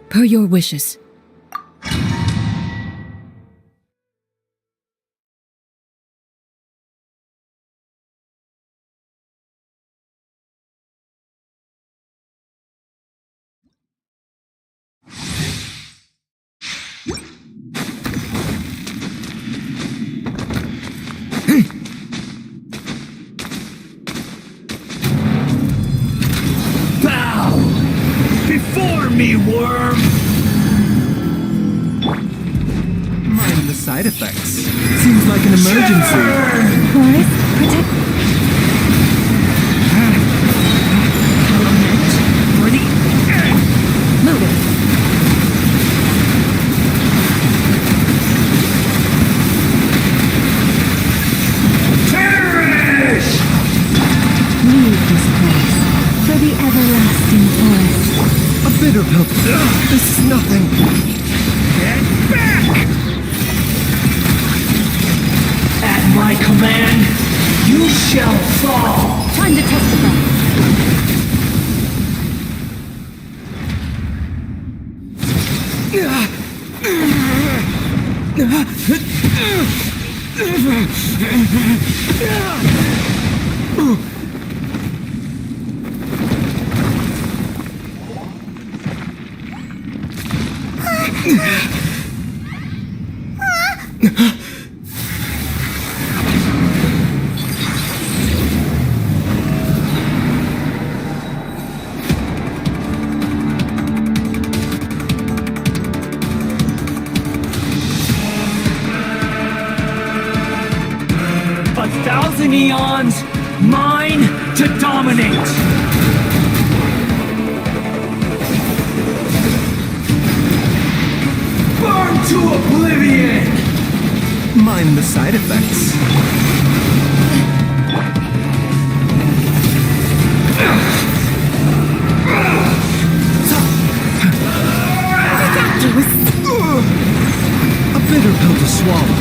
Per your wishes. Bow before me, worm! Mind the side effects. Seems like an emergency. Boris, protect. Ready? Move it. Perish! Leave this place for the everlasting forest. A bitter pill. This is nothing. Get back! At my command, you shall fall! Time to testify. A thousand eons, mine to dominate! Burn to oblivion! Mind the side effects. A bitter pill to swallow.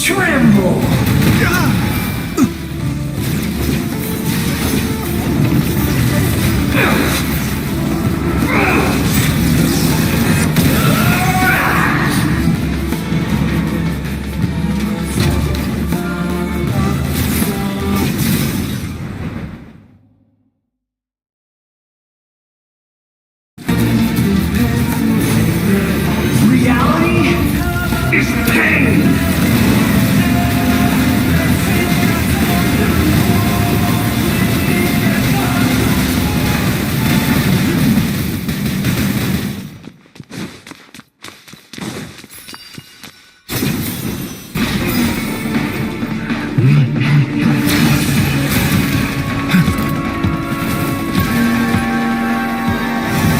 Tremble! Reality is pain!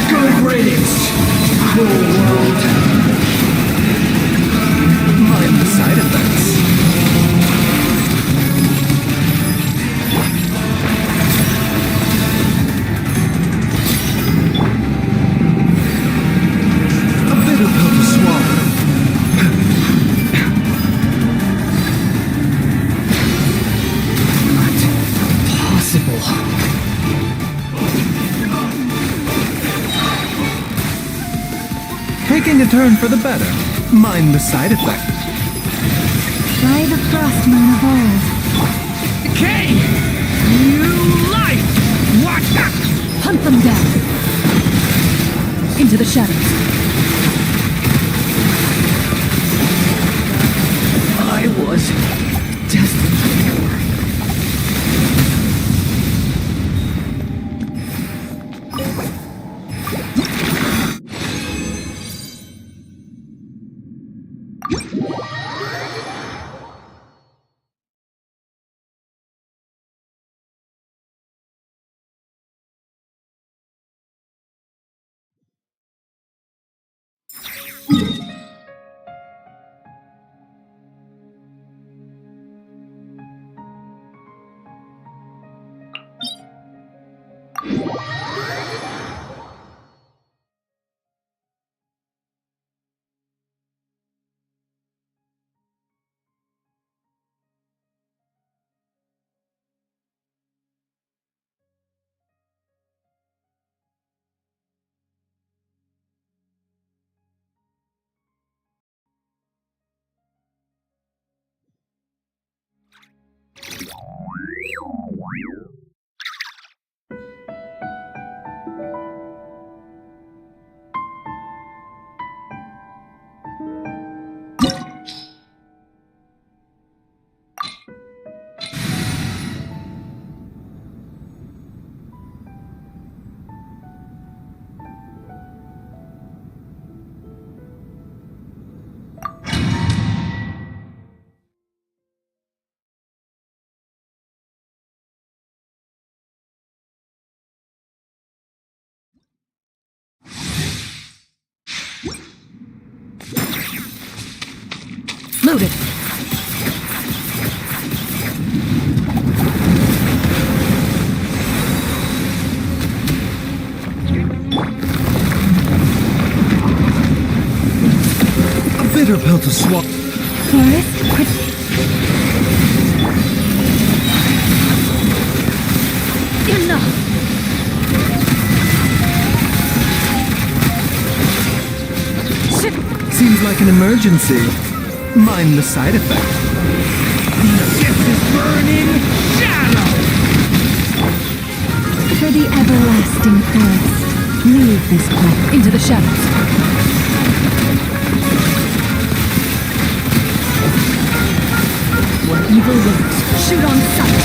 Good riddance, cruel world. Mind the side effects. Taking a turn for the better. Mind the side effect. Try the frost moon of old. Decay! New life! Watch that! Hunt them down. Into the shadows. I was destined for. Loaded. A bitter pill to swallow. Forest. Enough. Seems like an emergency. Mind the side effect. The gift is burning shadow! For the everlasting forest, leave this place into the shadows. What evil waits? Shoot on sight.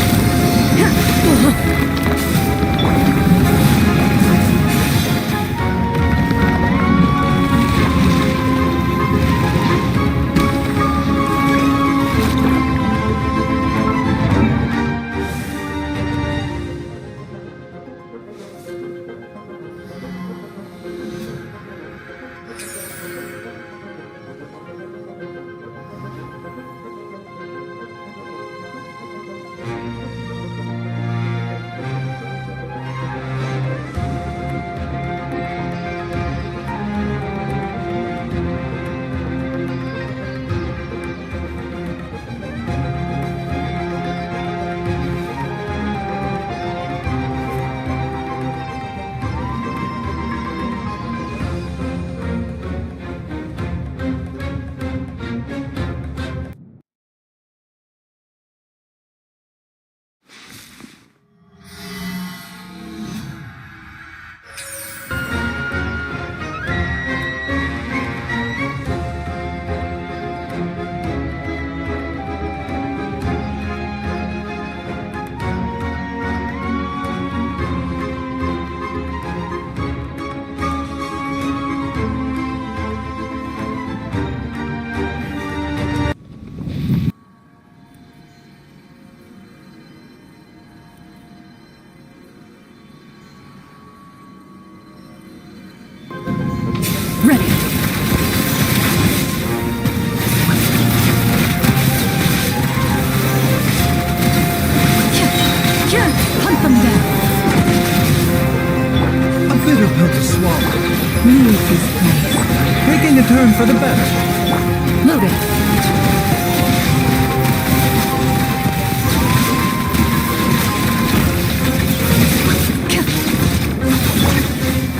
Leave this place. Taking a turn for the better. Loaded.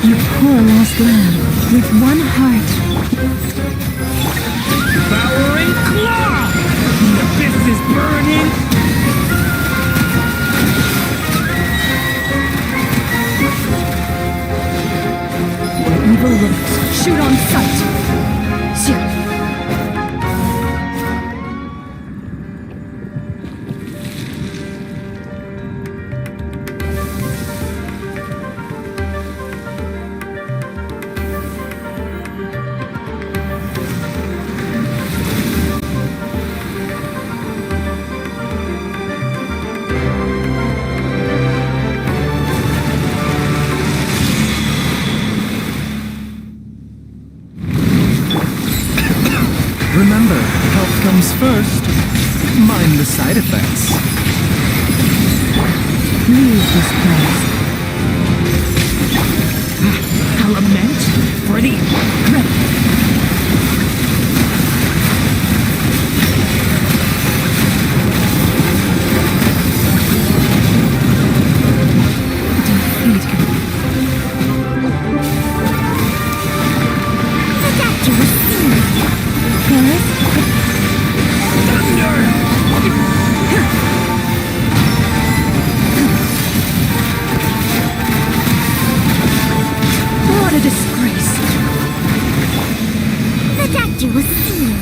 You poor lost lamb, with one heart on sight. Xilonen. Remember, health comes first. Mind the side effects. Leave this place. A lament for the... What a disgrace. The doctor was seen.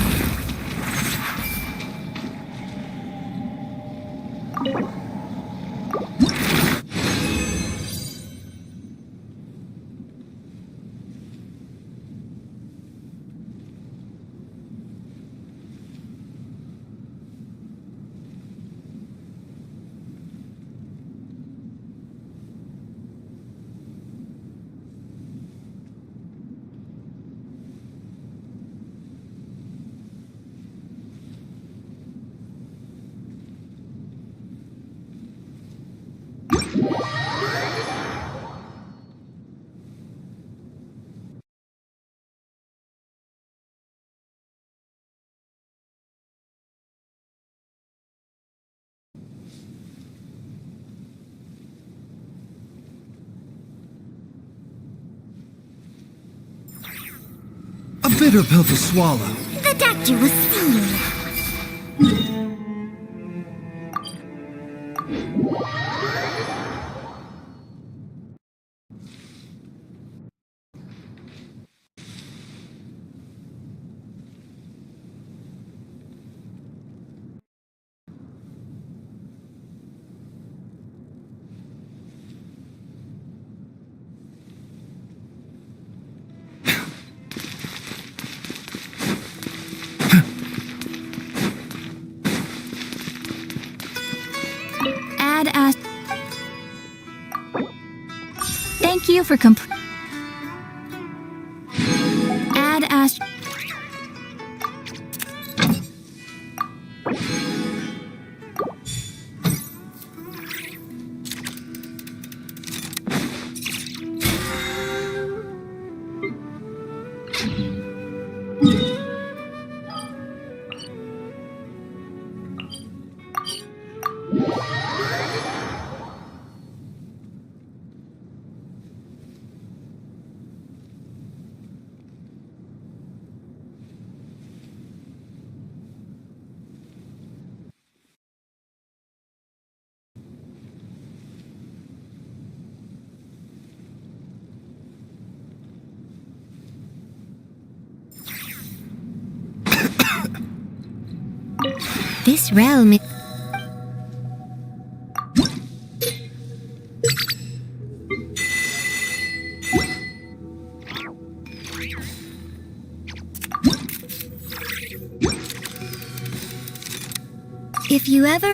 A bitter pill to swallow. The doctor was seen. Add as. Thank you for Add as. This realm is... If you ever...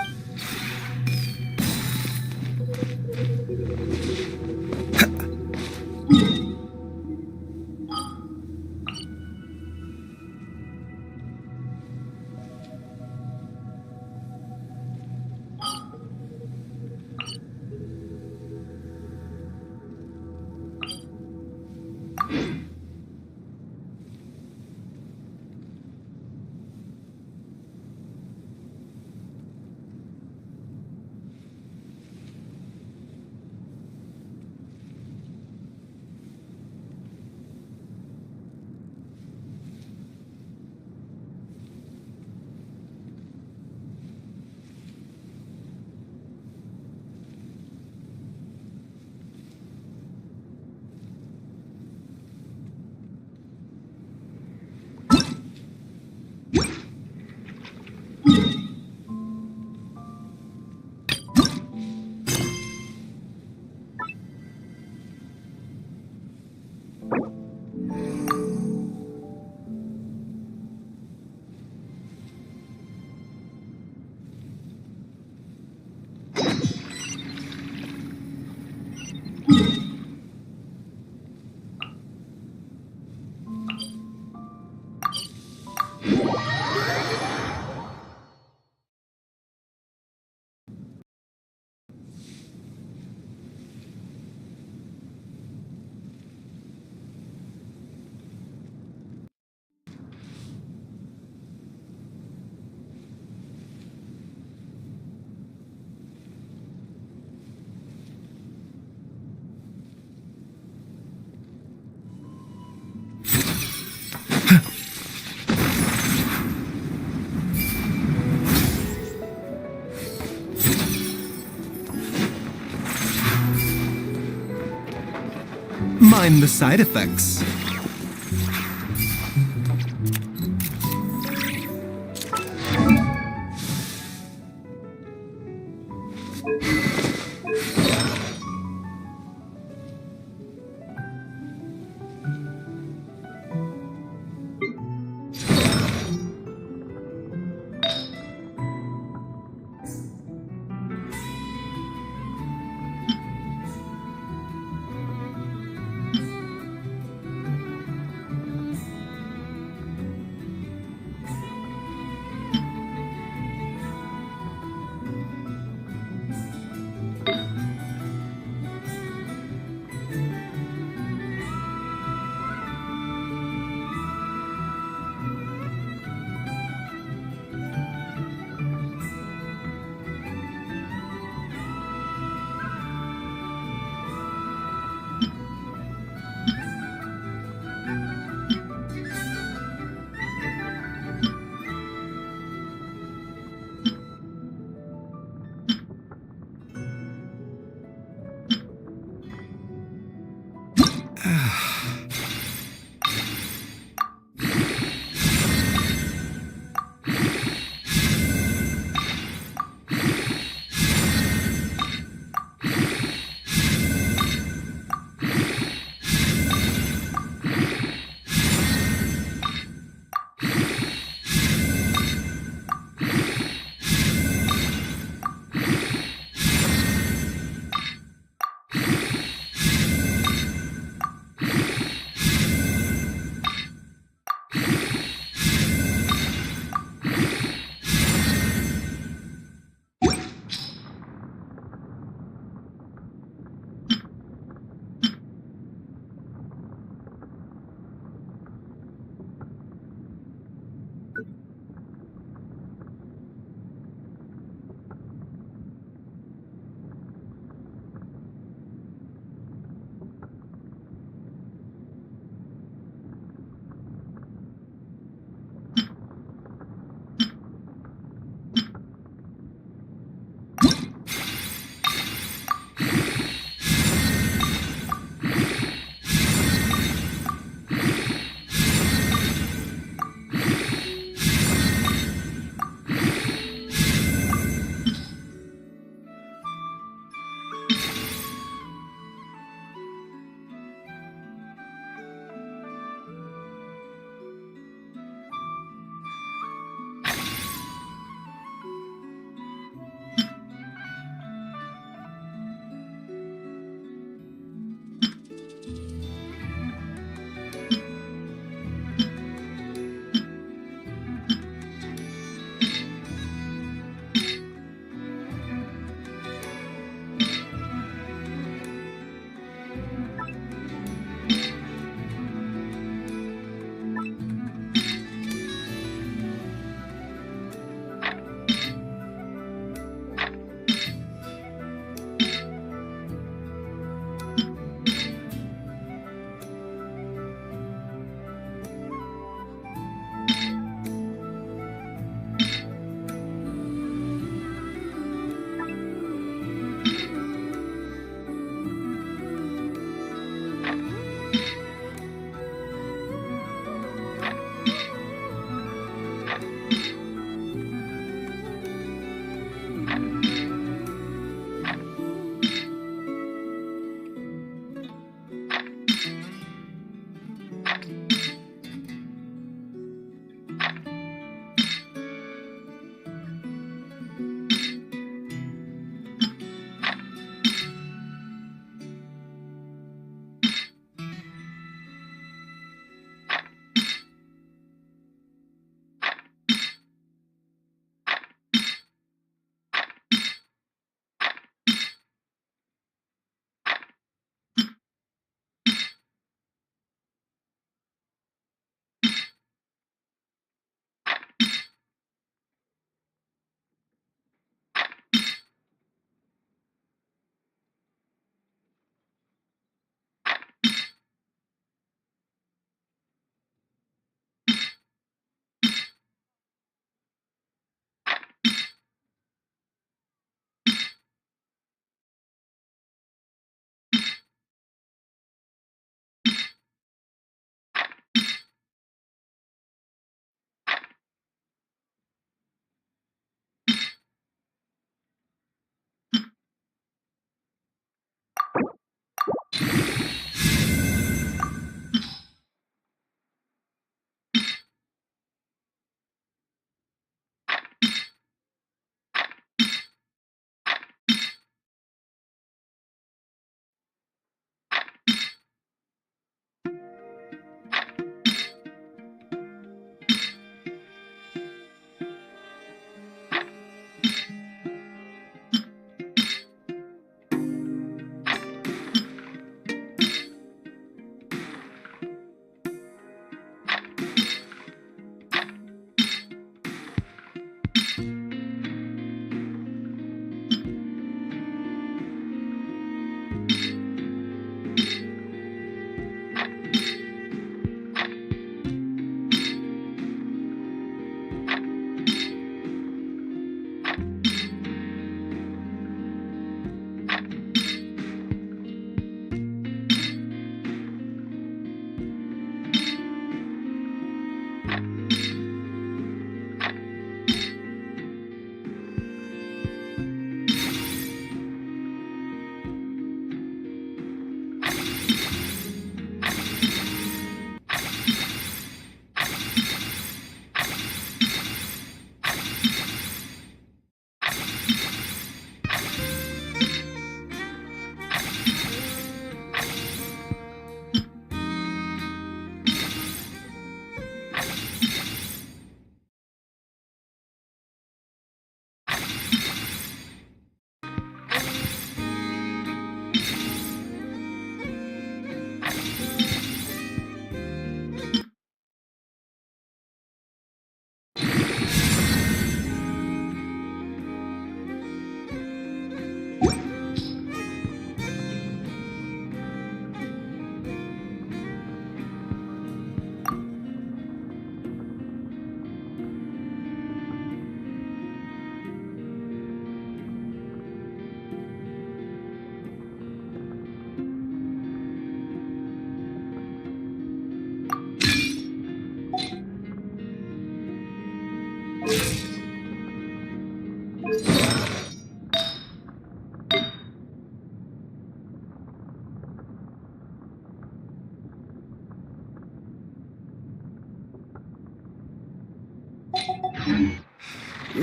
Mind the side effects.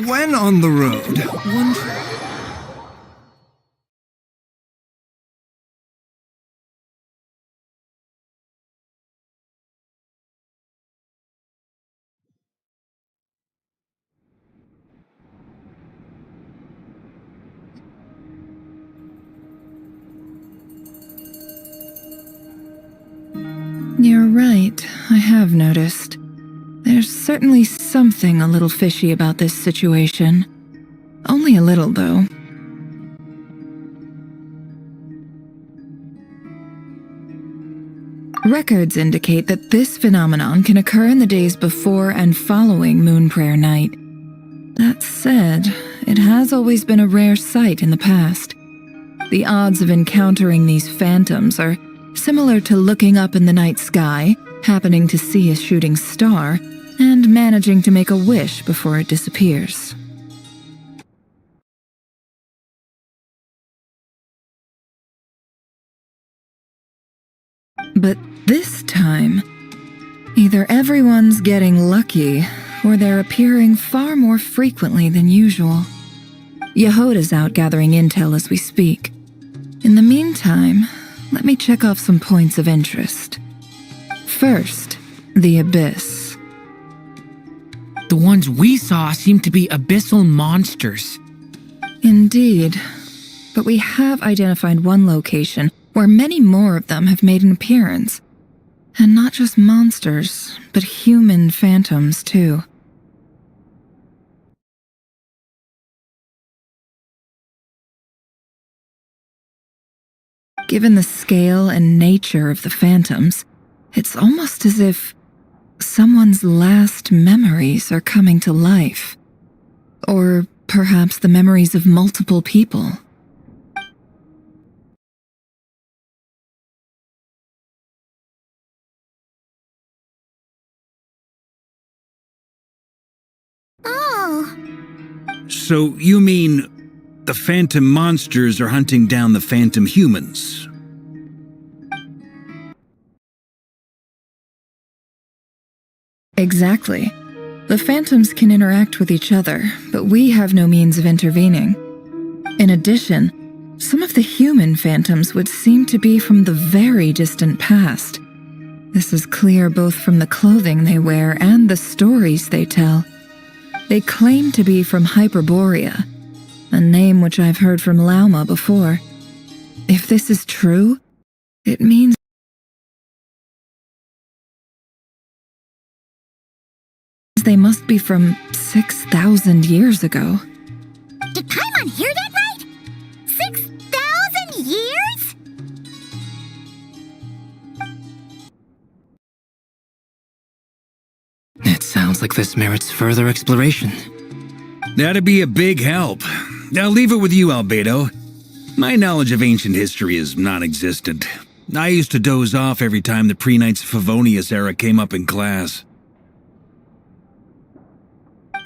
When on the road, one... You're right, I have noticed. There's certainly something a little fishy about this situation. Only a little, though. Records indicate that this phenomenon can occur in the days before and following Moon Prayer Night. That said, it has always been a rare sight in the past. The odds of encountering these phantoms are similar to looking up in the night sky, happening to see a shooting star, and managing to make a wish before it disappears. But this time, either everyone's getting lucky, or they're appearing far more frequently than usual. Yehoda's out gathering intel as we speak. In the meantime, let me check off some points of interest. First, the Abyss. The ones we saw seem to be abyssal monsters. Indeed. But we have identified one location where many more of them have made an appearance. And not just monsters, but human phantoms, too. Given the scale and nature of the phantoms, it's almost as if someone's last memories are coming to life. Or perhaps the memories of multiple people. Oh, So you mean the phantom monsters are hunting down the phantom humans? Exactly. The phantoms can interact with each other, but we have no means of intervening. In addition, some of the human phantoms would seem to be from the very distant past. This is clear both from the clothing they wear and the stories they tell. They claim to be from Hyperborea, a name which I've heard from Lauma before. If this is true, it means they must be from 6,000 years ago. did Paimon hear that right? 6,000 years? It sounds like this merits further exploration. That'd be a big help. I'll leave it with you, Albedo. My knowledge of ancient history is non-existent. I used to doze off every time the pre-Knights of Favonius era came up in class.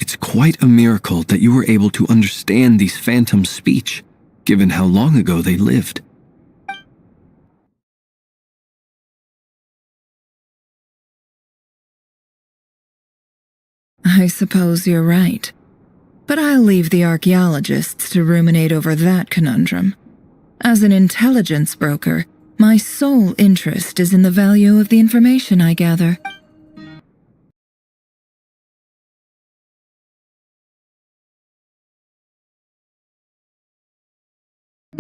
It's quite a miracle that you were able to understand these phantoms' speech, given how long ago they lived. I suppose you're right. But I'll leave the archaeologists to ruminate over that conundrum. As an intelligence broker, my sole interest is in the value of the information I gather.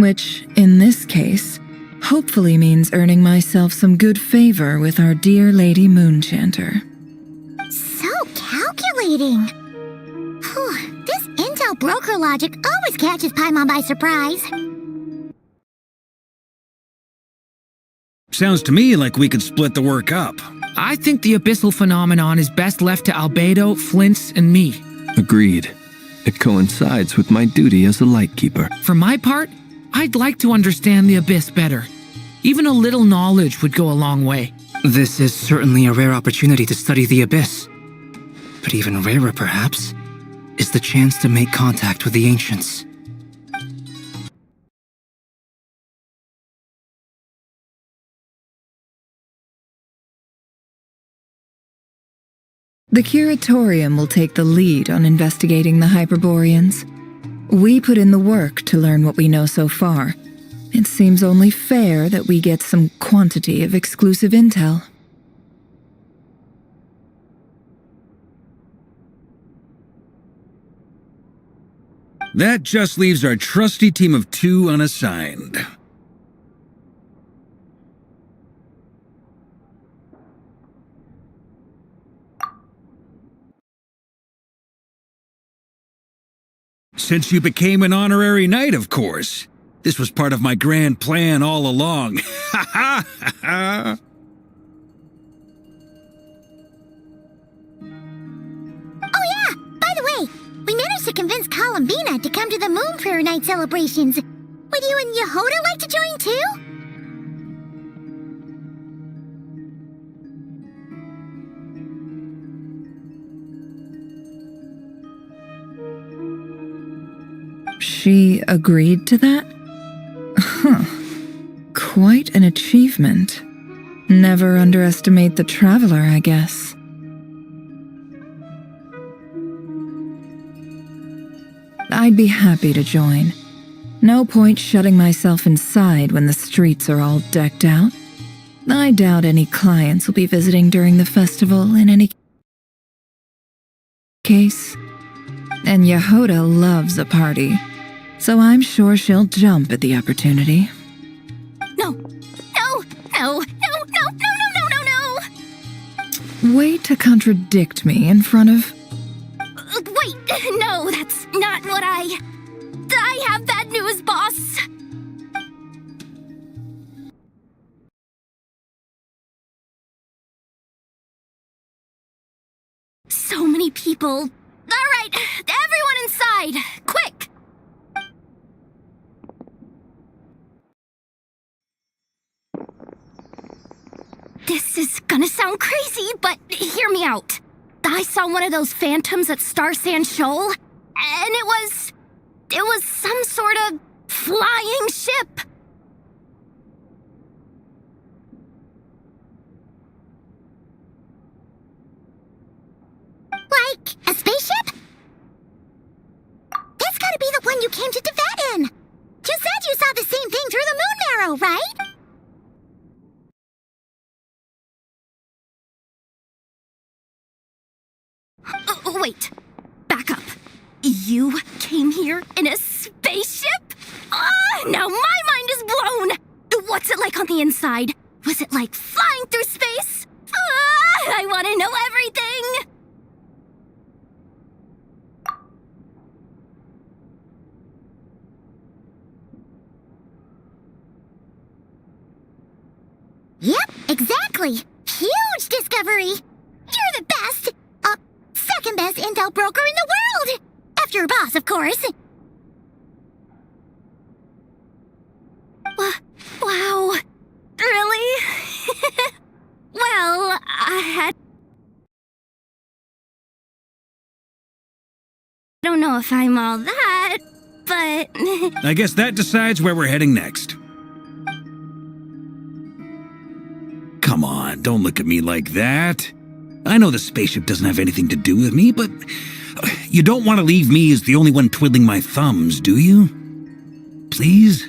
Which, in this case, hopefully means earning myself some good favor with our dear Lady Moonchanter. So calculating. Whew, this intel broker logic always catches Paimon by surprise. Sounds to me like we could split the work up. I think the abyssal phenomenon is best left to Albedo, Flint's, and me. Agreed. It coincides with my duty as a lightkeeper. For my part, I'd like to understand the abyss better. Even a little knowledge would go a long way. This is certainly a rare opportunity to study the Abyss. But even rarer, perhaps, is the chance to make contact with the ancients. The Curatorium will take the lead on investigating the Hyperboreans. We put in the work to learn what we know so far. It seems only fair that we get some quantity of exclusive intel. That just leaves our trusty team of 2 unassigned. Since you became an honorary knight, of course. This was part of my grand plan all along. Ha ha ha ha! Oh yeah! By the way, we managed to convince Columbina to come to the Moon Prayer Night celebrations. Would you and Yehoda like to join too? She agreed to that? Huh. Quite an achievement. Never underestimate the traveler, I guess. I'd be happy to join. No point shutting myself inside when the streets are all decked out. I doubt any clients will be visiting during the festival in any case. And Yehoda loves a party, so I'm sure she'll jump at the opportunity. No! No! No! No! No! No! No! No! No! Way to contradict me in front of... Wait! No, that's not what I have bad news, boss! So many people. Alright, everyone inside! Quick! This is gonna sound crazy, but hear me out. I saw one of those phantoms at Star Sand Shoal, and it was some sort of flying ship. Like a spaceship? That's gotta be the one you came to Tibet in. You said you saw the same thing through the moon marrow, right? Wait, back up. You came here in a spaceship? Now my mind is blown! What's it like on the inside? Was it like flying through space? I want to know everything! Yep, exactly! Huge discovery! You're the best! Second best intel broker in the world! After your boss, of course. Wow. Really? Well, I don't know if I'm all that, but... I guess that decides where we're heading next. Come on, don't look at me like that. I know the spaceship doesn't have anything to do with me, but you don't want to leave me as the only one twiddling my thumbs, do you? Please?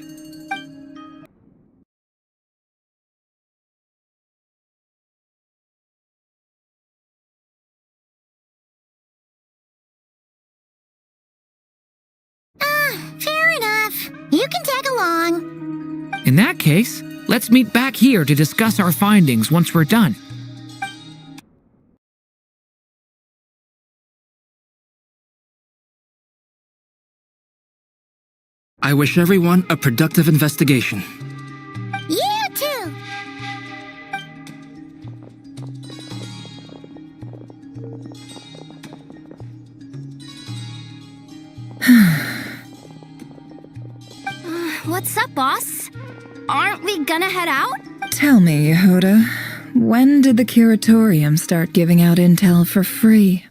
Fair enough. You can tag along. In that case, let's meet back here to discuss our findings once we're done. I wish everyone a productive investigation. You too. What's up, boss? Aren't we gonna head out? Tell me, Yehoda, when did the Curatorium start giving out intel for free?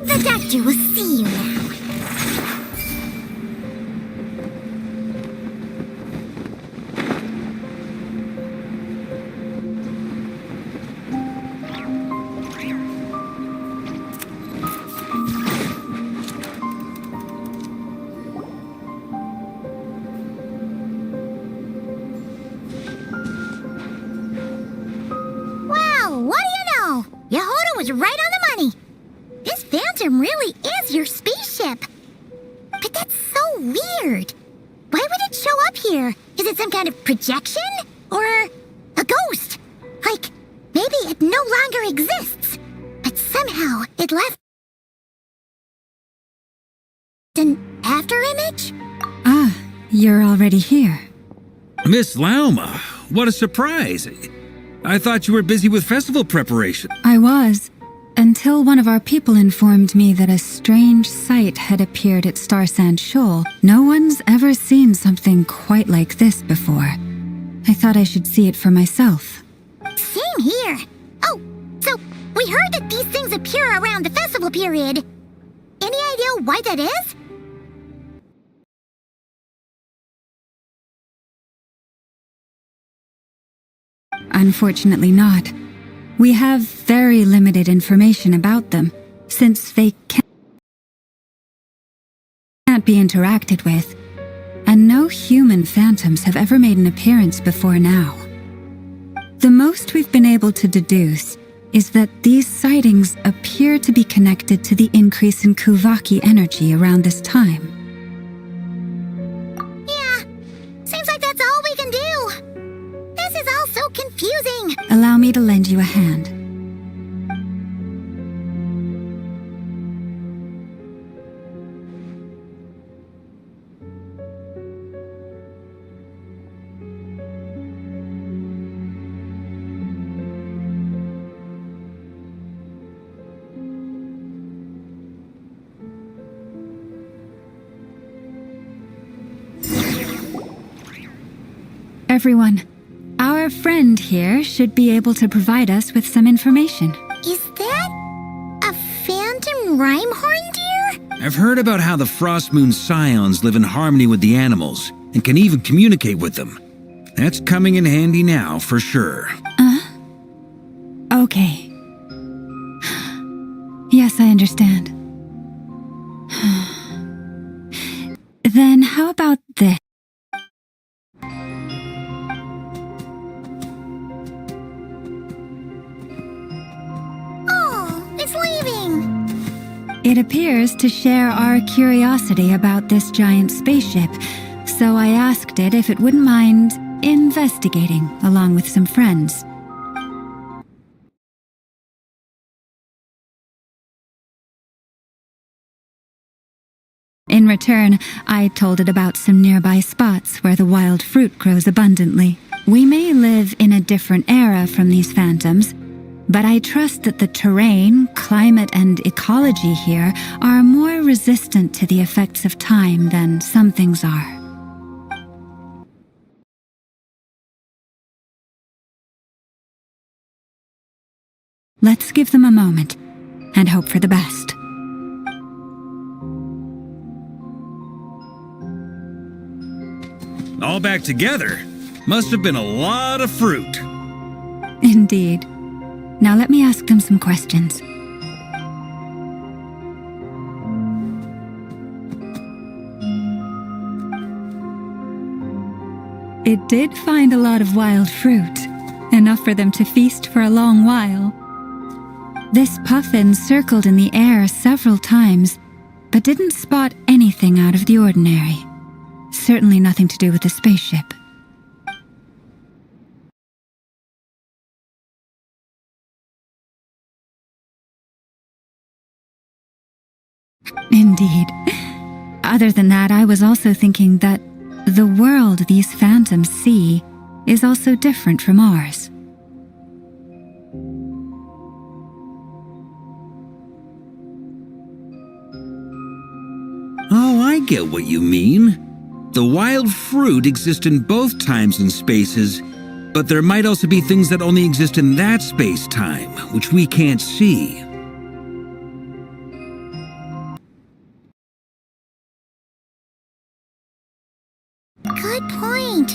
The doctor will see you now. Wow, what do you know? Yehuda was right on the money. This Phantom really is your spaceship. But that's so weird. Why would it show up here? Is it some kind of projection? Or a ghost? Like, maybe it no longer exists. But somehow it left an afterimage? Ah, you're already here. Miss Lauma, what a surprise. I thought you were busy with festival preparation. I was, until one of our people informed me that a strange sight had appeared at Starsand Shoal. No one's ever seen something quite like this before. I thought I should see it for myself. Same here. Oh, so we heard that these things appear around the festival period. Any idea why that is? Unfortunately not. We have very limited information about them, since they can't be interacted with, and no human phantoms have ever made an appearance before now. The most we've been able to deduce is that these sightings appear to be connected to the increase in Kuvaki energy around this time. Yeah, seems like that's all we can do. This is all so confusing. Allow me to lend you a hand. Everyone, our friend here should be able to provide us with some information. Is that a phantom rhymehorn deer? I've heard about how the Frost Moon Scions live in harmony with the animals and can even communicate with them. That's coming in handy now, for sure. Okay. Yes, I understand. Then how about this? It's leaving. It appears to share our curiosity about this giant spaceship, so I asked it if it wouldn't mind investigating along with some friends. In return, I told it about some nearby spots where the wild fruit grows abundantly. We may live in a different era from these phantoms, but I trust that the terrain, climate, and ecology here are more resistant to the effects of time than some things are. Let's give them a moment and hope for the best. All back together? Must have been a lot of fruit. Indeed. Now let me ask them some questions. It did find a lot of wild fruit, enough for them to feast for a long while. This puffin circled in the air several times, but didn't spot anything out of the ordinary. Certainly nothing to do with the spaceship. Indeed. Other than that, I was also thinking that the world these phantoms see is also different from ours. Oh, I get what you mean. The wild fruit exist in both times and spaces, But there might also be things that only exist in that space-time, which we can't see. Good point.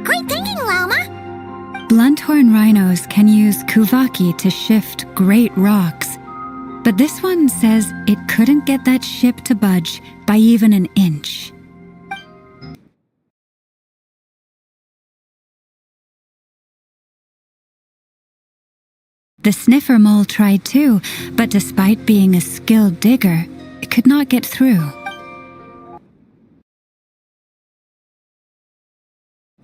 Great thinking, Llama. Blunthorn rhinos can use kuvaki to shift great rocks, but this one says it couldn't get that ship to budge by even an inch. The sniffer mole tried too, but despite being a skilled digger, it could not get through.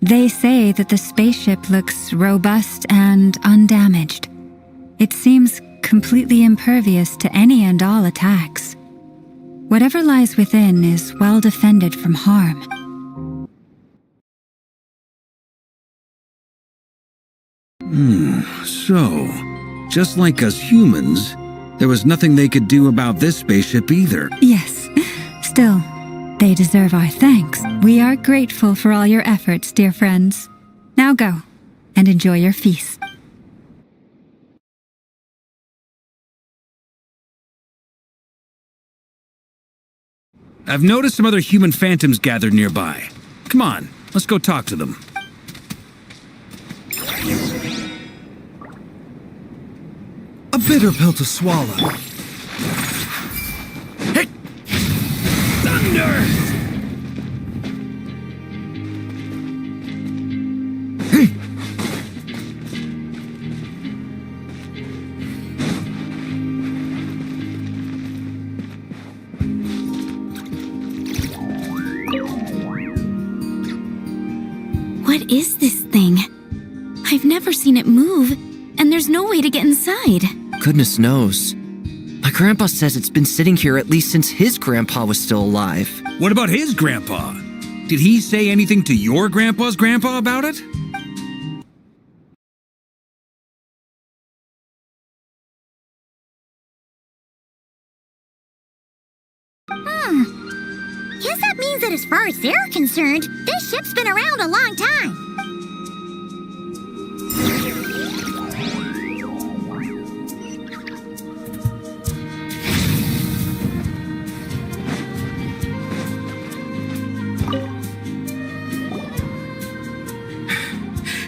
They say that the spaceship looks robust and undamaged. It seems completely impervious to any and all attacks. Whatever lies within is well defended from harm. So, just like us humans, there was nothing they could do about this spaceship either. Yes, still, they deserve our thanks. We are grateful for all your efforts, dear friends. Now go, and enjoy your feast. I've noticed some other human phantoms gathered nearby. Come on, let's go talk to them. A bitter pill to swallow. Hey! Thunder! What is this thing? I've never seen it move, and there's no way to get inside. Goodness knows. My grandpa says it's been sitting here at least since his grandpa was still alive. What about his grandpa? Did he say anything to your grandpa's grandpa about it? Guess that means that as far as they're concerned, this ship's been around a long time.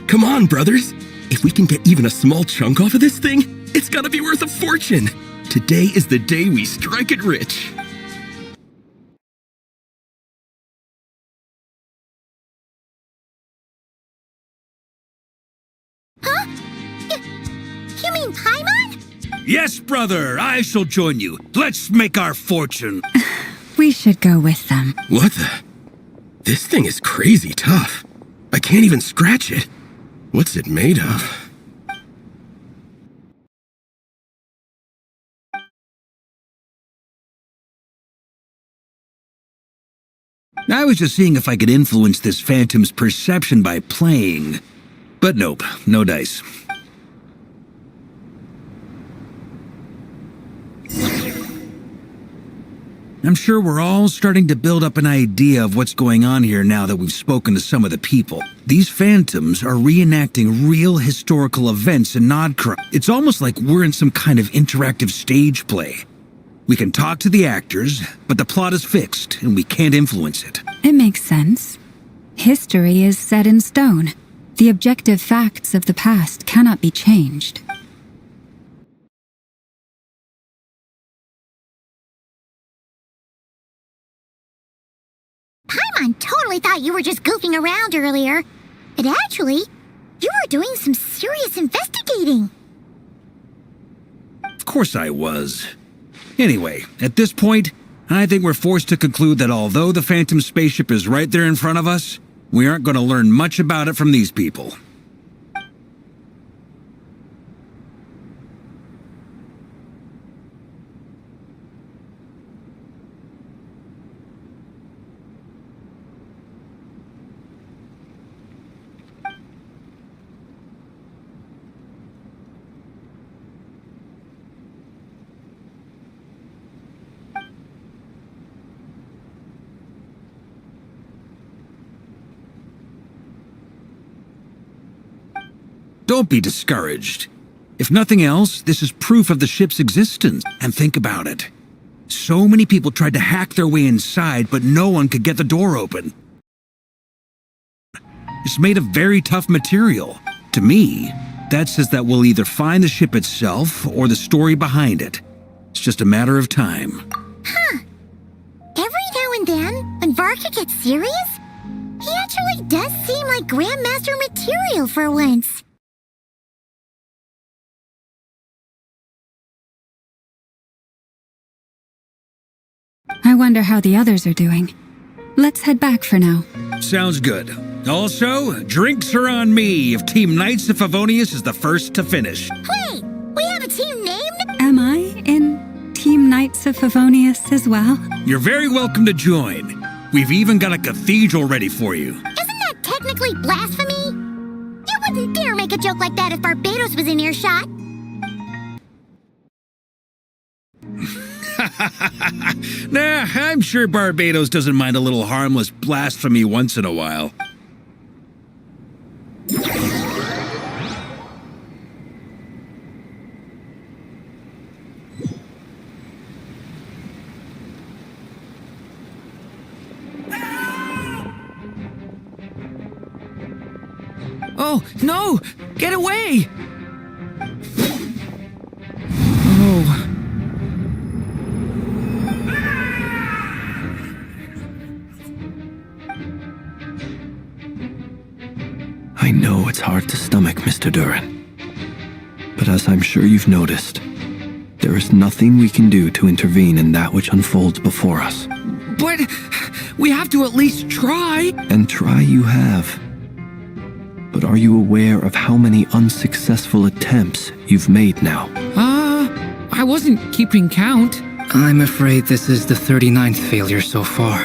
Come on, brothers. If we can get even a small chunk off of this thing, it's gotta be worth a fortune. Today is the day we strike it rich. Huh? You mean Paimon? Yes, brother, I shall join you. Let's make our fortune. We should go with them. What the? This thing is crazy tough. I can't even scratch it. What's it made of? I was just seeing if I could influence this phantom's perception by playing. But nope, no dice. I'm sure we're all starting to build up an idea of what's going on here now that we've spoken to some of the people. These phantoms are reenacting real historical events in Nod-Krai. It's almost like we're in some kind of interactive stage play. We can talk to the actors, but the plot is fixed and we can't influence it. It makes sense. History is set in stone. The objective facts of the past cannot be changed. Paimon totally thought you were just goofing around earlier. But actually, you were doing some serious investigating. Of course I was. Anyway, at this point, I think we're forced to conclude that although the Phantom spaceship is right there in front of us, we aren't going to learn much about it from these people. Don't be discouraged. If nothing else, this is proof of the ship's existence. And think about it. So many people tried to hack their way inside, but no one could get the door open. It's made of very tough material. To me, that says that we'll either find the ship itself or the story behind it. It's just a matter of time. Huh. Every now and then, when Varka gets serious, he actually does seem like Grandmaster material for once. I wonder how the others are doing. Let's head back for now. Sounds good. Also, drinks are on me if Team Knights of Favonius is the first to finish. Wait, we have a team named? Am I in Team Knights of Favonius as well? You're very welcome to join. We've even got a cathedral ready for you. Isn't that technically blasphemy? You wouldn't dare make a joke like that if Barbados was in earshot. Nah, I'm sure Barbados doesn't mind a little harmless blasphemy once in a while. Oh, no! Get away! Oh. I know it's hard to stomach, Mr. Duran. But as I'm sure you've noticed, there is nothing we can do to intervene in that which unfolds before us. But we have to at least try. And try you have. But are you aware of how many unsuccessful attempts you've made now? I wasn't keeping count. I'm afraid this is the 39th failure so far.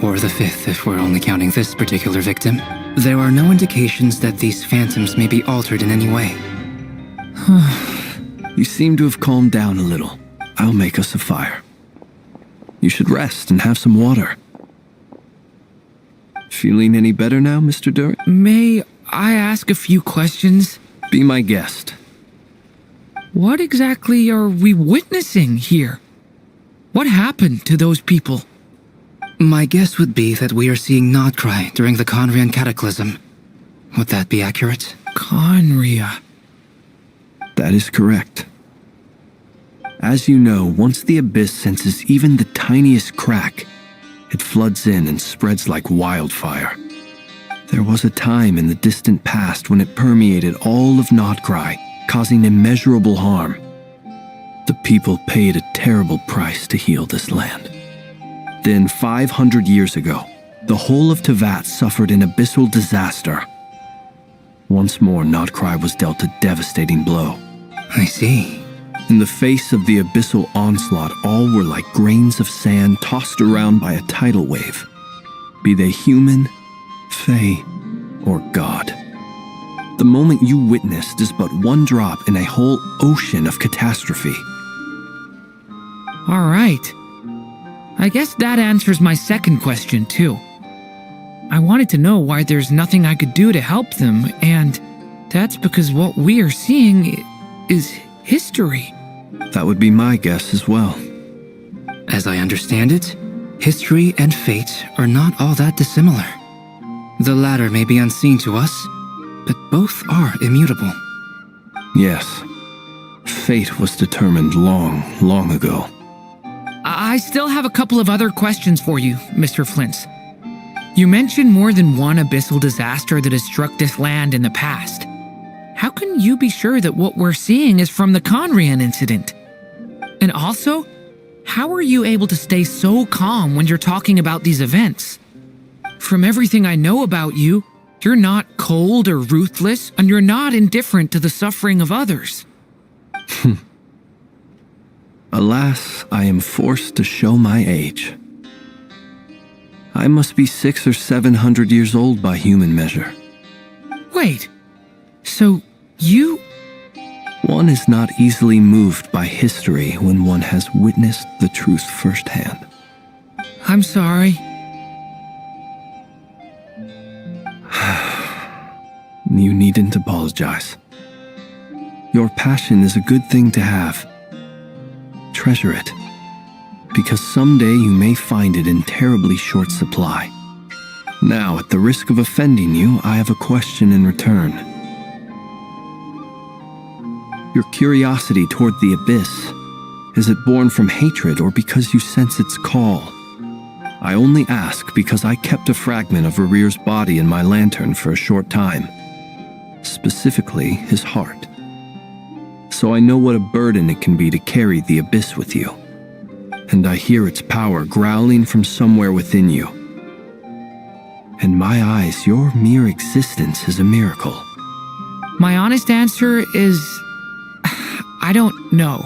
Or the 5th if we're only counting this particular victim. There are no indications that these phantoms may be altered in any way. You seem to have calmed down a little. I'll make us a fire. You should rest and have some water. Feeling any better now, Mr. Duran? May I ask a few questions? Be my guest. What exactly are we witnessing here? What happened to those people? My guess would be that we are seeing Nod-Krai during the Conrian Cataclysm. Would that be accurate? Conria. That is correct. As you know, once the abyss senses even the tiniest crack, it floods in and spreads like wildfire. There was a time in the distant past when it permeated all of Nod-Krai, causing immeasurable harm. The people paid a terrible price to heal this land. Then 500 years ago, the whole of Teyvat suffered an abyssal disaster. Once more, Nod-Krai was dealt a devastating blow. I see. In the face of the abyssal onslaught, all were like grains of sand tossed around by a tidal wave, be they human, fae, or god. The moment you witnessed is but one drop in a whole ocean of catastrophe. All right. I guess that answers my second question, too. I wanted to know why there's nothing I could do to help them, and that's because what we are seeing is history. That would be my guess as well. As I understand it, history and fate are not all that dissimilar. The latter may be unseen to us, but both are immutable. Yes. Fate was determined long, long ago. I still have a couple of other questions for you, Mr. Flintz. You mentioned more than one abyssal disaster that has struck this land in the past. How can you be sure that what we're seeing is from the Conrian incident? And also, how are you able to stay so calm when you're talking about these events? From everything I know about you, you're not cold or ruthless, and you're not indifferent to the suffering of others. Alas, I am forced to show my age. I must be 600 or 700 years old by human measure. Wait, so you... One is not easily moved by history when one has witnessed the truth firsthand. I'm sorry. you needn't apologize. Your passion is a good thing to have. Treasure it, because someday you may find it in terribly short supply. Now, at the risk of offending you, I have a question in return. Your curiosity toward the abyss, is it born from hatred or because you sense its call? I only ask because I kept a fragment of Rerir's body in my lantern for a short time, specifically his heart. So I know what a burden it can be to carry the abyss with you. And I hear its power growling from somewhere within you. In my eyes, your mere existence is a miracle. My honest answer is... I don't know.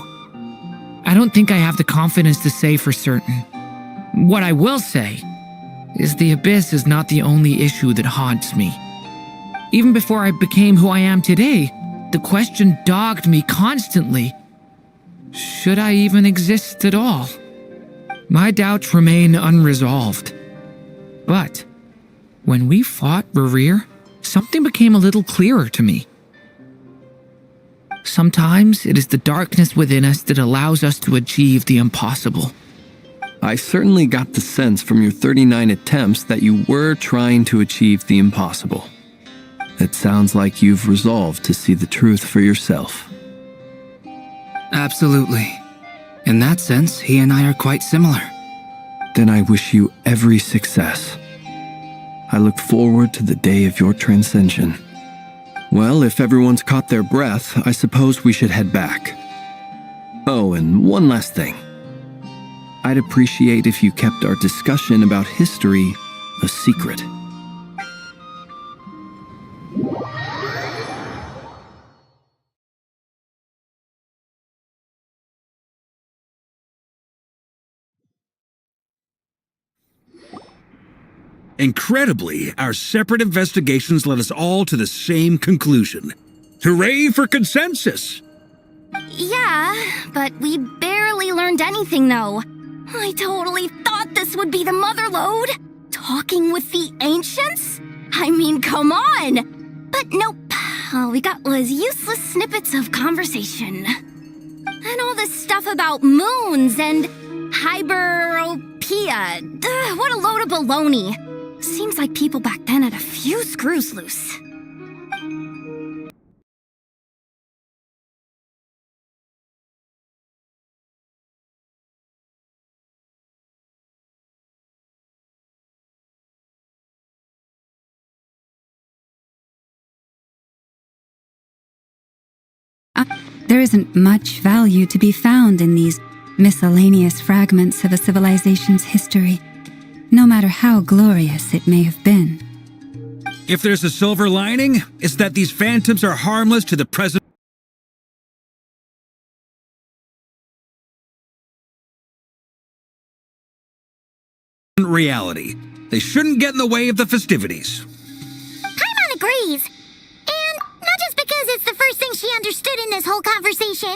I don't think I have the confidence to say for certain. What I will say is the abyss is not the only issue that haunts me. Even before I became who I am today, the question dogged me constantly. Should I even exist at all? My doubts remain unresolved. But when we fought Rerir, something became a little clearer to me. Sometimes it is the darkness within us that allows us to achieve the impossible. I certainly got the sense from your 39 attempts that you were trying to achieve the impossible. It sounds like you've resolved to see the truth for yourself. Absolutely. In that sense, he and I are quite similar. Then I wish you every success. I look forward to the day of your transcension. Well, if everyone's caught their breath, I suppose we should head back. Oh, and one last thing. I'd appreciate if you kept our discussion about history a secret. Incredibly, our separate investigations led us all to the same conclusion. Hooray for consensus! Yeah, but we barely learned anything, though. I totally thought this would be the mother lode. Talking with the ancients? I mean, come on! But nope. All we got was useless snippets of conversation. And all this stuff about moons and hyperopia. What a load of baloney. Seems like people back then had a few screws loose. There isn't much value to be found in these miscellaneous fragments of a civilization's history, no matter how glorious it may have been. If there's a silver lining, it's that these phantoms are harmless to the present reality. They shouldn't get in the way of the festivities. Paimon agrees. And not just because it's the first thing she understood in this whole conversation.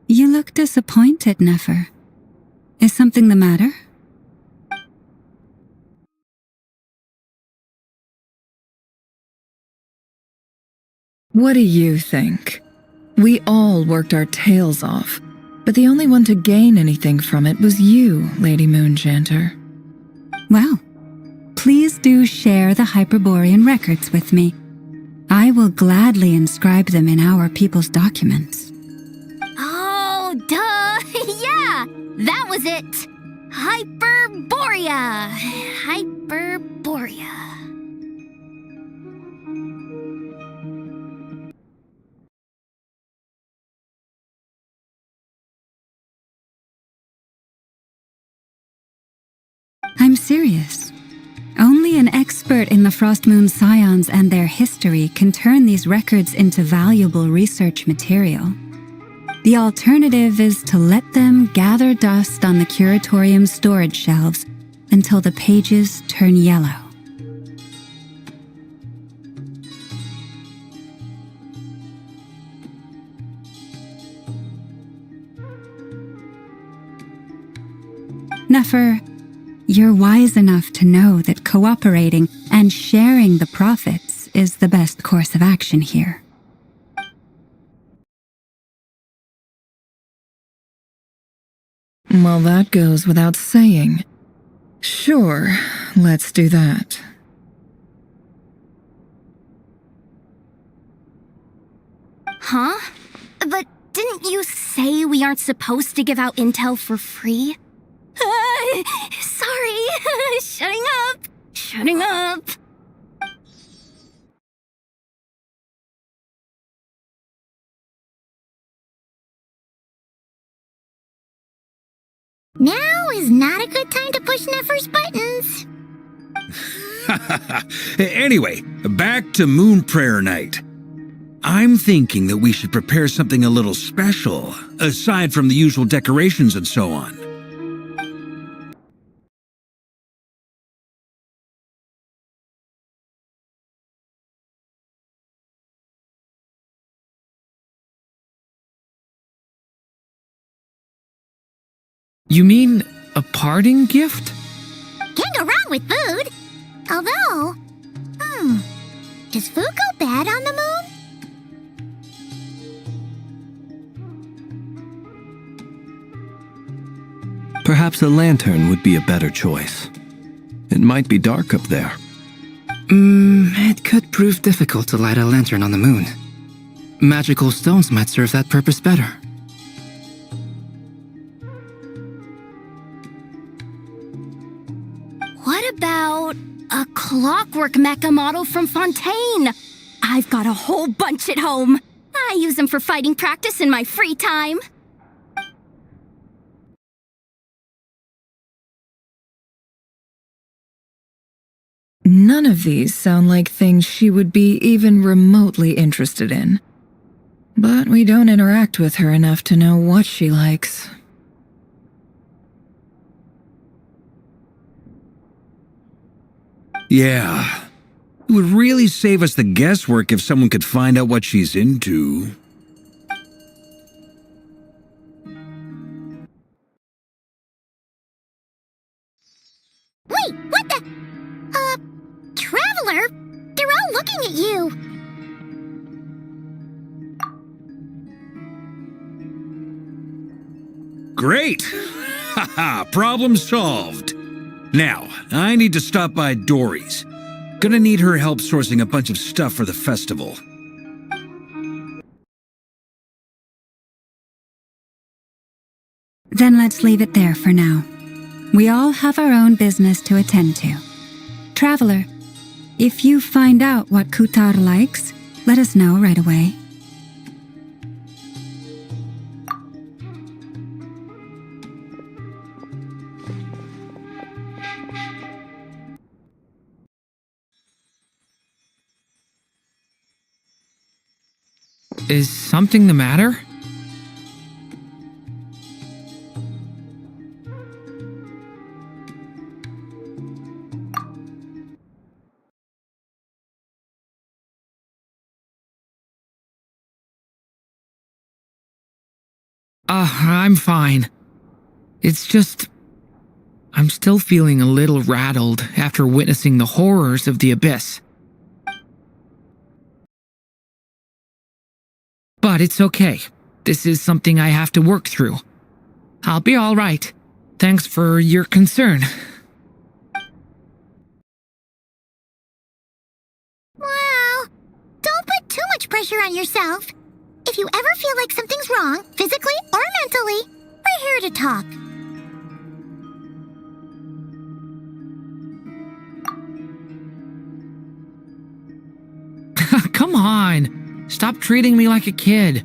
You look disappointed, Nefer. Is something the matter? What do you think? We all worked our tails off, but the only one to gain anything from it was you, Lady Moonjanter. Well, please do share the Hyperborean records with me. I will gladly inscribe them in our people's documents. Oh, duh! Yeah! That was it! Hyperborea! Hyperborea. I'm serious. Only an expert in the Frostmoon Scions and their history can turn these records into valuable research material. The alternative is to let them gather dust on the Curatorium's storage shelves until the pages turn yellow. Nefer, you're wise enough to know that cooperating and sharing the profits is the best course of action here. Well, that goes without saying. Sure, let's do that. Huh? But didn't you say we aren't supposed to give out intel for free? Sorry. Shutting up. Shutting up. Now is not a good time to push Nefer's buttons. Anyway, back to Moon Prayer Night. I'm thinking that we should prepare something a little special, aside from the usual decorations and so on. You mean a parting gift? Can't go wrong with food. Although, does food go bad on the moon? Perhaps a lantern would be a better choice. It might be dark up there. It could prove difficult to light a lantern on the moon. Magical stones might serve that purpose better. What about a clockwork mecha model from Fontaine? I've got a whole bunch at home. I use them for fighting practice in my free time. None of these sound like things she would be even remotely interested in. But we don't interact with her enough to know what she likes. Yeah. It would really save us the guesswork if someone could find out what she's into. Wait, what the? Traveler? They're all looking at you. Great! Haha, problem solved. Now, I need to stop by Dory's. Gonna need her help sourcing a bunch of stuff for the festival. Then let's leave it there for now. We all have our own business to attend to. Traveler, if you find out what Kutar likes, let us know right away. Is something the matter? I'm fine. It's just, I'm still feeling a little rattled after witnessing the horrors of the Abyss. But it's okay. This is something I have to work through. I'll be all right. Thanks for your concern. Well, don't put too much pressure on yourself. If you ever feel like something's wrong, physically or mentally, we're here to talk. Come on. Stop treating me like a kid.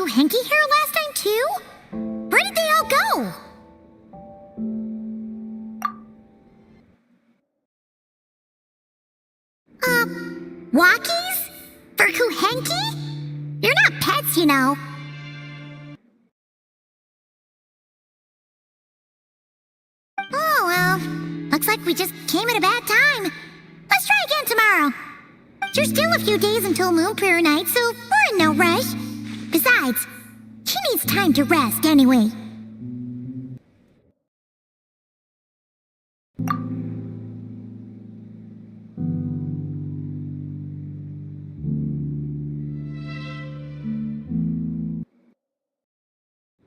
Kuhenki here last time too? Where did they all go? Walkies? For Kuhenki? You're not pets, you know. Oh, well. Looks like we just came at a bad time. Let's try again tomorrow. There's still a few days until Moon Prayer Night, so we're in no rush. Besides, she needs time to rest anyway.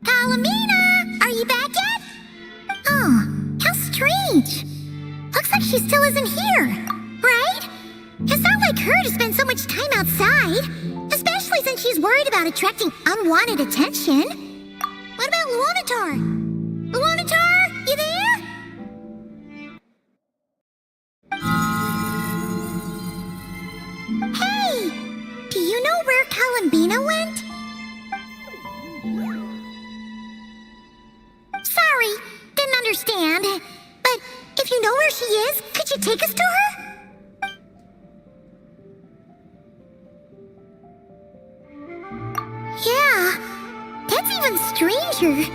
Kalamina! Are you back yet? Oh, how strange. Looks like she still isn't here, right? It's not like her to spend so much time outside, especially since she's worried about attracting unwanted attention. What about Luonatar? Luonatar, you there? Hey! Do you know where Kalambina went? Sorry, didn't understand. But if you know where she is, could you take us to her? Yeah, that's even stranger.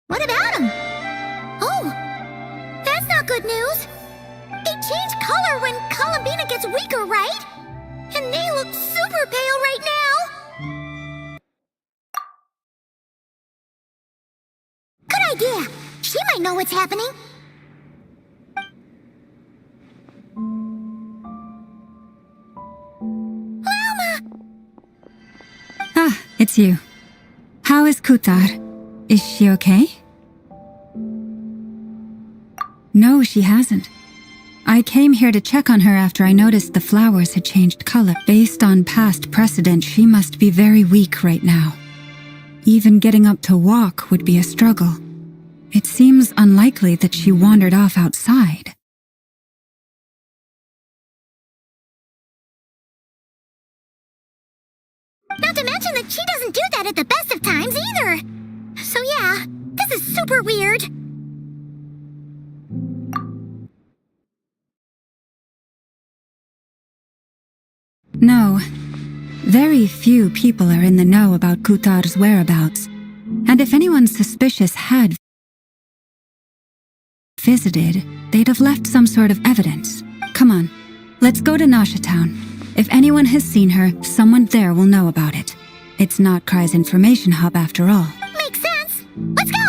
What about him? Oh, that's not good news. They change color when Kalambina gets weaker, right? And they look super pale right now. Good idea. She might know what's happening. Lalma! Ah, it's you. How is Kutar? Is she okay? No, she hasn't. I came here to check on her after I noticed the flowers had changed color. Based on past precedent, she must be very weak right now. Even getting up to walk would be a struggle. It seems unlikely that she wandered off outside. Not to mention that she doesn't do that at the best of times either. So yeah, this is super weird. No. Very few people are in the know about Kutar's whereabouts. And if anyone suspicious had visited, they'd have left some sort of evidence. Come on, let's go to Nasha Town. If anyone has seen her, someone there will know about it. It's Nod-Krai's information hub after all. Makes sense. Let's go!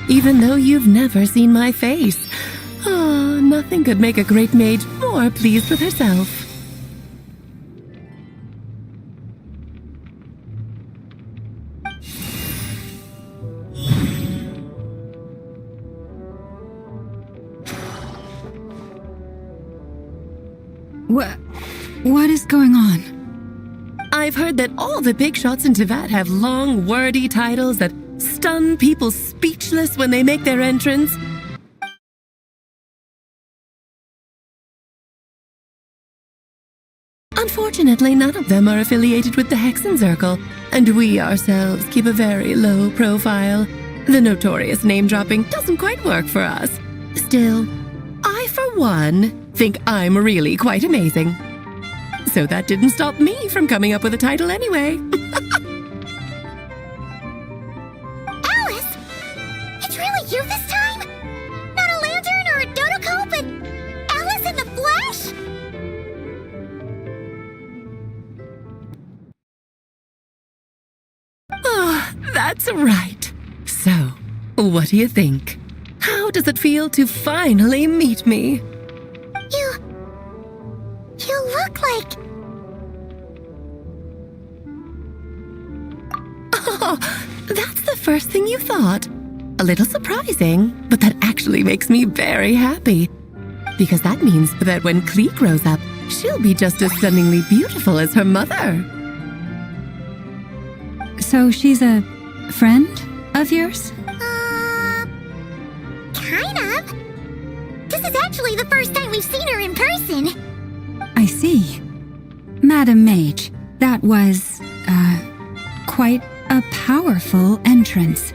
even though you've never seen my face. Ah, nothing could make a great mage more pleased with herself. What is going on? I've heard that all the big shots in Teyvat have long, wordy titles that stun people speechless when they make their entrance. Unfortunately, none of them are affiliated with the Hexen Circle, and we ourselves keep a very low profile. The notorious name-dropping doesn't quite work for us. Still, I, for one, think I'm really quite amazing. So that didn't stop me from coming up with a title anyway. Alice? It's really you this time? Not a lantern or a Dodoko, but Alice in the flesh? Oh, that's right. So, what do you think? How does it feel to finally meet me? You look like... Oh, that's the first thing you thought. A little surprising, but that actually makes me very happy. Because that means that when Klee grows up, she'll be just as stunningly beautiful as her mother. So she's a friend of yours? Kind of. This is actually the first time we've seen her in person. I see. Madam Mage, that was, quite a powerful entrance.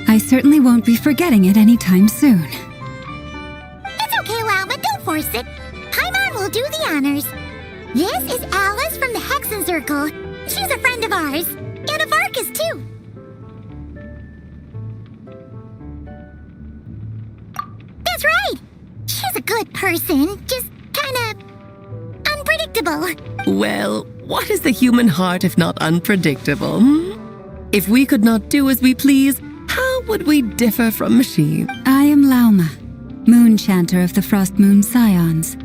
I certainly won't be forgetting it anytime soon. It's okay, Lalma, don't force it. Paimon will do the honors. This is Alice from the Hexen Circle. She's a friend of ours. And of Arcus, too. That's right. She's a good person, just kinda unpredictable. Well, what is the human heart if not unpredictable? If we could not do as we please, how would we differ from machines? I am Lauma, Moon Chanter of the Frost Moon Scions.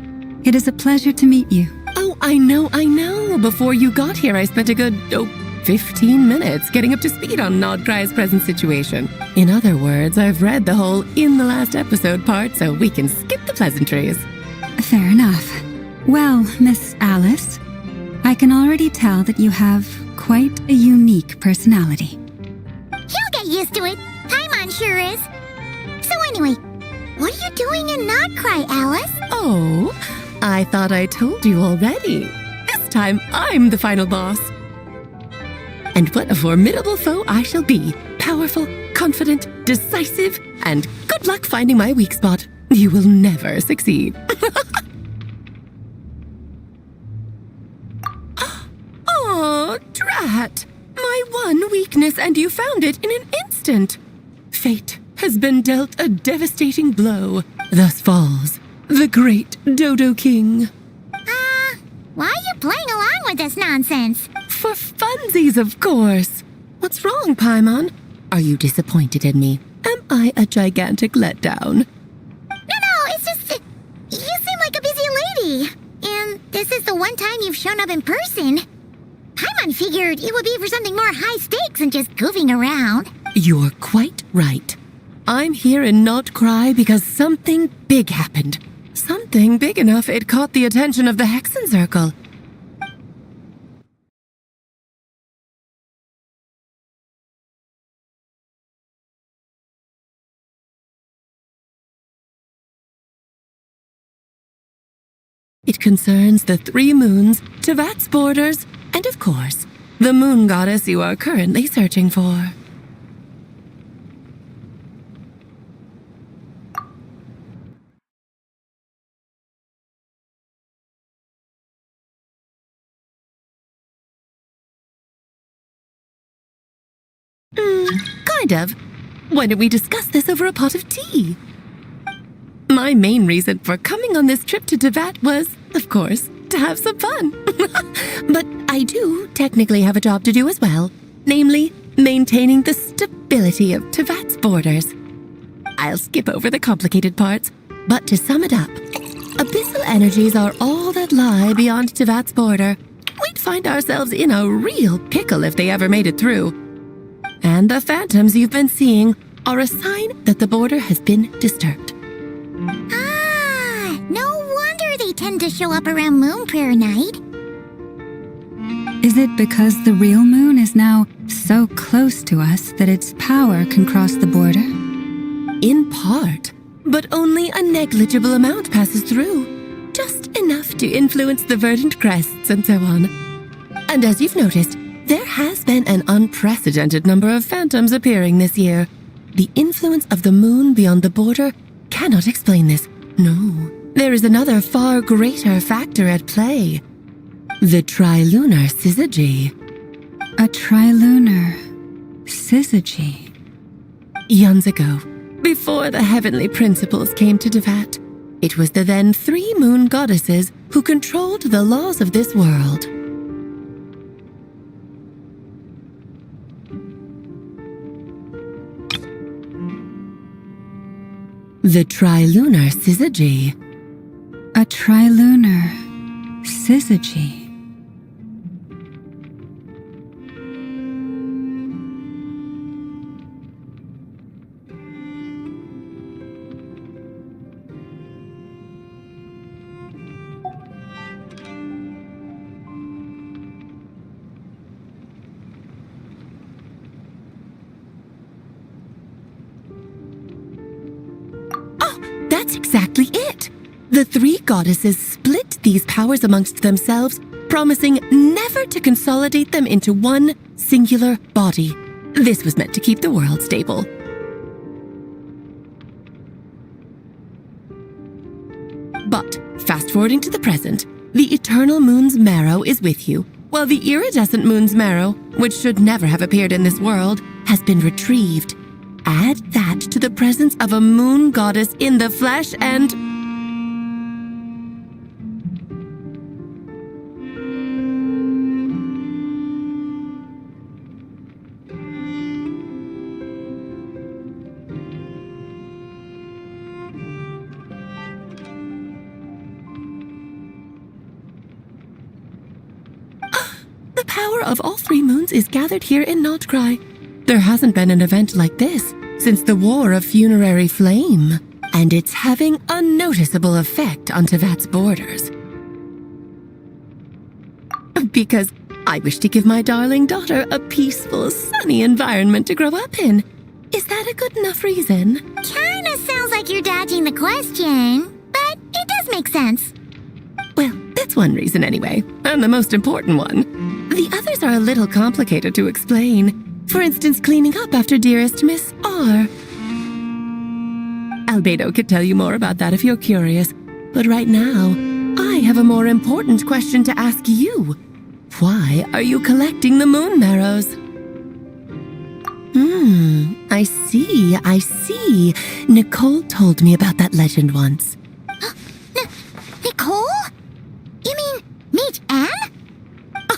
It is a pleasure to meet you. Oh, I know. Before you got here, I spent a good, 15 minutes getting up to speed on Nod-Krai's present situation. In other words, I've read the whole in the last episode part, so we can skip the pleasantries. Fair enough. Well, Miss Alice, I can already tell that you have quite a unique personality. He'll get used to it. Paimon sure is. So anyway, what are you doing in Nod-Krai, Alice? Oh, I thought I told you already. This time, I'm the final boss. And what a formidable foe I shall be. Powerful, confident, decisive, and good luck finding my weak spot. You will never succeed. Oh, drat. My one weakness, and you found it in an instant. Fate has been dealt a devastating blow. Thus falls the great Dodo King. Why are you playing along with this nonsense? For funsies, of course. What's wrong, Paimon? Are you disappointed in me? Am I a gigantic letdown? No, it's just... you seem like a busy lady. And this is the one time you've shown up in person. Paimon figured it would be for something more high stakes than just goofing around. You're quite right. I'm here in Nod-Krai because something big happened. Something big enough it caught the attention of the Hexen Circle. It concerns the 3 moons, Teyvat's borders, and of course, the moon goddess you are currently searching for. Kind of. Why don't we discuss this over a pot of tea? My main reason for coming on this trip to Teyvat was, of course, to have some fun. But I do technically have a job to do as well, namely, maintaining the stability of Teyvat's borders. I'll skip over the complicated parts, but to sum it up, abyssal energies are all that lie beyond Teyvat's border. We'd find ourselves in a real pickle if they ever made it through. And the phantoms you've been seeing are a sign that the border has been disturbed. Ah, no wonder they tend to show up around Moon Prayer Night. Is it because the real moon is now so close to us that its power can cross the border? In part, but only a negligible amount passes through. Just enough to influence the verdant crests and so on. And as you've noticed, there has been an unprecedented number of phantoms appearing this year. The influence of the moon beyond the border cannot explain this. No, there is another far greater factor at play. The trilunar syzygy. A trilunar syzygy. Eons ago, before the heavenly principles came to Teyvat, it was the then 3 moon goddesses who controlled the laws of this world. The trilunar syzygy. A trilunar syzygy. That's exactly it. The 3 goddesses split these powers amongst themselves, promising never to consolidate them into one singular body. This was meant to keep the world stable. But, fast-forwarding to the present, the eternal moon's marrow is with you, while the iridescent moon's marrow, which should never have appeared in this world, has been retrieved. Add that to the presence of a moon goddess in the flesh and... The power of all 3 moons is gathered here in Nod-Krai. There hasn't been an event like this since the War of Funerary Flame, and it's having a noticeable effect on Teyvat's borders. Because I wish to give my darling daughter a peaceful, sunny environment to grow up in. Is that a good enough reason? Kinda sounds like you're dodging the question, but it does make sense. Well, that's one reason anyway, and the most important one. The others are a little complicated to explain. For instance, cleaning up after dearest Miss R. Albedo could tell you more about that if you're curious, but right now, I have a more important question to ask you. Why are you collecting the moon marrows? I see. Nicole told me about that legend once. Nicole? You mean Meet Anne?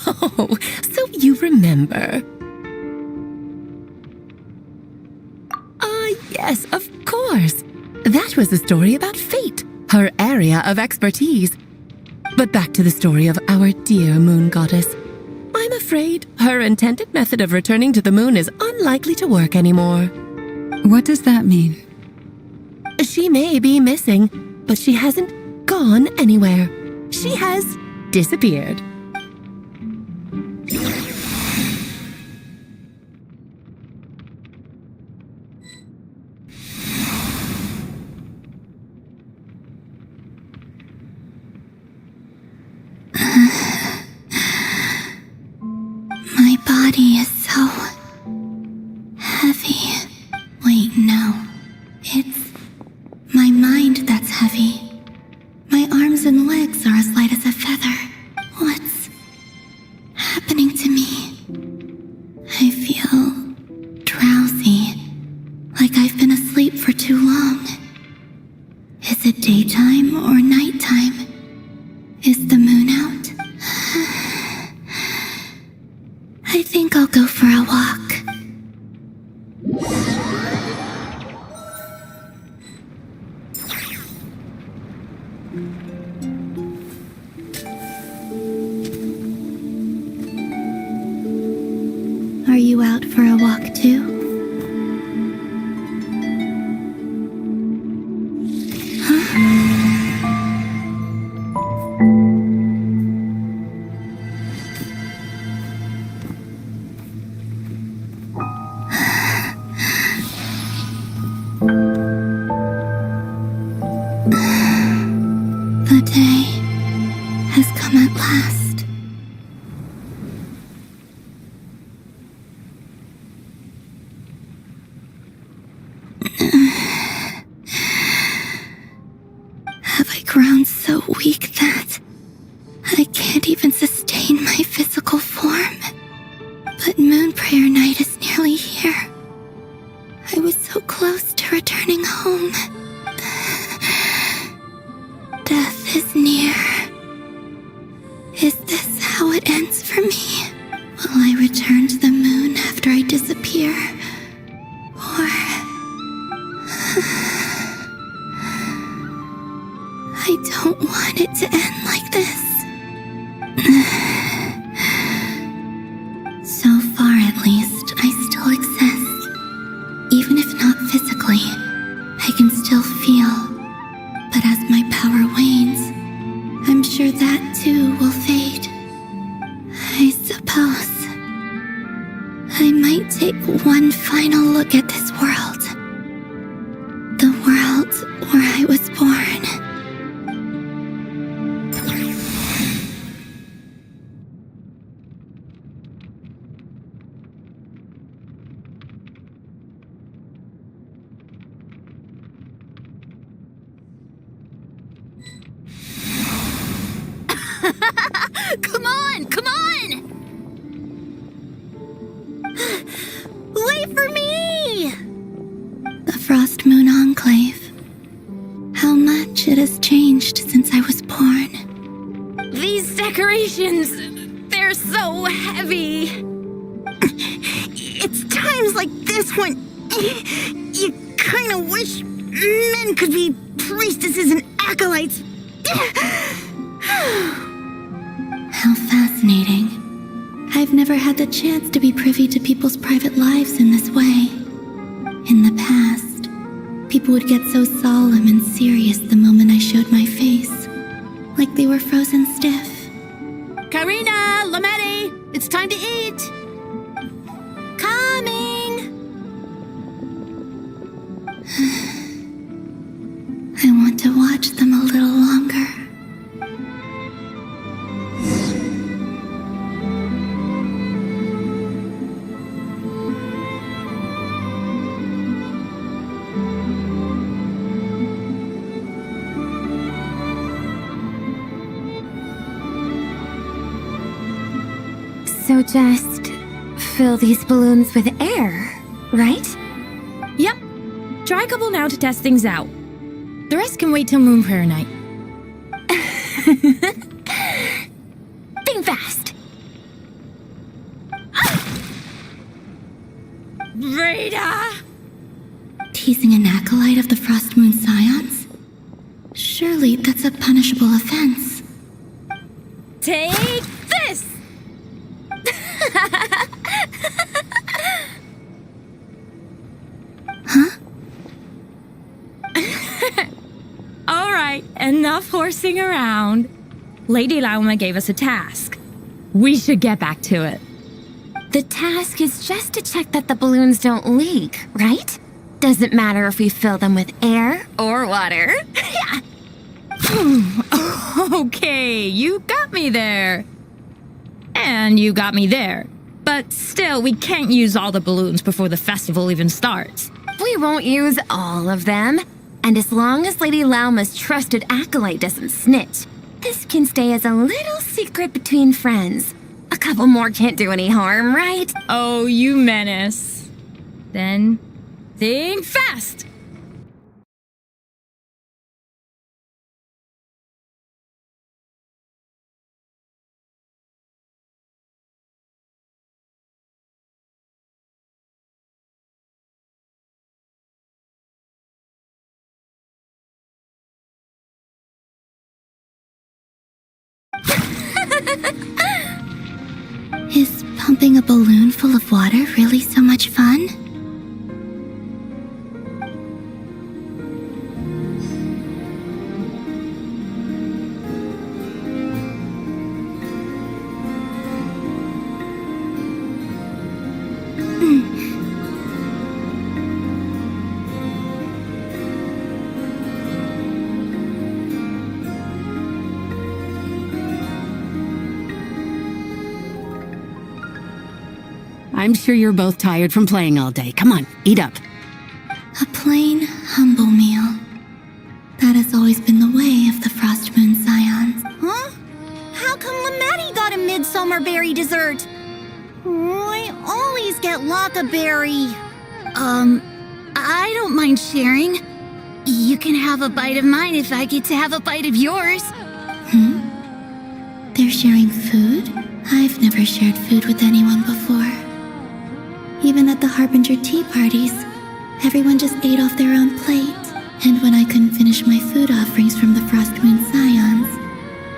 Oh, so you remember. Yes, of course. That was a story about fate, her area of expertise. But back to the story of our dear moon goddess. I'm afraid her intended method of returning to the moon is unlikely to work anymore. What does that mean? She may be missing, but she hasn't gone anywhere. She has disappeared. My body is so heavy. Wait, no. It's my mind that's heavy. My arms and legs are as light as a feather. What's happening to me? I feel drowsy, like I've been asleep for too long. Is it daytime or nighttime? Is the moon out? I think I'll go for a walk. Are you out for a walk too? The day has come at last. Have I grown so weak that I can't even sustain my physical form? But Moon Prayer Night is nearly here. I was so close to returning home. Death is near. Is this how it ends for me? Will I return to the moon after I disappear? Or... I don't want it to end like this. So far, at least, I still exist. Even if not physically, I can still feel. But as my power wanes, I'm sure that too will fade. I suppose I might take one final look at this world. The world where I was born. Come on! Come on! Wait for me! The Frost Moon Enclave. How much it has changed since I was born. These decorations, they're so heavy. It's times like this when you kind of wish men could be priestesses and acolytes. How fascinating. I've never had the chance to be privy to people's private lives in this way. In the past, people would get so solemn and serious the moment I showed my face, like they were frozen stiff. Karina, Lametti, it's time to eat. Coming. I want to watch them a little longer. So just fill these balloons with air, right? Yep. Try a couple now to test things out. The rest can wait till Moon Prayer Night. Think fast. Rita! Teasing an acolyte of the Frost Moon Scions? Surely that's a punishable offense. Take this! Huh? All right, enough horsing around. Lady Lauma gave us a task. We should get back to it. The task is just to check that the balloons don't leak, right? Doesn't matter if we fill them with air or water. Yeah. Okay, you got me there. And you got me there. But still, we can't use all the balloons before the festival even starts. We won't use all of them. And as long as Lady Lauma's trusted acolyte doesn't snitch, this can stay as a little secret between friends. A couple more can't do any harm, right? Oh, you menace. Then, think fast! Is pumping a balloon full of water really so much fun? I'm sure you're both tired from playing all day. Come on, eat up. A plain, humble meal. That has always been the way of the Frost Moon Scions. Huh? How come Lametti got a midsummer berry dessert? I always get Lockaberry. I don't mind sharing. You can have a bite of mine if I get to have a bite of yours. They're sharing food? I've never shared food with anyone before. Even at the Harbinger tea parties, everyone just ate off their own plate. And when I couldn't finish my food offerings from the Frost Moon Scions,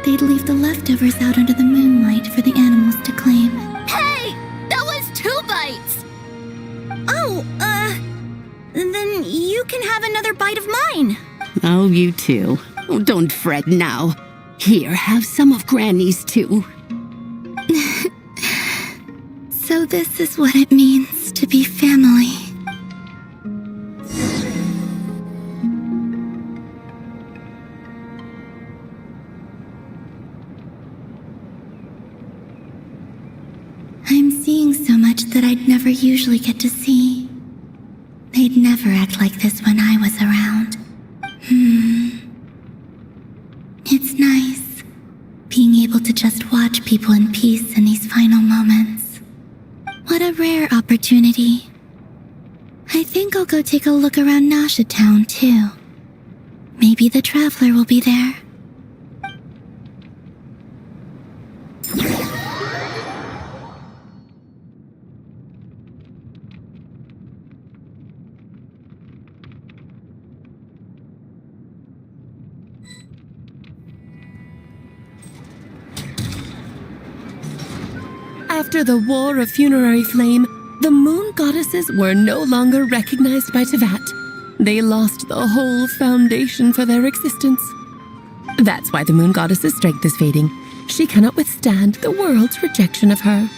they'd leave the leftovers out under the moonlight for the animals to claim. Hey! That was 2 bites! Oh, then you can have another bite of mine. Oh, you too. Oh, don't fret now. Here, have some of Granny's too. So this is what it means to be family. I'm seeing so much that I'd never usually get to see. They'd never act like this when I was around. It's nice, being able to just watch people in peace in these final moments. What a rare opportunity. I think I'll go take a look around Nasha Town, too. Maybe the Traveler will be there. After the War of Funerary Flame, the Moon Goddesses were no longer recognized by Teyvat. They lost the whole foundation for their existence. That's why the Moon Goddess's strength is fading. She cannot withstand the world's rejection of her.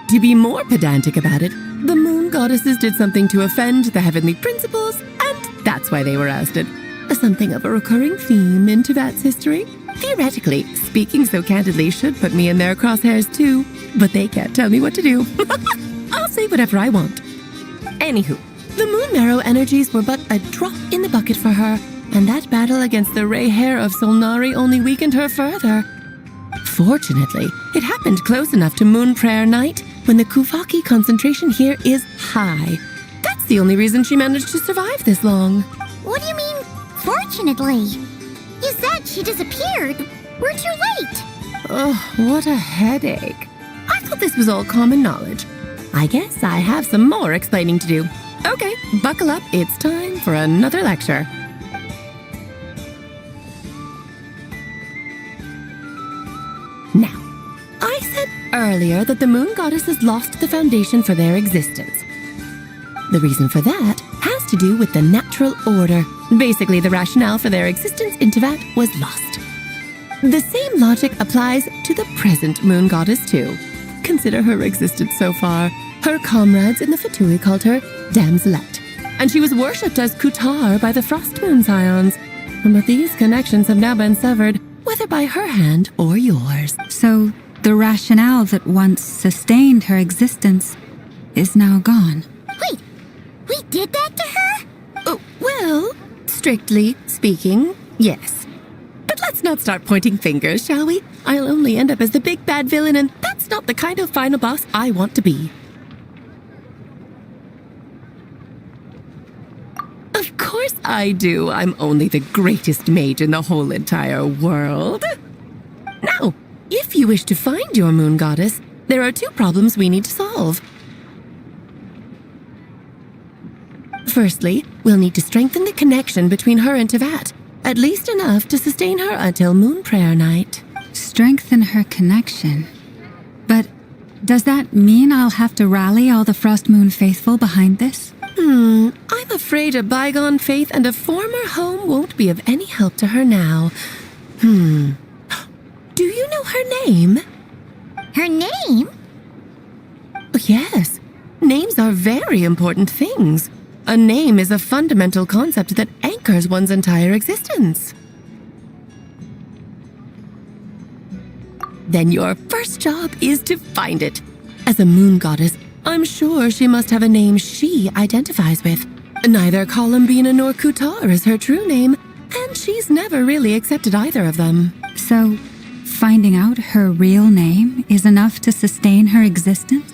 To be more pedantic about it, the Moon Goddesses did something to offend the heavenly principles, and that's why they were ousted. Something of a recurring theme in Teyvat's history. Theoretically, speaking so candidly should put me in their crosshairs too, but they can't tell me what to do. I'll say whatever I want. Anywho, the Moon Marrow energies were but a drop in the bucket for her, and that battle against the Ray Hair of Solnari only weakened her further. Fortunately, it happened close enough to Moon Prayer Night when the Kuvaki concentration here is high. That's the only reason she managed to survive this long. What do you mean, fortunately? You said she disappeared. We're too late. Oh, what a headache. I thought this was all common knowledge. I guess I have some more explaining to do. Okay, buckle up. It's time for another lecture. Now, I said earlier that the Moon Goddesses lost the foundation for their existence. The reason for that has to do with the natural order. Basically, the rationale for their existence in Teyvat was lost. The same logic applies to the present Moon Goddess too. Consider her existence so far. Her comrades in the Fatui called her Damselette, and she was worshipped as Kutar by the Frost Moon Scions. But these connections have now been severed, whether by her hand or yours. So the rationale that once sustained her existence is now gone. Wait, we did that to her? Well, strictly speaking, yes. But let's not start pointing fingers, shall we? I'll only end up as the big bad villain, and that's not the kind of final boss I want to be. Of course I do. I'm only the greatest mage in the whole entire world. Now, if you wish to find your Moon Goddess, there are 2 problems we need to solve. Firstly, we'll need to strengthen the connection between her and Teyvat, at least enough to sustain her until Moon Prayer Night. Strengthen her connection. But does that mean I'll have to rally all the Frost Moon faithful behind this? I'm afraid a bygone faith and a former home won't be of any help to her now. Do you know her name? Her name? Yes. Names are very important things. A name is a fundamental concept that anchors one's entire existence. Then your first job is to find it. As a moon goddess, I'm sure she must have a name she identifies with. Neither Columbina nor Kutar is her true name, and she's never really accepted either of them. So, finding out her real name is enough to sustain her existence?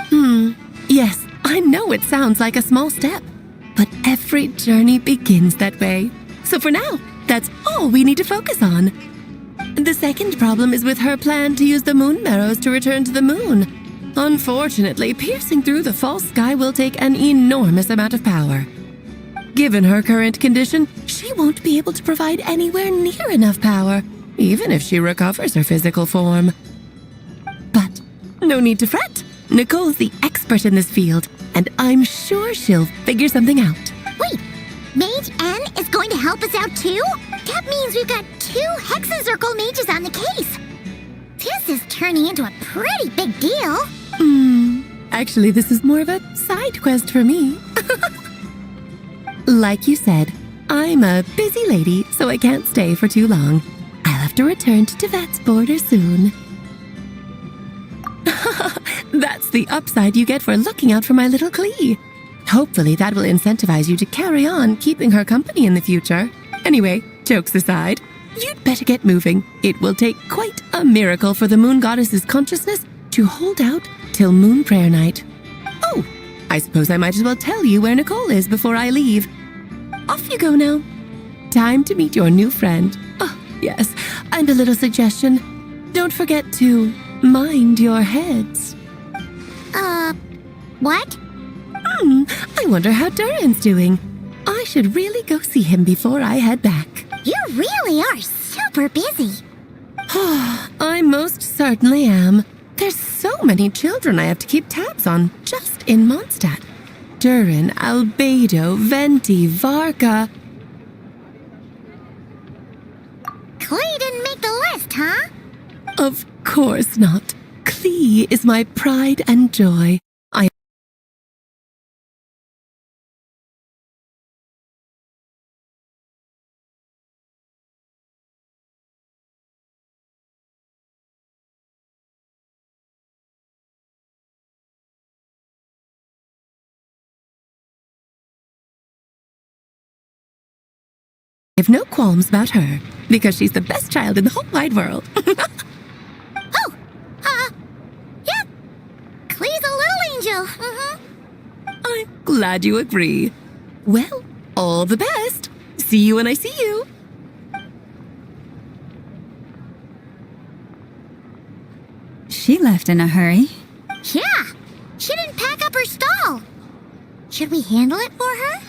Yes, I know it sounds like a small step, but every journey begins that way. So for now, that's all we need to focus on. The second problem is with her plan to use the moon marrows to return to the moon. Unfortunately, piercing through the false sky will take an enormous amount of power. Given her current condition, she won't be able to provide anywhere near enough power, even if she recovers her physical form. But no need to fret. Nicole's the expert in this field, and I'm sure she'll figure something out. Wait, Mage N is going to help us out too? That means we've got 2 Hexen Circle mages on the case. This is turning into a pretty big deal. Actually, this is more of a side quest for me. Like you said, I'm a busy lady, so I can't stay for too long. I'll have to return to Tevet's border soon. That's the upside you get for looking out for my little Klee. Hopefully that will incentivize you to carry on keeping her company in the future. Anyway, jokes aside, you'd better get moving. It will take quite a miracle for the moon goddess's consciousness to hold out till moon prayer night. Oh, I suppose I might as well tell you where Nicole is before I leave. Off you go now. Time to meet your new friend. Oh, yes, and a little suggestion. Don't forget to mind your heads. What? I wonder how Durin's doing. I should really go see him before I head back. You really are super busy. I most certainly am. There's so many children I have to keep tabs on just in Mondstadt. Durin, Albedo, Venti, Varka. Klee didn't make the list, huh? Of course not. Klee is my pride and joy. I have no qualms about her, because she's the best child in the whole wide world. Yeah. Klee's a little angel. I'm glad you agree. Well, all the best. See you when I see you. She left in a hurry. Yeah, she didn't pack up her stall. Should we handle it for her?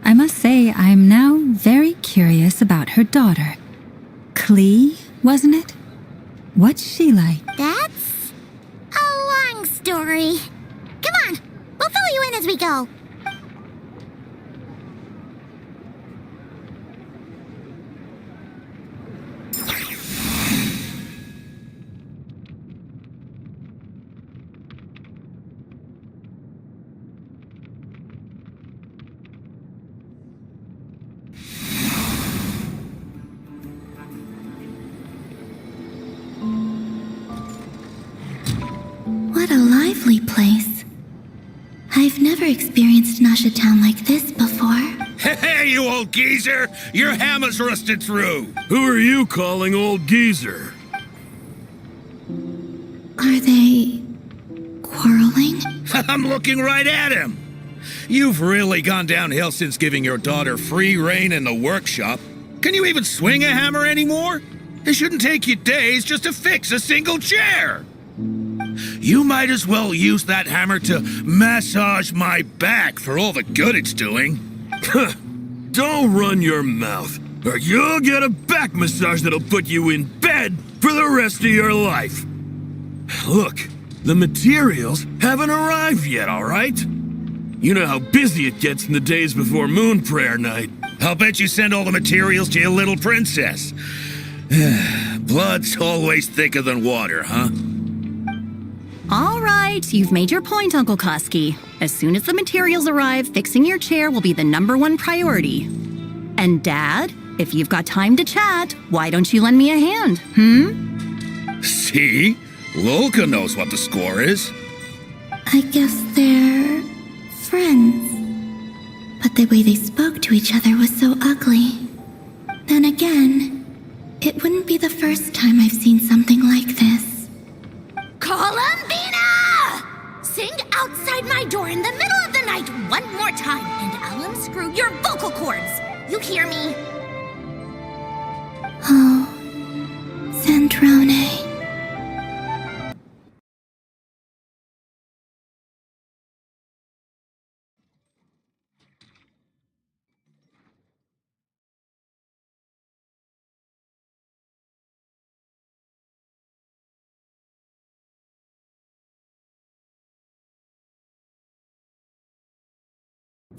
I must say, I'm now very curious about her daughter. Klee, wasn't it? What's she like? That's a long story. Come on, we'll fill you in as we go. What a lively place. I've never experienced Nasha Town like this before. Hey, you old geezer! Your hammer's rusted through! Who are you calling old geezer? Are they quarreling? I'm looking right at him! You've really gone downhill since giving your daughter free rein in the workshop. Can you even swing a hammer anymore? It shouldn't take you days just to fix a single chair! You might as well use that hammer to massage my back for all the good it's doing. Don't run your mouth, or you'll get a back massage that'll put you in bed! for the rest of your life. Look, the materials haven't arrived yet, all right? You know how busy it gets in the days before Moon Prayer Night. I'll bet you send all the materials to your little princess. Blood's always thicker than water, huh? All right, you've made your point, Uncle Koski. As soon as the materials arrive, fixing your chair will be the #1 priority. And Dad, if you've got time to chat, why don't you lend me a hand, See? Lolka knows what the score is. I guess they're friends. But the way they spoke to each other was so ugly. Then again, it wouldn't be the first time I've seen something like this. Columbina! Sing outside my door in the middle of the night one more time, and I'll unscrew your vocal cords. You hear me? Oh, Sandrone.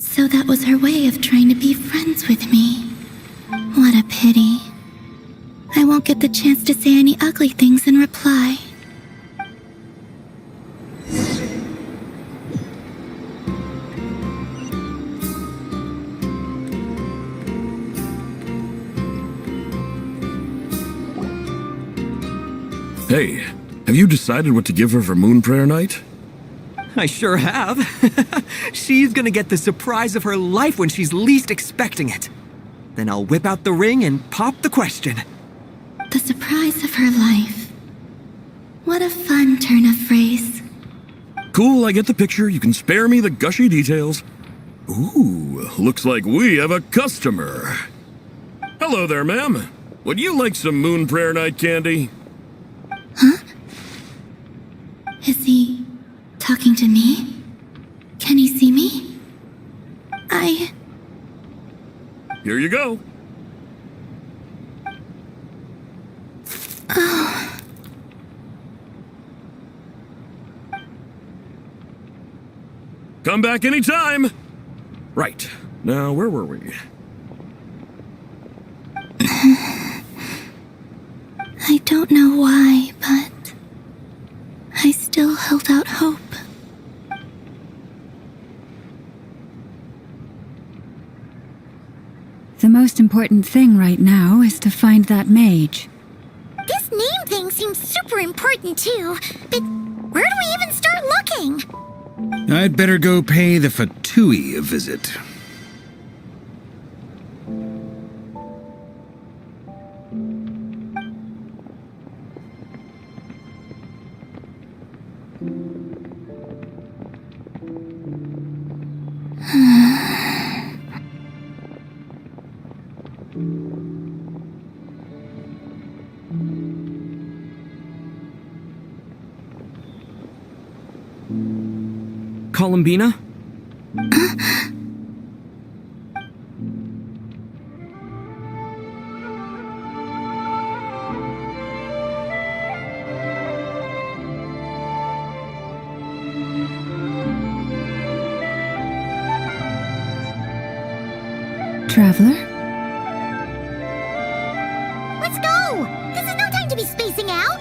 So that was her way of trying to be friends with me. What a pity. I won't get the chance to say any ugly things in reply. Hey, have you decided what to give her for Moon Prayer Night? I sure have. She's gonna get the surprise of her life when she's least expecting it. Then I'll whip out the ring and pop the question. The surprise of her life. What a fun turn of phrase. Cool, I get the picture. You can spare me the gushy details. Ooh, looks like we have a customer. Hello there, ma'am. Would you like some Moon Prayer Night candy? Huh? Is he talking to me? Can he see me? Here you go. Oh. Come back anytime. Right. Now, where were we? I don't know why, but I still held out hope. The most important thing right now is to find that mage. This name thing seems super important too, but where do we even start looking? I'd better go pay the Fatui a visit. Columbina? Traveler? Let's go! This is no time to be spacing out!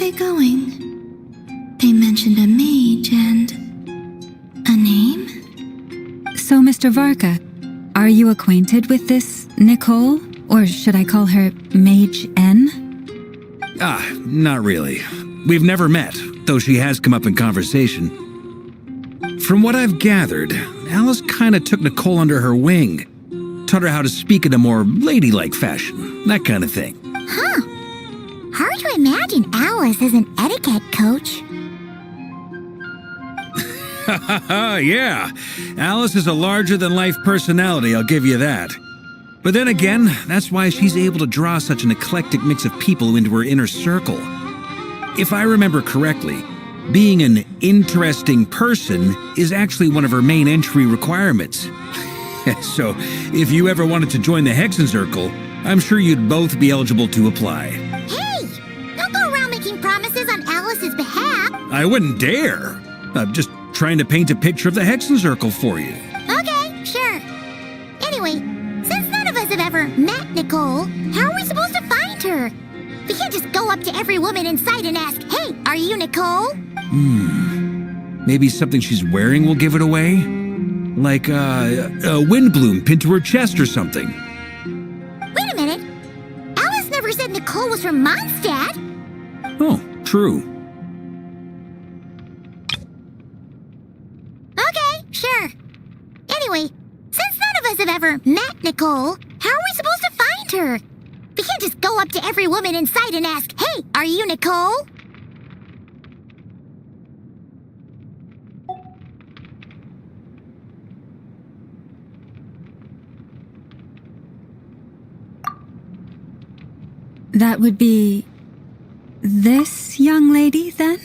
they going? They mentioned a mage and... a name? So, Mr. Varka, are you acquainted with this Nicole? Or should I call her Mage N? Not really. We've never met, though she has come up in conversation. From what I've gathered, Alice kinda took Nicole under her wing. Taught her how to speak in a more ladylike fashion, that kind of thing. Huh. Hard to imagine Alice as an etiquette coach. Yeah, Alice is a larger-than-life personality, I'll give you that. But then again, that's why she's able to draw such an eclectic mix of people into her inner circle. If I remember correctly, being an interesting person is actually one of her main entry requirements. So, if you ever wanted to join the Hexen Circle, I'm sure you'd both be eligible to apply. Hey! Don't go around making promises on Alice's behalf. I wouldn't dare. I'm just trying to paint a picture of the Hexen Circle for you. Okay, sure. Anyway, since none of us have ever met Nicole, how are we supposed to find her? We can't just go up to every woman in sight and ask, "Hey, are you Nicole?" Maybe something she's wearing will give it away? Like a windbloom pinned to her chest or something. Wait a minute. Alice never said Nicole was from Mondstadt. Oh, true. Okay, sure. Anyway, since none of us have ever met Nicole, how are we supposed to find her? We can't just go up to every woman in sight and ask, "Hey, are you Nicole?" That would be... this young lady, then?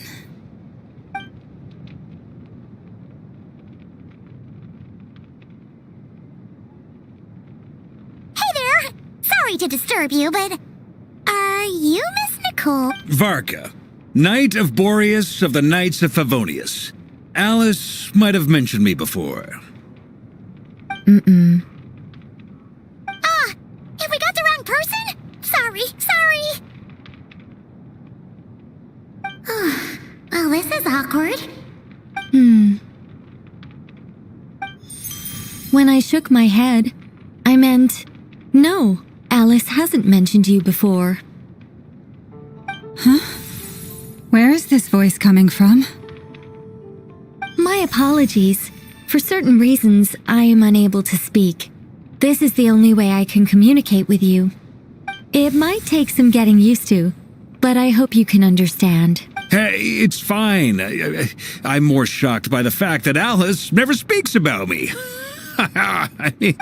Hey there! Sorry to disturb you, but... are you Miss Nicole? Varka, Knight of Boreas of the Knights of Favonius. Alice might have mentioned me before. Mm-mm. Have we got the wrong person? Sorry. Well, this is awkward. When I shook my head, I meant, no, Alice hasn't mentioned you before. Huh? Where is this voice coming from? My apologies. For certain reasons, I am unable to speak. This is the only way I can communicate with you. It might take some getting used to, but I hope you can understand. Hey, it's fine. I'm more shocked by the fact that Alice never speaks about me.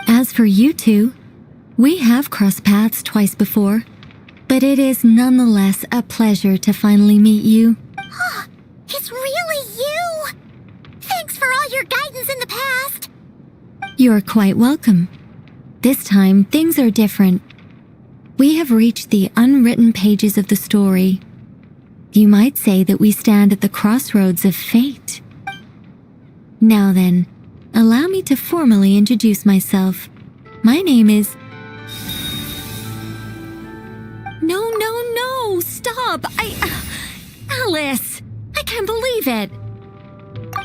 As for you two, we have crossed paths twice before, but it is nonetheless a pleasure to finally meet you. It's really you! Thanks for all your guidance in the past. You're quite welcome. This time, things are different. We have reached the unwritten pages of the story. You might say that we stand at the crossroads of fate. Now then, allow me to formally introduce myself. My name is... No, stop! Alice! I can't believe it!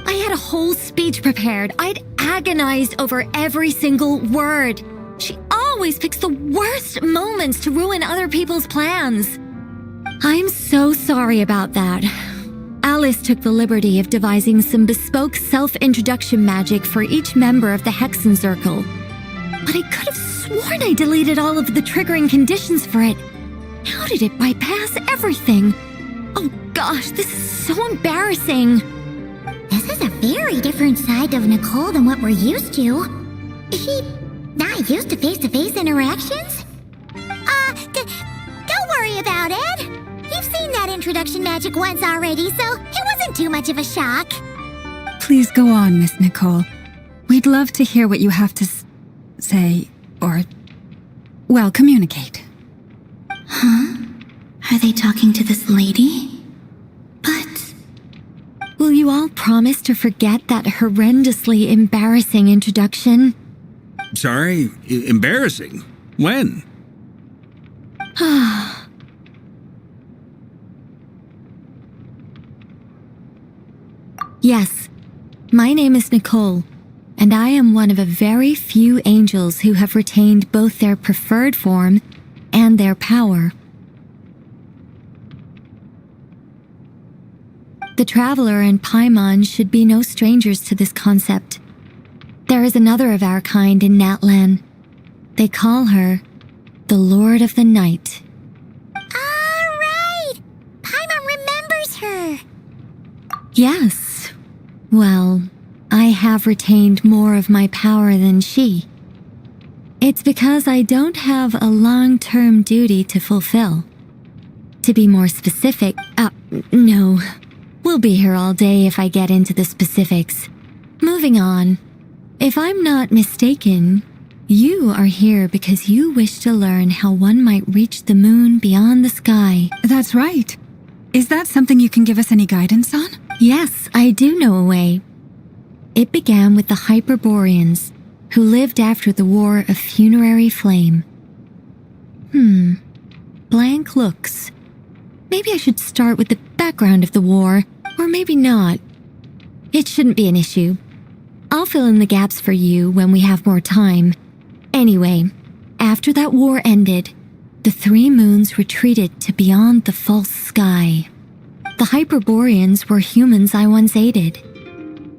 I had a whole speech prepared. I'd agonized over every single word. She always picks the worst moments to ruin other people's plans. I'm so sorry about that. Alice took the liberty of devising some bespoke self-introduction magic for each member of the Hexen Circle. But I could have sworn I deleted all of the triggering conditions for it. How did it bypass everything? Oh gosh, this is so embarrassing. This is a very different side of Nicole than what we're used to. Is she not used to face-to-face interactions? Don't worry about it. You've seen that introduction magic once already, so it wasn't too much of a shock. Please go on, Miss Nicole. We'd love to hear what you have to say, or, well, communicate. Huh? Are they talking to this lady? But... will you all promise to forget that horrendously embarrassing introduction? Sorry? Embarrassing? When? Yes, my name is Nicole, and I am one of a very few angels who have retained both their preferred form and their power. The Traveler and Paimon should be no strangers to this concept. There is another of our kind in Natlan. They call her the Lord of the Night. All right! Paimon remembers her! Yes. Well, I have retained more of my power than she. It's because I don't have a long-term duty to fulfill. To be more specific, no. We'll be here all day if I get into the specifics. Moving on. If I'm not mistaken, you are here because you wish to learn how one might reach the moon beyond the sky. That's right. Is that something you can give us any guidance on? Yes, I do know a way. It began with the Hyperboreans, who lived after the War of Funerary Flame. Blank looks. Maybe I should start with the background of the war, or maybe not. It shouldn't be an issue. I'll fill in the gaps for you when we have more time. Anyway, after that war ended, the three moons retreated to beyond the false sky. The Hyperboreans were humans I once aided.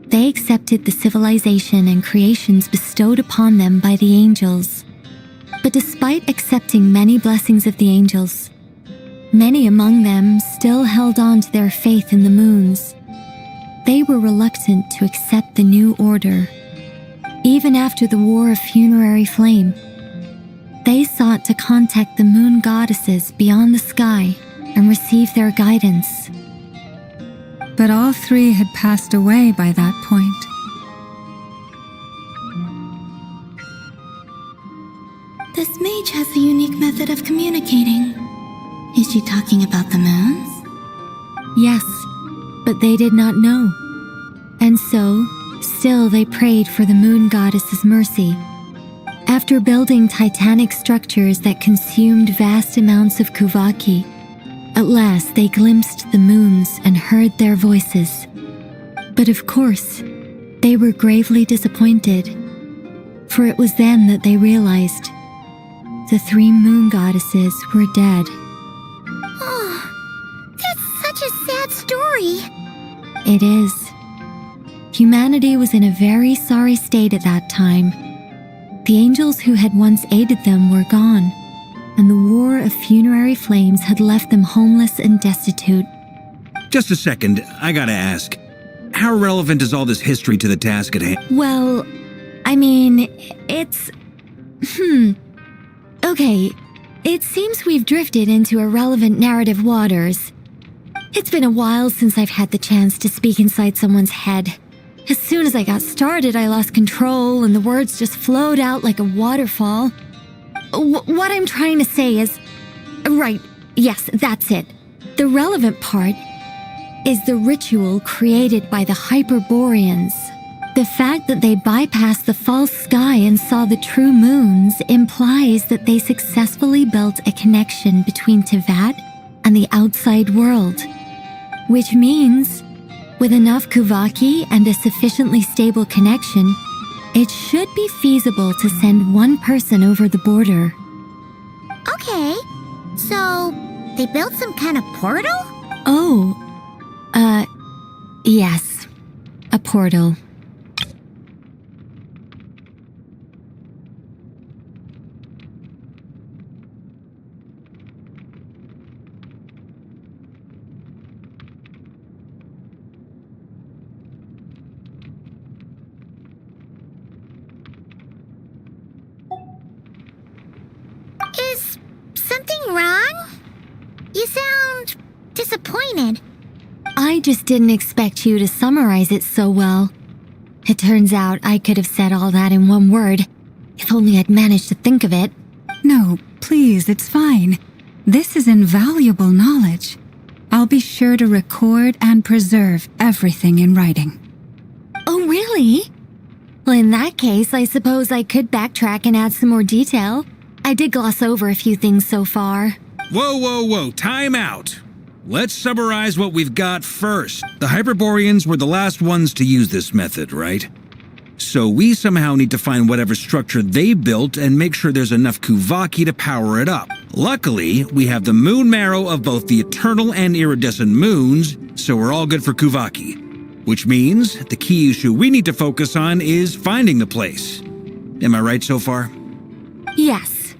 They accepted the civilization and creations bestowed upon them by the angels. But despite accepting many blessings of the angels, many among them still held on to their faith in the moons. They were reluctant to accept the new order. Even after the War of Funerary Flame, they sought to contact the moon goddesses beyond the sky and receive their guidance. But all three had passed away by that point. This mage has a unique method of communicating. Is she talking about the moons? Yes, but they did not know. And so, still they prayed for the moon goddess's mercy. After building titanic structures that consumed vast amounts of Kuvaki, at last they glimpsed the moons and heard their voices. But of course, they were gravely disappointed, for it was then that they realized the three moon goddesses were dead. Oh, that's such a sad story. It is. Humanity was in a very sorry state at that time. The angels who had once aided them were gone, and the War of Funerary Flames had left them homeless and destitute. Just a second, I gotta ask. How relevant is all this history to the task at hand? Well, I mean, it's... Okay, it seems we've drifted into irrelevant narrative waters. It's been a while since I've had the chance to speak inside someone's head. As soon as I got started, I lost control and the words just flowed out like a waterfall. What I'm trying to say is... Right, yes, that's it. The relevant part is the ritual created by the Hyperboreans. The fact that they bypassed the false sky and saw the true moons implies that they successfully built a connection between Tevat and the outside world. Which means, with enough Kuvaki and a sufficiently stable connection, it should be feasible to send one person over the border. Okay, so they built some kind of portal? Oh, yes, a portal. Is something wrong? You sound disappointed. I just didn't expect you to summarize it so well. It turns out I could have said all that in one word, if only I'd managed to think of it. No, please, it's fine. This is invaluable knowledge. I'll be sure to record and preserve everything in writing. Oh, really? Well, in that case, I suppose I could backtrack and add some more detail. I did gloss over a few things so far. Whoa, time out. Let's summarize what we've got first. The Hyperboreans were the last ones to use this method, right? So we somehow need to find whatever structure they built and make sure there's enough Kuvaki to power it up. Luckily, we have the moon marrow of both the eternal and iridescent moons, so we're all good for Kuvaki. Which means the key issue we need to focus on is finding the place. Am I right so far? Yes.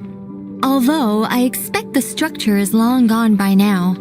Although I expect the structure is long gone by now.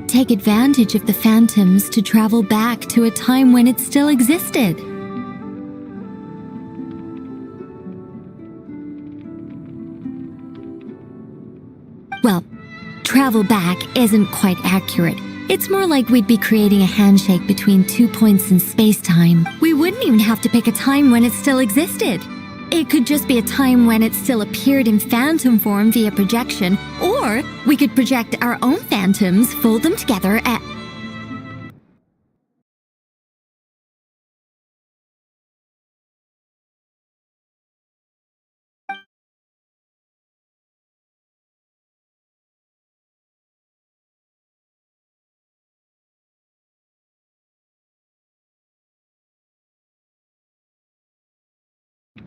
Take advantage of the phantoms to travel back to a time when it still existed. Well, travel back isn't quite accurate. It's more like we'd be creating a handshake between 2 points in space-time. We wouldn't even have to pick a time when it still existed. It could just be a time when it still appeared in phantom form via projection, or we could project our own phantoms, fold them together at...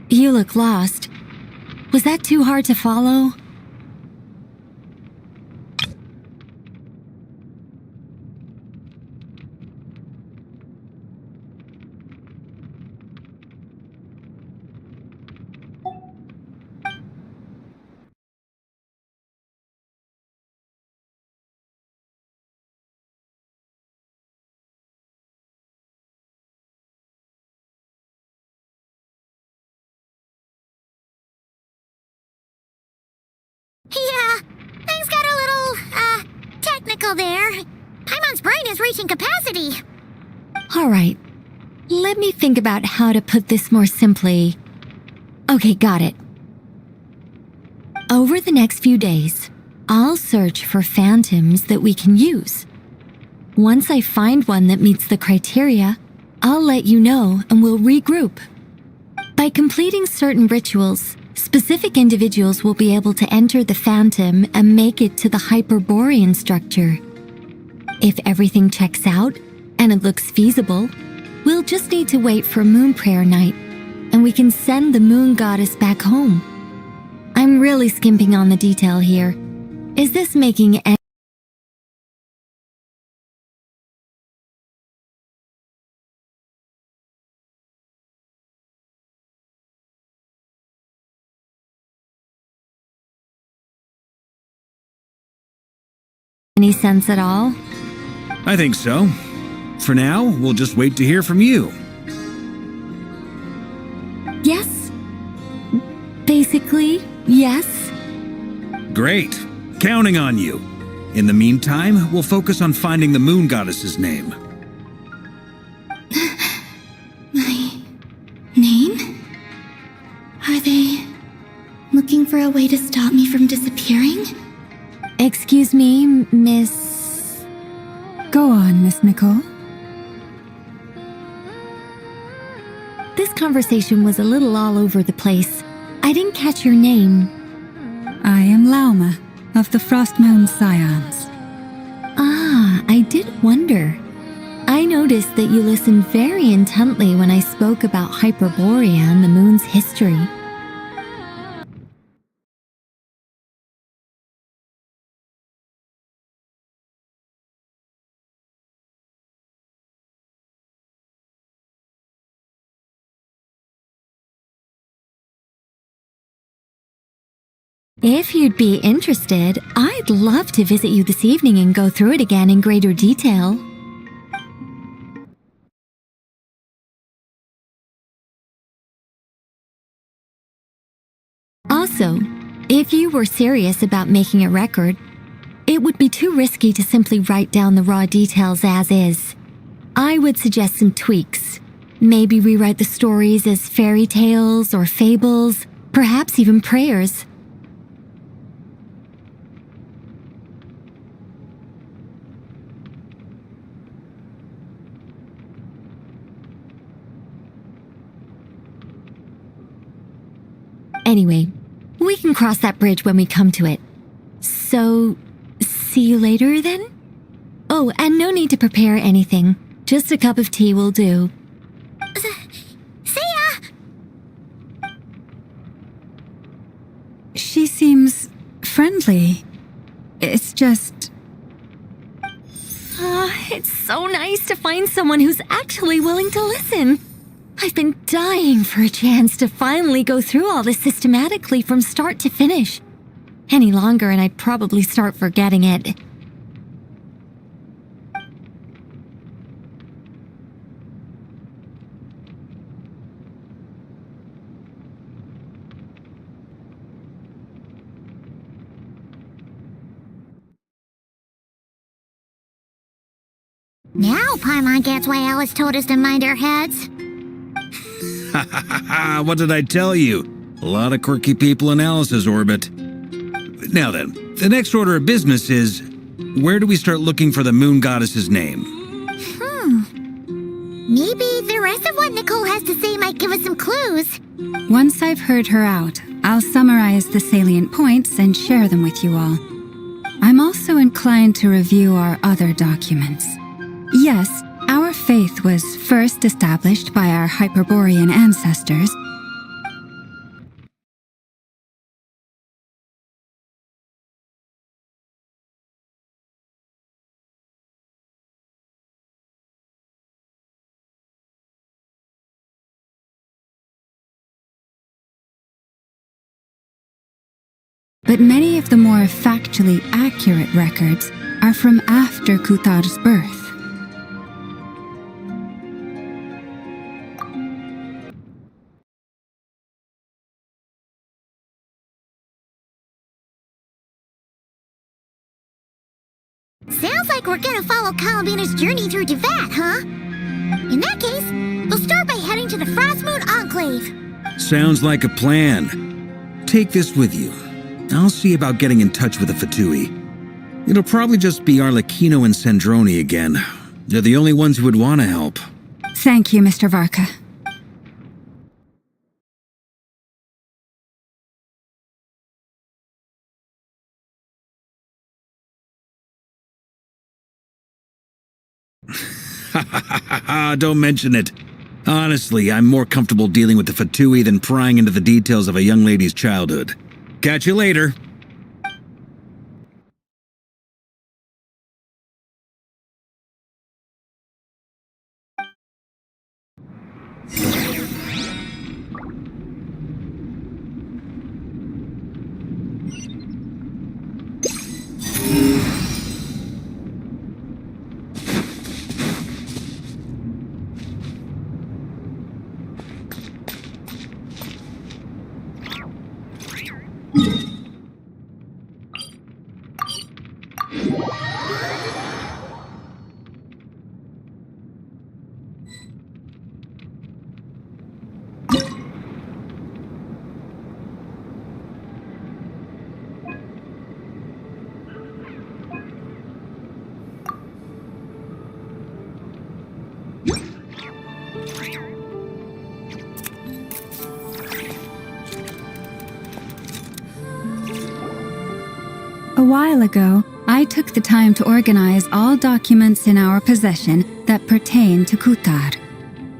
You look lost. Was that too hard to follow? Yeah, things got a little, technical there. Paimon's brain is reaching capacity. All right. Let me think about how to put this more simply. Okay, got it. Over the next few days, I'll search for phantoms that we can use. Once I find one that meets the criteria, I'll let you know and we'll regroup. By completing certain rituals, specific individuals will be able to enter the phantom and make it to the Hyperborean structure. If everything checks out and it looks feasible, we'll just need to wait for Moon Prayer Night, and we can send the Moon Goddess back home. I'm really skimping on the detail here. Is this making any sense at all? I think so. For now, we'll just wait to hear from you. Yes. Basically, yes. Great. Counting on you. In the meantime, we'll focus on finding the Moon Goddess's name. My name? Are they looking for a way to stop me from disappearing? Excuse me, Miss... Go on, Miss Nicole. This conversation was a little all over the place. I didn't catch your name. I am Lauma, of the Frost Moon Scions. Ah, I did wonder. I noticed that you listened very intently when I spoke about Hyperborea and the moon's history. If you'd be interested, I'd love to visit you this evening and go through it again in greater detail. Also, if you were serious about making a record, It would be too risky to simply write down the raw details as is. I would suggest some tweaks. Maybe rewrite the stories as fairy tales or fables, perhaps even prayers. Anyway, we can cross that bridge when we come to it. So, see you later then? Oh, and no need to prepare anything. Just a cup of tea will do. See ya! She seems friendly. It's just... It's so nice to find someone who's actually willing to listen. I've been dying for a chance to finally go through all this systematically from start to finish. Any longer and I'd probably start forgetting it. Now Paimon gets why Alice told us to mind our heads. What did I tell you? A lot of quirky people in Alice's orbit. Now then, the next order of business is, where do we start looking for the moon goddess's name? Maybe the rest of what Nicole has to say might give us some clues. Once I've heard her out, I'll summarize the salient points and share them with you all. I'm also inclined to review our other documents. Yes, our faith was first established by our Hyperborean ancestors. But many of the more factually accurate records are from after Kuthar's birth. Sounds like we're gonna follow Columbina's journey through Devat, huh? In that case, we'll start by heading to the Frostmoon Enclave. Sounds like a plan. Take this with you. I'll see about getting in touch with the Fatui. It'll probably just be Arlecchino and Sandroni again. They're the only ones who would want to help. Thank you, Mr. Varka. Don't mention it. Honestly, I'm more comfortable dealing with the Fatui than prying into the details of a young lady's childhood. Catch you later. A while ago, I took the time to organize all documents in our possession that pertain to Kuthar.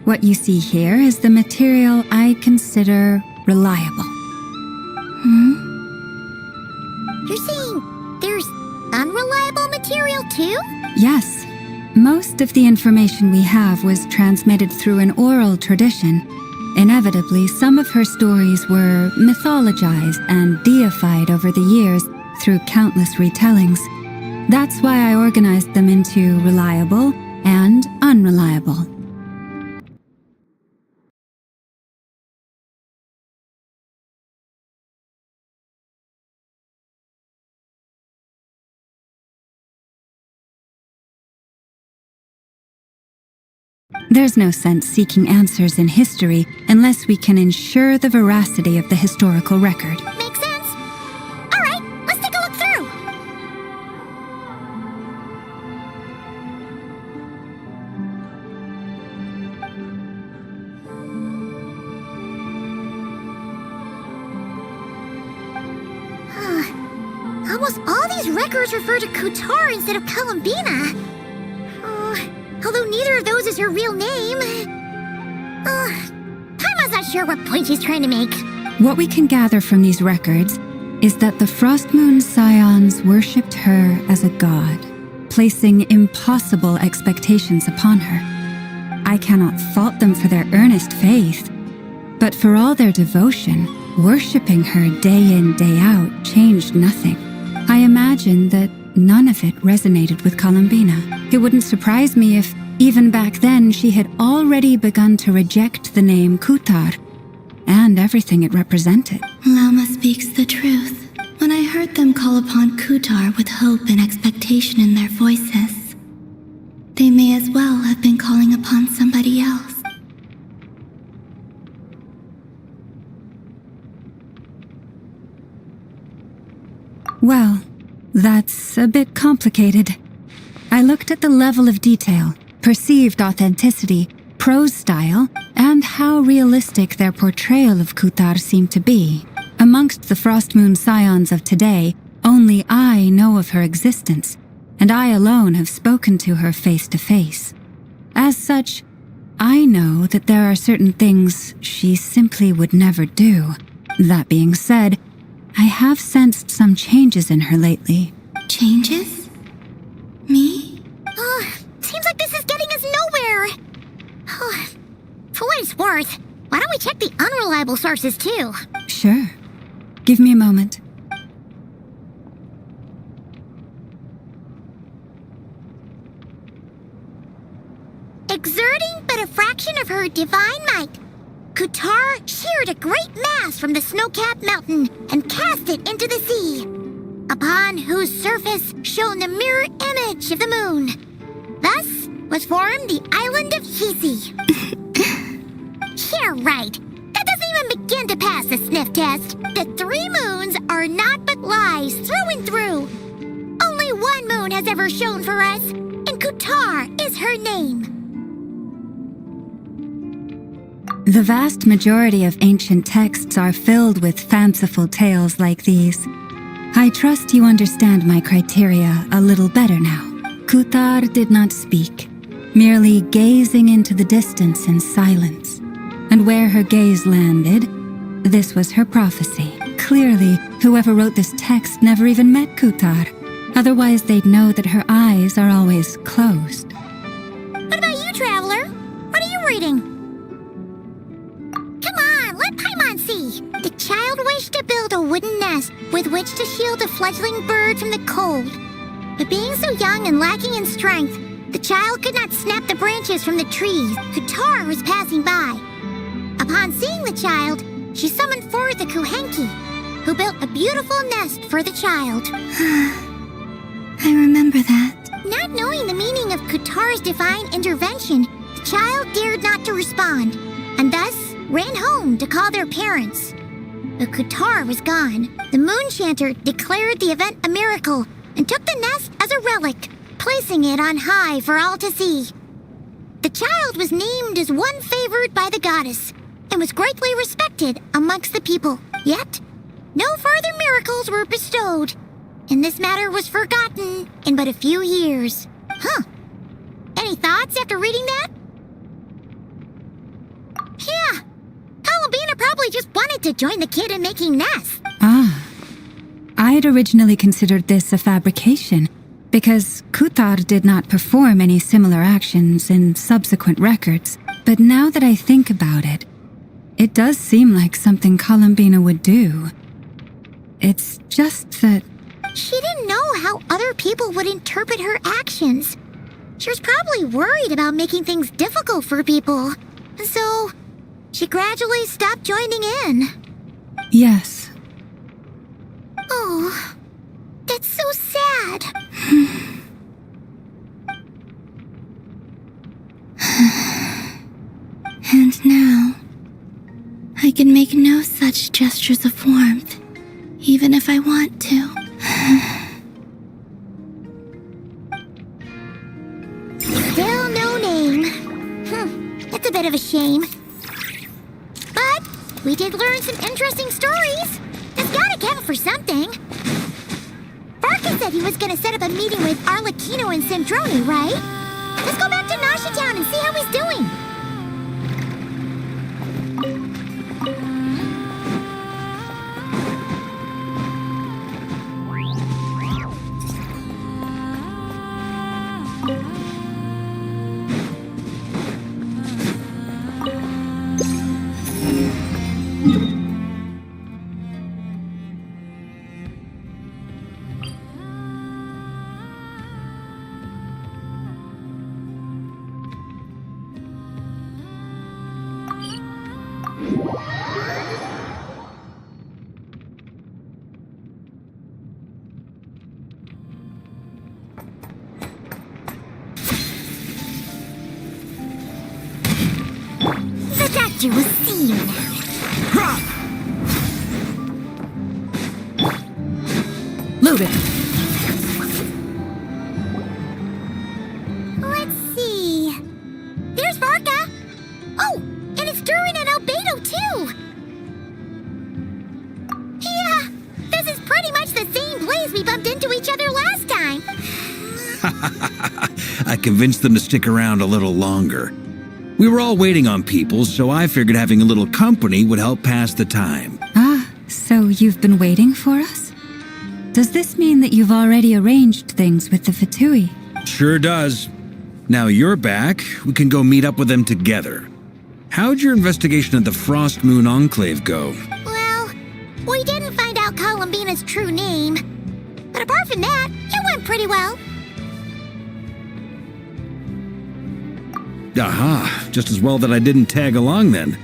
What you see here is the material I consider reliable. You're saying there's unreliable material too? Yes. Most of the information we have was transmitted through an oral tradition. Inevitably, some of her stories were mythologized and deified over the years through countless retellings. That's why I organized them into reliable and unreliable. There's no sense seeking answers in history unless we can ensure the veracity of the historical record. Makes sense. All right, let's take a look through. Almost all these records refer to Kutar instead of Columbina. Although neither of those is her real name. Paimon's not sure what point she's trying to make. What we can gather from these records is that the Frostmoon Scions worshipped her as a god, placing impossible expectations upon her. I cannot fault them for their earnest faith, but for all their devotion, worshipping her day in, day out changed nothing. I imagine that none of it resonated with Columbina. It wouldn't surprise me if, even back then, she had already begun to reject the name Kutar and everything it represented. Lama speaks the truth. When I heard them call upon Kutar with hope and expectation in their voices, they may as well have been calling upon somebody else. Well, that's a bit complicated. I looked at the level of detail, perceived authenticity, prose style, and how realistic their portrayal of Kutar seemed to be. Amongst the Frostmoon Scions of today, only I know of her existence, and I alone have spoken to her face to face. As such, I know that there are certain things she simply would never do. That being said, I have sensed some changes in her lately. Changes? Me? Seems like this is getting us nowhere. For what it's worth, why don't we check the unreliable sources too? Sure. Give me a moment. Exerting but a fraction of her divine might, Kutar sheared a great mass from the snow-capped mountain and cast it into the sea, upon whose surface shone the mirror image of the moon. Thus was formed the island of Hisi. Yeah, right. That doesn't even begin to pass the sniff test. The 3 moons are not but lies through and through. Only one moon has ever shone for us, and Kutar is her name. The vast majority of ancient texts are filled with fanciful tales like these. I trust you understand my criteria a little better now. Kutar did not speak, merely gazing into the distance in silence. And where her gaze landed, this was her prophecy. Clearly, whoever wrote this text never even met Kutar. Otherwise, they'd know that her eyes are always closed. What about you, Traveler? What are you reading? Come on, let Paimon see. The child wished to build a wooden nest with which to shield a fledgling bird from the cold. But being so young and lacking in strength, the child could not snap the branches from the trees Kutar was passing by. Upon seeing the child, she summoned forth a Kuhenki, who built a beautiful nest for the child. I remember that. Not knowing the meaning of Kutar's divine intervention, the child dared not to respond, and thus ran home to call their parents. But Kutar was gone. The moon chanter declared the event a miracle and took the nest as a relic, placing it on high for all to see. The child was named as one favored by the goddess and was greatly respected amongst the people. Yet, no further miracles were bestowed, and this matter was forgotten in but a few years. Any thoughts after reading that? Yeah, Columbina probably just wanted to join the kid in making nests. I had originally considered this a fabrication, because Kutar did not perform any similar actions in subsequent records. But now that I think about it, it does seem like something Columbina would do. It's just that... She didn't know how other people would interpret her actions. She was probably worried about making things difficult for people. And so, she gradually stopped joining in. Yes. Oh, that's so sad. can make no such gestures of warmth, even if I want to. Still no name. That's a bit of a shame. But we did learn some interesting stories. That's gotta count for something. Barca said he was gonna set up a meeting with Arlecchino and Centrone, right? Let's go back to Nasha Town and see how he's doing. The doctor will see you now. Loaded. Let's see. There's Varka. Oh, and it's Durin and Albedo too. Yeah, this is pretty much the same place we bumped into each other last time. I convinced them to stick around a little longer. We were all waiting on people, so I figured having a little company would help pass the time. Ah, so you've been waiting for us? Does this mean that you've already arranged things with the Fatui? Sure does. Now you're back, we can go meet up with them together. How'd your investigation of the Frost Moon Enclave go? Well, we didn't find out Columbina's true name. But apart from that, it went pretty well. Aha, just as well that I didn't tag along then.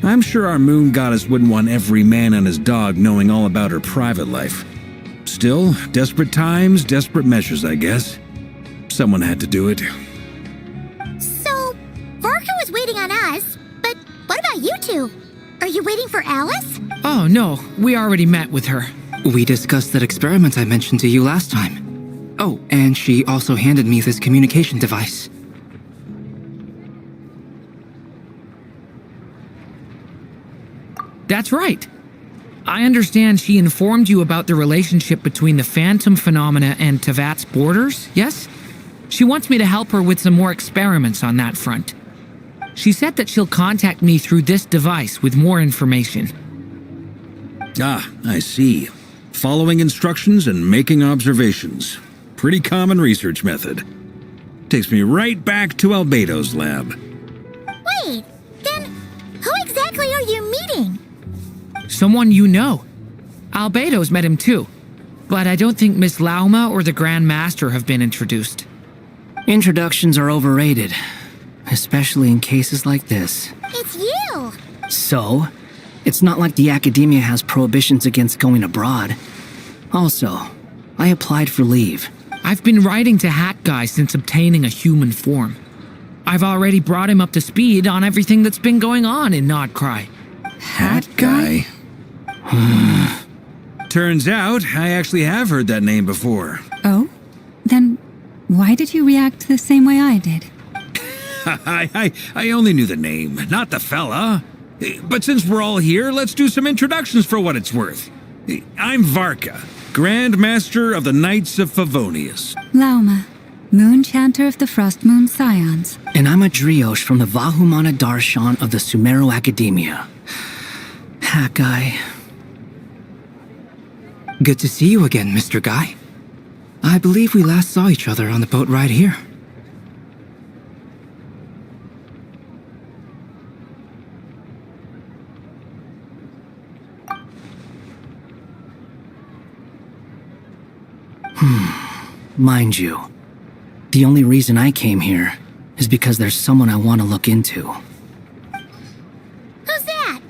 I'm sure our moon goddess wouldn't want every man and his dog knowing all about her private life. Still, desperate times, desperate measures, I guess. Someone had to do it. So, Varka was waiting on us, but what about you two? Are you waiting for Alice? Oh, no, we already met with her. We discussed that experiment I mentioned to you last time. Oh, and she also handed me this communication device. That's right. I understand she informed you about the relationship between the phantom phenomena and Tevat's borders, yes? She wants me to help her with some more experiments on that front. She said that she'll contact me through this device with more information. Ah, I see. Following instructions and making observations. Pretty common research method. Takes me right back to Albedo's lab. Wait, then who exactly are you meeting? Someone you know. Albedo's met him too. But I don't think Miss Lauma or the Grand Master have been introduced. Introductions are overrated, especially in cases like this. It's you! So, it's not like the academia has prohibitions against going abroad. Also, I applied for leave. I've been writing to Hat Guy since obtaining a human form. I've already brought him up to speed on everything that's been going on in Nod-Krai. Hat Guy? Turns out, I actually have heard that name before. Oh? Then why did you react the same way I did? I only knew the name, not the fella. But since we're all here, let's do some introductions for what it's worth. I'm Varka, Grand Master of the Knights of Favonius. Lauma, Moon Chanter of the Frost Moon Scions. And I'm a Driosh from the Vahumana Darshan of the Sumero Academia. Hat Guy. Good to see you again, Mr. Guy. I believe we last saw each other on the boat ride here. Mind you, the only reason I came here is because there's someone I want to look into. Who's that?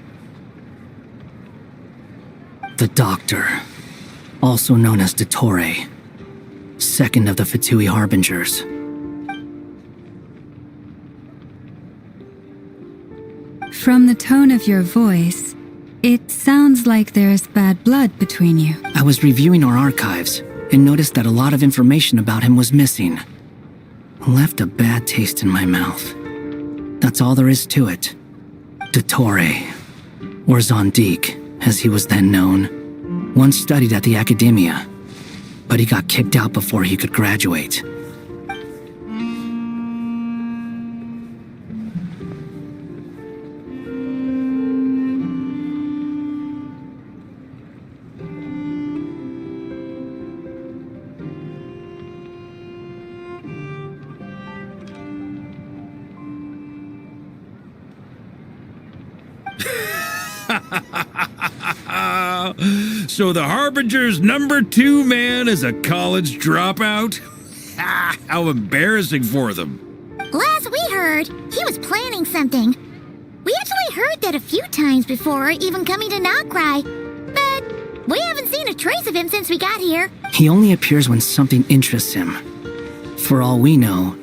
The Doctor, also known as Dottore, second of the Fatui Harbingers. From the tone of your voice, it sounds like there's bad blood between you. I was reviewing our archives and noticed that a lot of information about him was missing. Left a bad taste in my mouth. That's all there is to it. Dottore, or Zondique, as he was then known, once studied at the Academia, but he got kicked out before he could graduate. So the Harbinger's #2 man is a college dropout? How embarrassing for them. Last we heard, he was planning something. We actually heard that a few times before, even coming to Nod-Krai, but we haven't seen a trace of him since we got here. He only appears when something interests him. For all we know,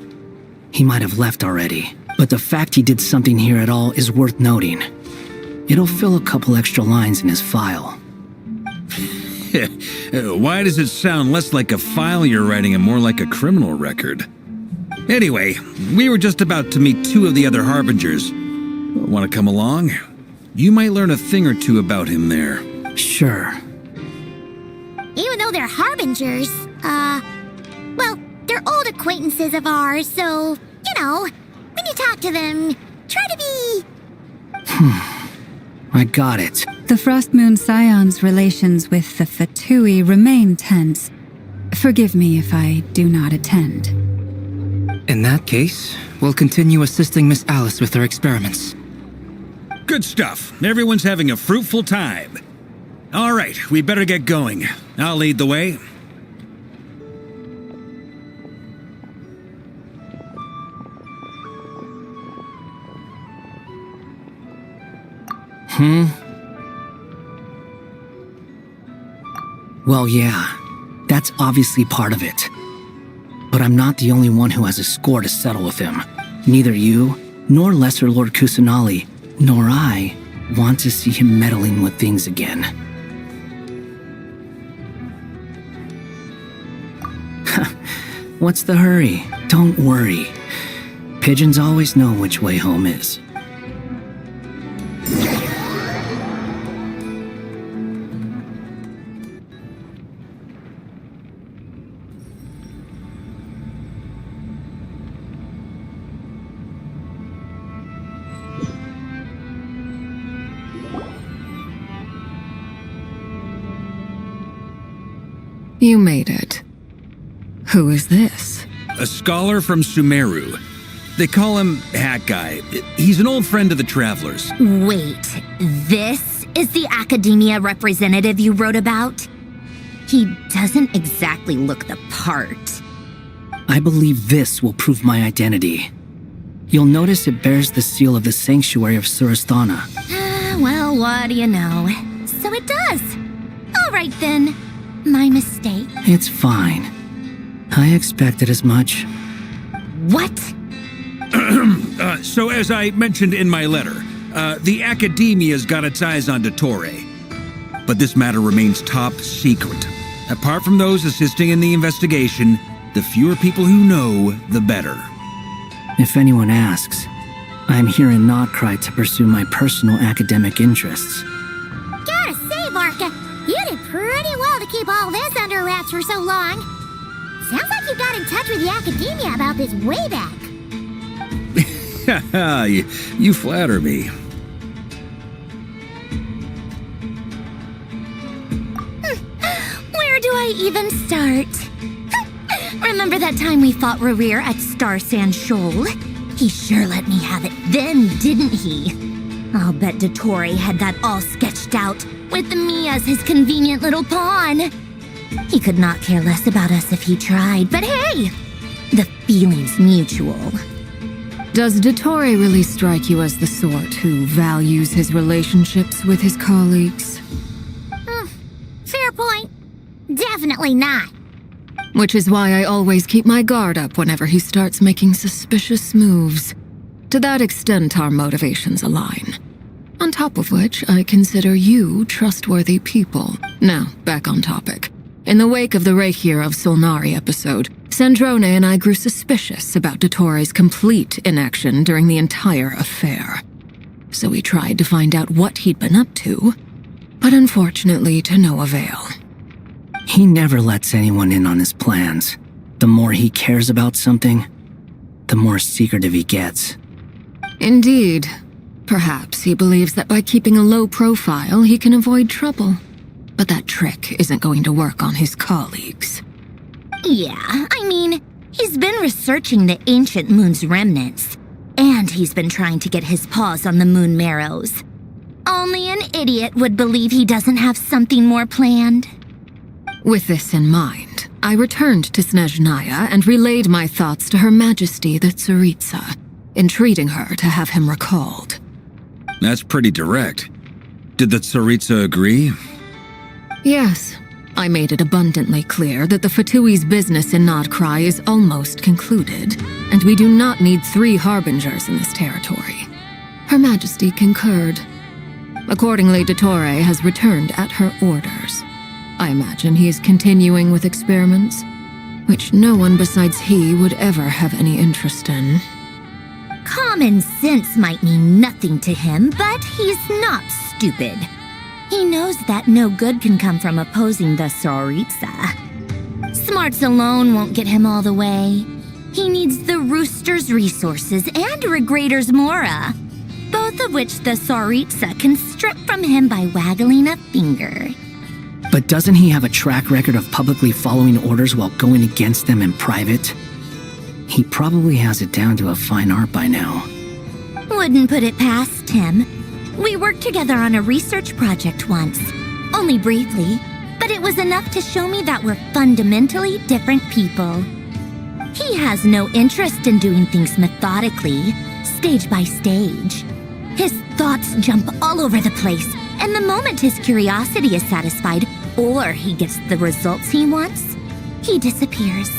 he might have left already. But the fact he did something here at all is worth noting. It'll fill a couple extra lines in his file. Why does it sound less like a file you're writing and more like a criminal record? Anyway, we were just about to meet 2 of the other Harbingers. Want to come along? You might learn a thing or two about him there. Sure. Even though they're Harbingers, well, they're old acquaintances of ours, so, you know, when you talk to them, try to be... I got it. The Frostmoon Scion's relations with the Fatui remain tense. Forgive me if I do not attend. In that case, we'll continue assisting Miss Alice with her experiments. Good stuff. Everyone's having a fruitful time. All right, we better get going. I'll lead the way. Well, yeah, that's obviously part of it. But I'm not the only one who has a score to settle with him. Neither you, nor Lesser Lord Kusanali, nor I want to see him meddling with things again. What's the hurry? Don't worry. Pigeons always know which way home is. You made it. Who is this? A scholar from Sumeru. They call him Hat Guy. He's an old friend of the Travelers. Wait, this is the Academia representative you wrote about? He doesn't exactly look the part. I believe this will prove my identity. You'll notice it bears the seal of the Sanctuary of Surasthana. Well, what do you know? So it does. All right then. My mistake. It's fine. I expected as much. What? So as I mentioned in my letter, the Academia's got its eyes on Dottore. But this matter remains top secret. Apart from those assisting in the investigation, the fewer people who know, the better. If anyone asks, I'm here in Nod-Krai to pursue my personal academic interests. Gotta say, Varka, you did pretty well to keep all this under wraps for so long. Sounds like you got in touch with the Academia about this way back. You flatter me. Where do I even start? Remember that time we fought Rerir at Star Sand Shoal? He sure let me have it then, didn't he? I'll bet Dottore had that all sketched out, with me as his convenient little pawn. He could not care less about us if he tried, but hey! The feeling's mutual. Does Dottore really strike you as the sort who values his relationships with his colleagues? Fair point. Definitely not. Which is why I always keep my guard up whenever he starts making suspicious moves. To that extent, our motivations align. On top of which, I consider you trustworthy people. Now, back on topic. In the wake of the Reikir of Solnari episode, Sandrone and I grew suspicious about Dottore's complete inaction during the entire affair. So we tried to find out what he'd been up to, but unfortunately to no avail. He never lets anyone in on his plans. The more he cares about something, the more secretive he gets. Indeed. Perhaps he believes that by keeping a low profile, he can avoid trouble. But that trick isn't going to work on his colleagues. Yeah, I mean, he's been researching the ancient moon's remnants, and he's been trying to get his paws on the moon marrows. Only an idiot would believe he doesn't have something more planned. With this in mind, I returned to Snezhnaya and relayed my thoughts to Her Majesty the Tsaritsa, entreating her to have him recalled. That's pretty direct. Did the Tsaritsa agree? Yes. I made it abundantly clear that the Fatui's business in Nod-Krai is almost concluded, and we do not need 3 harbingers in this territory. Her Majesty concurred. Accordingly, Dottore has returned at her orders. I imagine he is continuing with experiments, which no one besides he would ever have any interest in. Common sense might mean nothing to him, but he's not stupid. He knows that no good can come from opposing the Tsaritsa. Smarts alone won't get him all the way. He needs the Rooster's resources and Regrator's Mora, both of which the Tsaritsa can strip from him by waggling a finger. But doesn't he have a track record of publicly following orders while going against them in private? He probably has it down to a fine art by now. Wouldn't put it past him. We worked together on a research project once. Only briefly, but it was enough to show me that we're fundamentally different people. He has no interest in doing things methodically, stage by stage. His thoughts jump all over the place, and the moment his curiosity is satisfied, or he gets the results he wants, he disappears.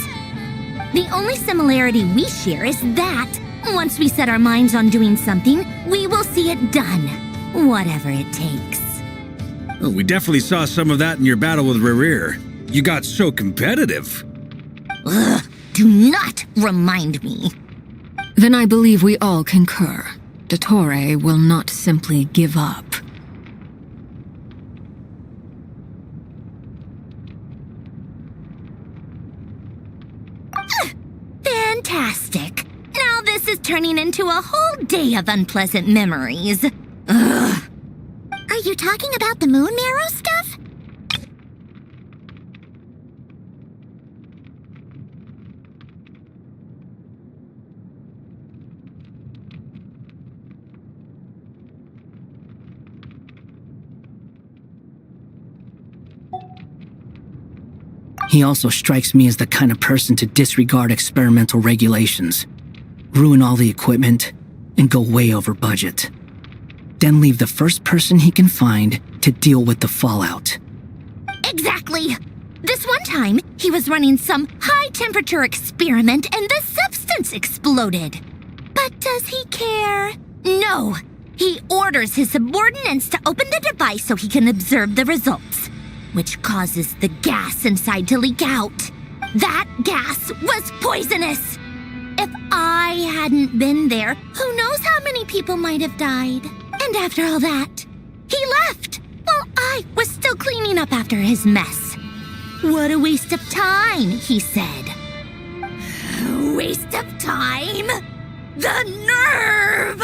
The only similarity we share is that, once we set our minds on doing something, we will see it done, whatever it takes. Oh, we definitely saw some of that in your battle with Rerir. You got so competitive. Ugh, do not remind me. Then I believe we all concur. Dottore will not simply give up. Fantastic. Now this is turning into a whole day of unpleasant memories. Ugh. Are you talking about the moon marrow stuff? He also strikes me as the kind of person to disregard experimental regulations, ruin all the equipment, and go way over budget. Then leave the first person he can find to deal with the fallout. Exactly. This one time, he was running some high-temperature experiment and the substance exploded. But does he care? No. He orders his subordinates to open the device so he can observe the results, which causes the gas inside to leak out. That gas was poisonous. If I hadn't been there, who knows how many people might have died. And after all that, he left while I was still cleaning up after his mess. What a waste of time, he said. Waste of time? The nerve!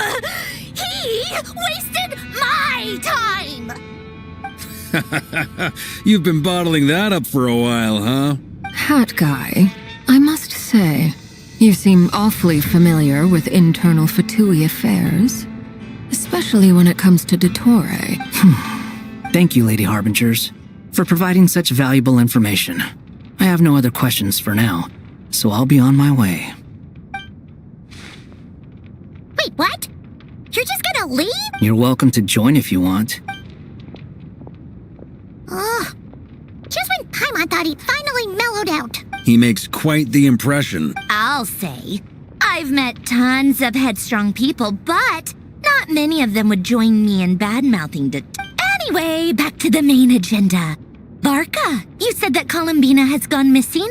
He wasted my time! You've been bottling that up for a while, huh? Hat guy, I must say, you seem awfully familiar with internal Fatui affairs. Especially when it comes to Dottore. Thank you, Lady Harbingers, for providing such valuable information. I have no other questions for now, so I'll be on my way. Wait, what? You're just gonna leave? You're welcome to join if you want. Ugh. Just when Paimon thought he'd finally mellowed out. He makes quite the impression. I'll say. I've met tons of headstrong people, but Not many of them would join me in bad-mouthing Anyway, back to the main agenda. Barca, you said that Columbina has gone missing?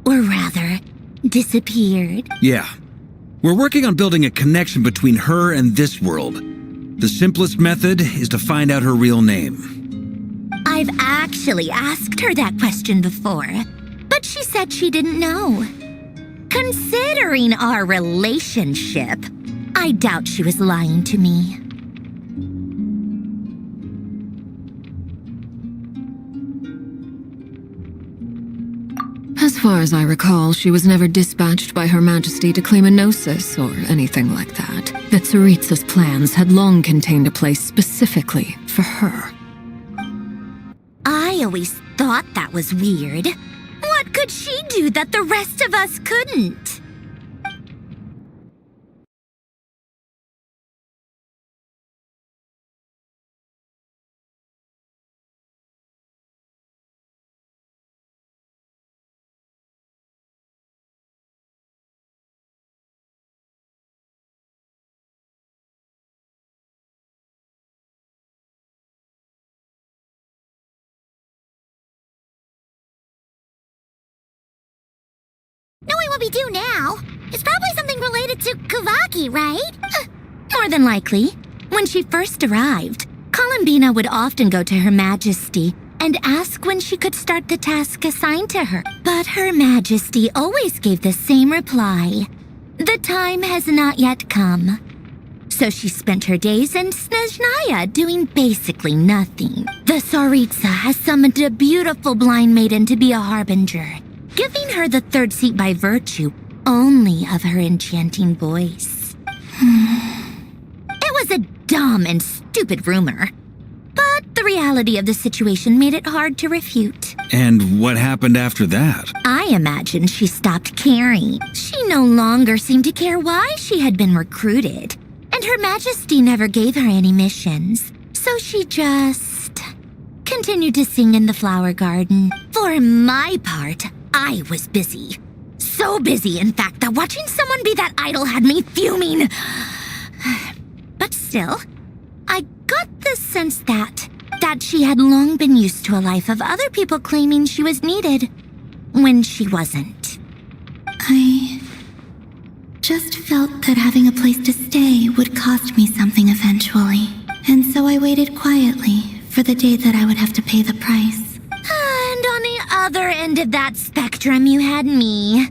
Or rather, disappeared. Yeah. We're working on building a connection between her and this world. The simplest method is to find out her real name. I've actually asked her that question before, but she said she didn't know. Considering our relationship, I doubt she was lying to me. As far as I recall, she was never dispatched by Her Majesty to claim a gnosis or anything like that. The Tsaritsa's plans had long contained a place specifically for her. I always thought that was weird. What could she do that the rest of us couldn't? Knowing what we do now, it's probably something related to Kavaki, right? More than likely. When she first arrived, Columbina would often go to Her Majesty and ask when she could start the task assigned to her. But Her Majesty always gave the same reply. The time has not yet come. So she spent her days in Snezhnaya doing basically nothing. The Tsaritsa has summoned a beautiful blind maiden to be a harbinger, giving her the third seat by virtue only of her enchanting voice. It was a dumb and stupid rumor, but the reality of the situation made it hard to refute. And what happened after that? I imagine she stopped caring. She no longer seemed to care why she had been recruited, and Her Majesty never gave her any missions, so she just continued to sing in the flower garden. For my part, I was busy. So busy, in fact, that watching someone be that idol had me fuming. But still, I got the sense that she had long been used to a life of other people claiming she was needed when she wasn't. I just felt that having a place to stay would cost me something eventually. And so I waited quietly for the day that I would have to pay the price. And on the other end of that spectrum, you had me.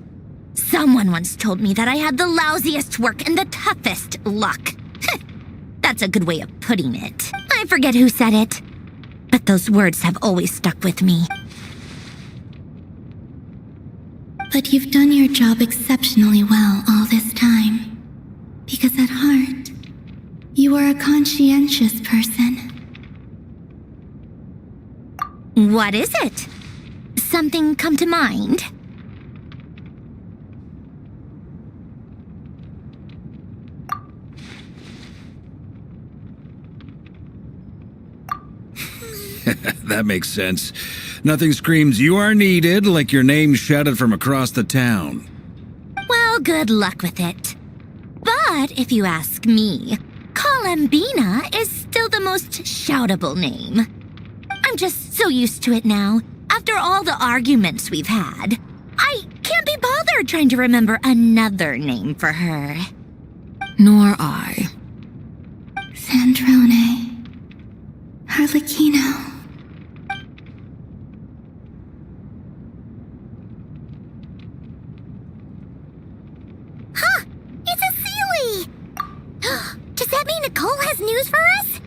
Someone once told me that I had the lousiest work and the toughest luck. That's a good way of putting it. I forget who said it, but those words have always stuck with me. But you've done your job exceptionally well all this time. Because at heart, you are a conscientious person. What is it? Something come to mind? That makes sense. Nothing screams you are needed like your name shouted from across the town. Well, good luck with it. But if you ask me, Columbina is still the most shoutable name. I'm just so used to it now. After all the arguments we've had, I can't be bothered trying to remember another name for her. Nor I. Sandrone. Harlequino. Huh! It's a Sealy! Does that mean Nicole has news for us?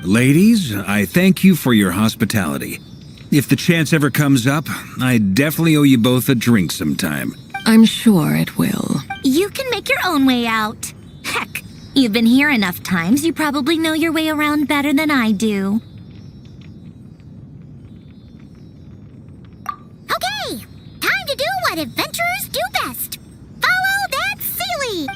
Ladies, I thank you for your hospitality. If the chance ever comes up, I definitely owe you both a drink sometime. I'm sure it will. You can make your own way out. Heck, you've been here enough times, you probably know your way around better than I do. Okay, time to do what adventurers do best. Follow that Sealy!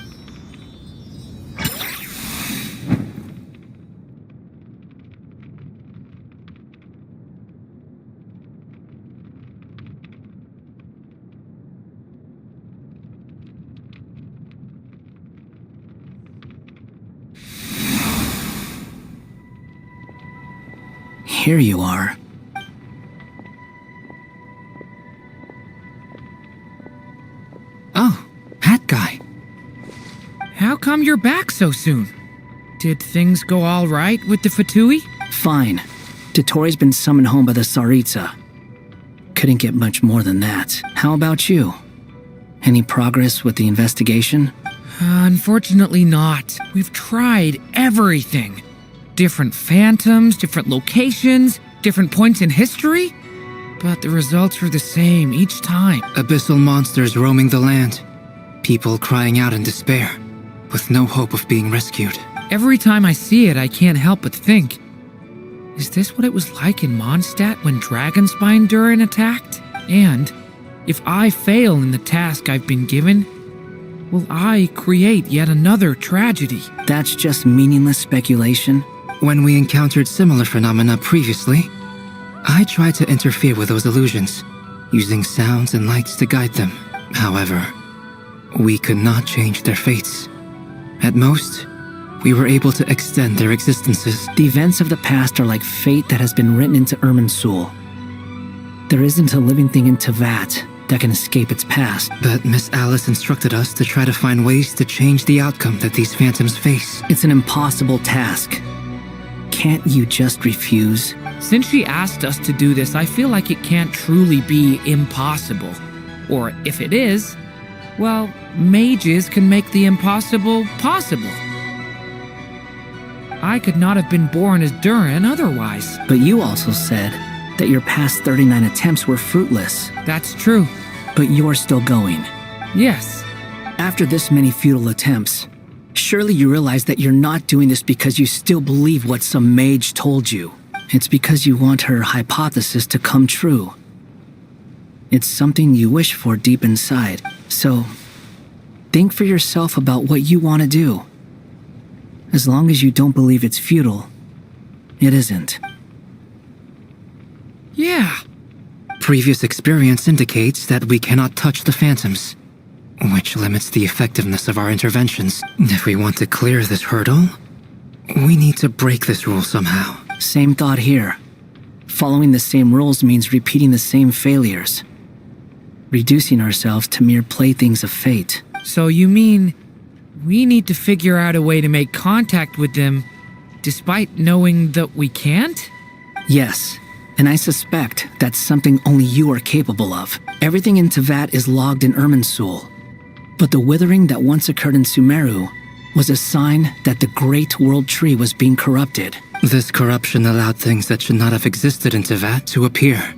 Here you are. Oh, hat guy. How come you're back so soon? Did things go all right with the Fatui? Fine. Dottore has been summoned home by the Tsaritsa. Couldn't get much more than that. How about you? Any progress with the investigation? Unfortunately not. We've tried everything. Different phantoms, different locations, different points in history. But the results are the same each time. Abyssal monsters roaming the land. People crying out in despair, with no hope of being rescued. Every time I see it, I can't help but think, is this what it was like in Mondstadt when Dragonspine Durin attacked? And if I fail in the task I've been given, will I create yet another tragedy? That's just meaningless speculation. When we encountered similar phenomena previously, I tried to interfere with those illusions, using sounds and lights to guide them. However, we could not change their fates. At most, we were able to extend their existences. The events of the past are like fate that has been written into Irminsul. There isn't a living thing in Teyvat that can escape its past. But Miss Alice instructed us to try to find ways to change the outcome that these phantoms face. It's an impossible task. Can't you just refuse? Since she asked us to do this, I feel like it can't truly be impossible. Or if it is, well, mages can make the impossible possible. I could not have been born as Durin otherwise. But you also said that your past 39 attempts were fruitless. That's true. But you're still going. Yes. After this many futile attempts, surely you realize that you're not doing this because you still believe what some mage told you. It's because you want her hypothesis to come true. It's something you wish for deep inside. So, think for yourself about what you want to do. As long as you don't believe it's futile, it isn't. Yeah. Previous experience indicates that we cannot touch the phantoms, which limits the effectiveness of our interventions. If we want to clear this hurdle, we need to break this rule somehow. Same thought here. Following the same rules means repeating the same failures. Reducing ourselves to mere playthings of fate. So you mean we need to figure out a way to make contact with them despite knowing that we can't? Yes, and I suspect that's something only you are capable of. Everything in Teyvat is logged in Irminsul, but the withering that once occurred in Sumeru was a sign that the Great World Tree was being corrupted. This corruption allowed things that should not have existed in Teyvat to appear.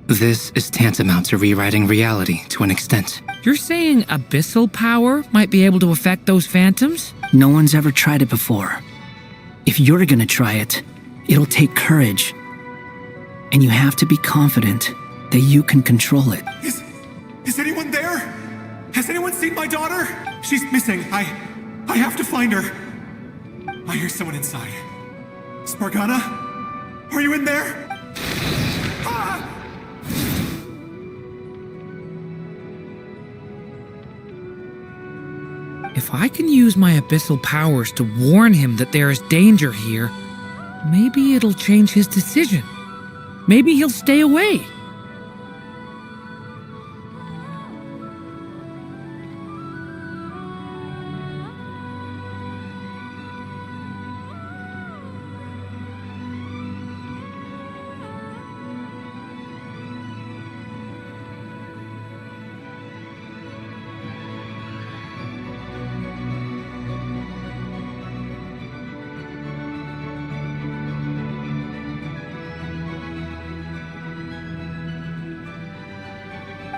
This is tantamount to rewriting reality to an extent. You're saying abyssal power might be able to affect those phantoms? No one's ever tried it before. If you're gonna try it, it'll take courage. And you have to be confident that you can control it. Is anyone there? Has anyone seen my daughter? She's missing. I have to find her. I hear someone inside. Spargana? Are you in there? Ah! If I can use my abyssal powers to warn him that there is danger here, maybe it'll change his decision. Maybe he'll stay away.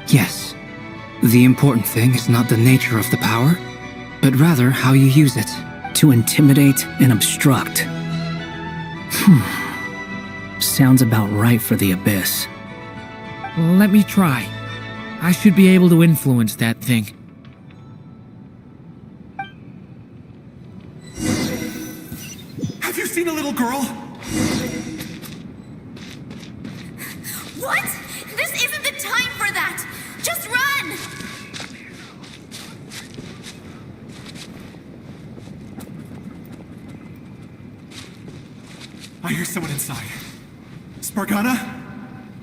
Yes. The important thing is not the nature of the power, but rather how you use it. To intimidate and obstruct. Sounds about right for the Abyss. Let me try. I should be able to influence that thing. Have you seen a little girl? What? This isn't the time for that! Just run! I hear someone inside. Spargana?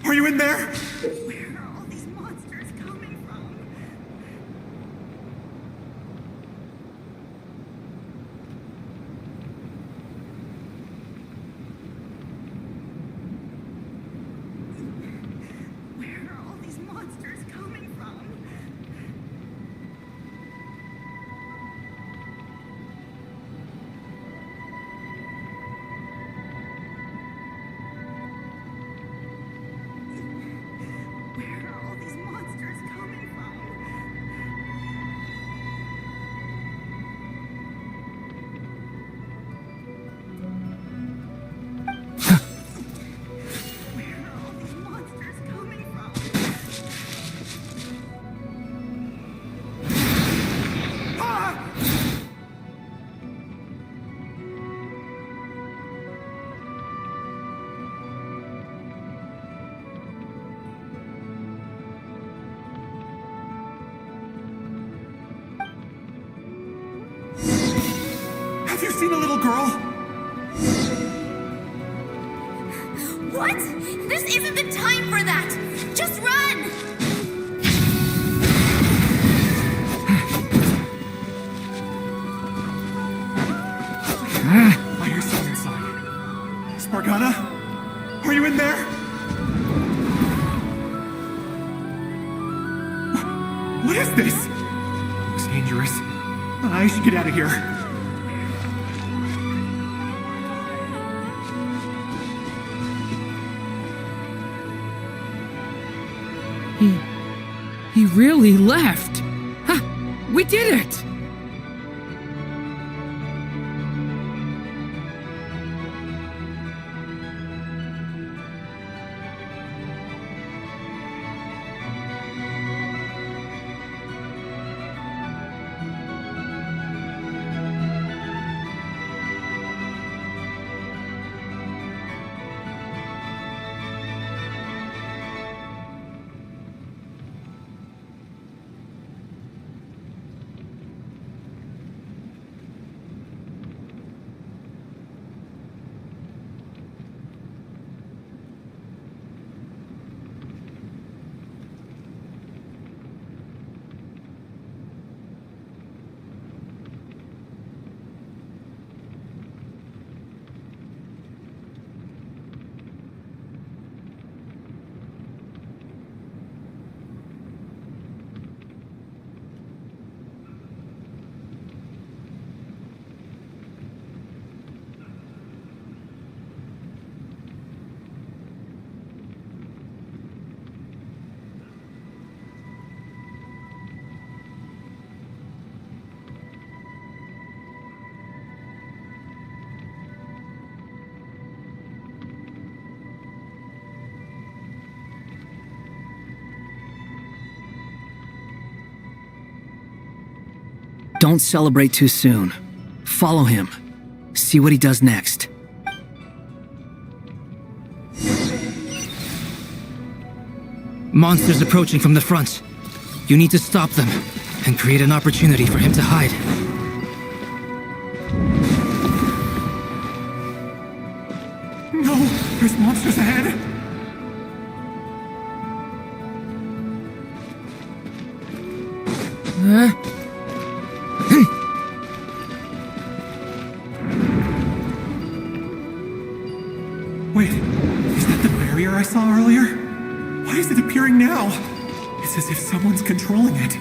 Are you in there? Where are all these monsters coming from? Where are all these monsters coming from? Where are all these monsters coming from? Where are all these monsters coming from? Have you seen a little girl? What? This isn't the time for that! Just run! I hear someone inside. Spargana? Are you in there? What is this? Looks dangerous. I should get out of here. He really left. Huh, we did it! Don't celebrate too soon. Follow him. See what he does next. Monsters approaching from the front. You need to stop them and create an opportunity for him to hide. No! There's monsters ahead! Wait, is that the barrier I saw earlier? Why is it appearing now? It's as if someone's controlling it.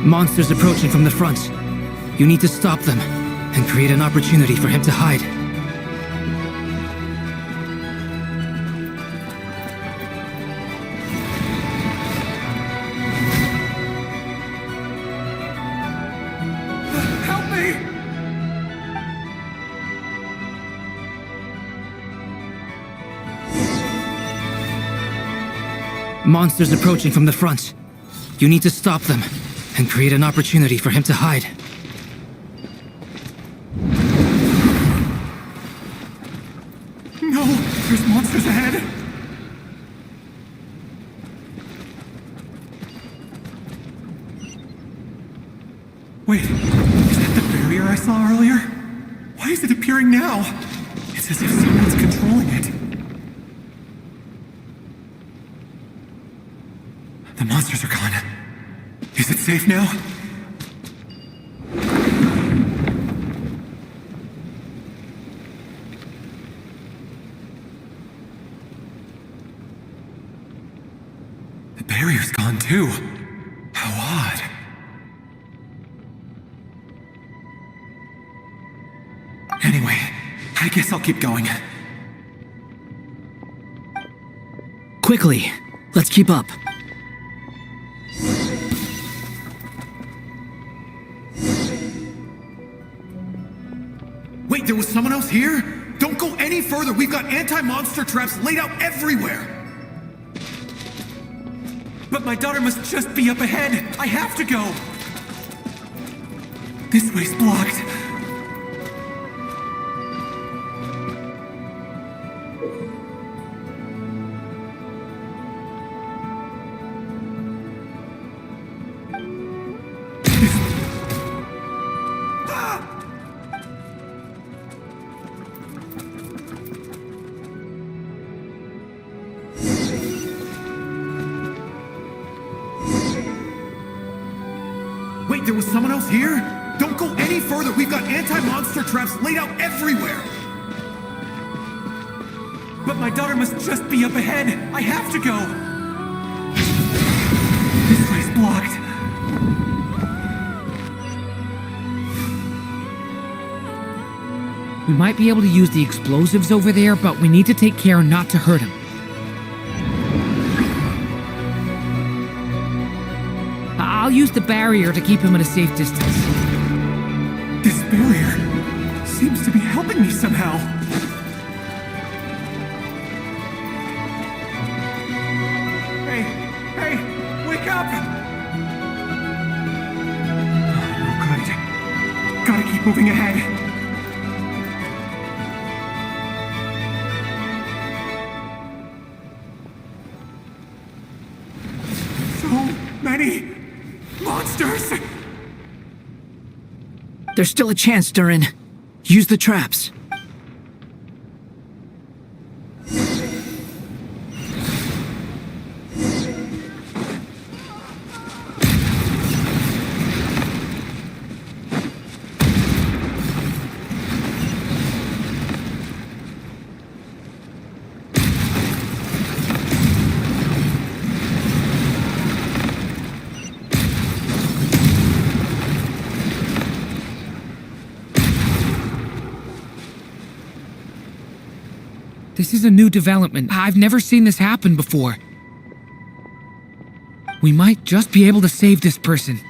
Monsters approaching from the front. You need to stop them and create an opportunity for him to hide. Help me! Monsters approaching from the front. You need to stop them and create an opportunity for him to hide. No! There's monsters ahead! Wait, is that the barrier I saw earlier? Why is it appearing now? It's as if someone's controlling it. The monsters are gone. Is it safe now? The barrier's gone too. How odd. Anyway, I guess I'll keep going. Quickly, let's keep up. Wait, there was someone else here? Don't go any further. We've got anti-monster traps laid out everywhere. But my daughter must just be up ahead. I have to go. This way's blocked. Wait, there was someone else here? Don't go any further. We've got anti-monster traps laid out everywhere. But my daughter must just be up ahead. I have to go. This way's blocked. We might be able to use the explosives over there, but we need to take care not to hurt him. I'll use the barrier to keep him at a safe distance. This barrier seems to be helping me somehow. Hey, wake up! No good. Gotta keep moving ahead. So many monsters! There's still a chance, Durin. Use the traps. This is a new development. I've never seen this happen before. We might just be able to save this person.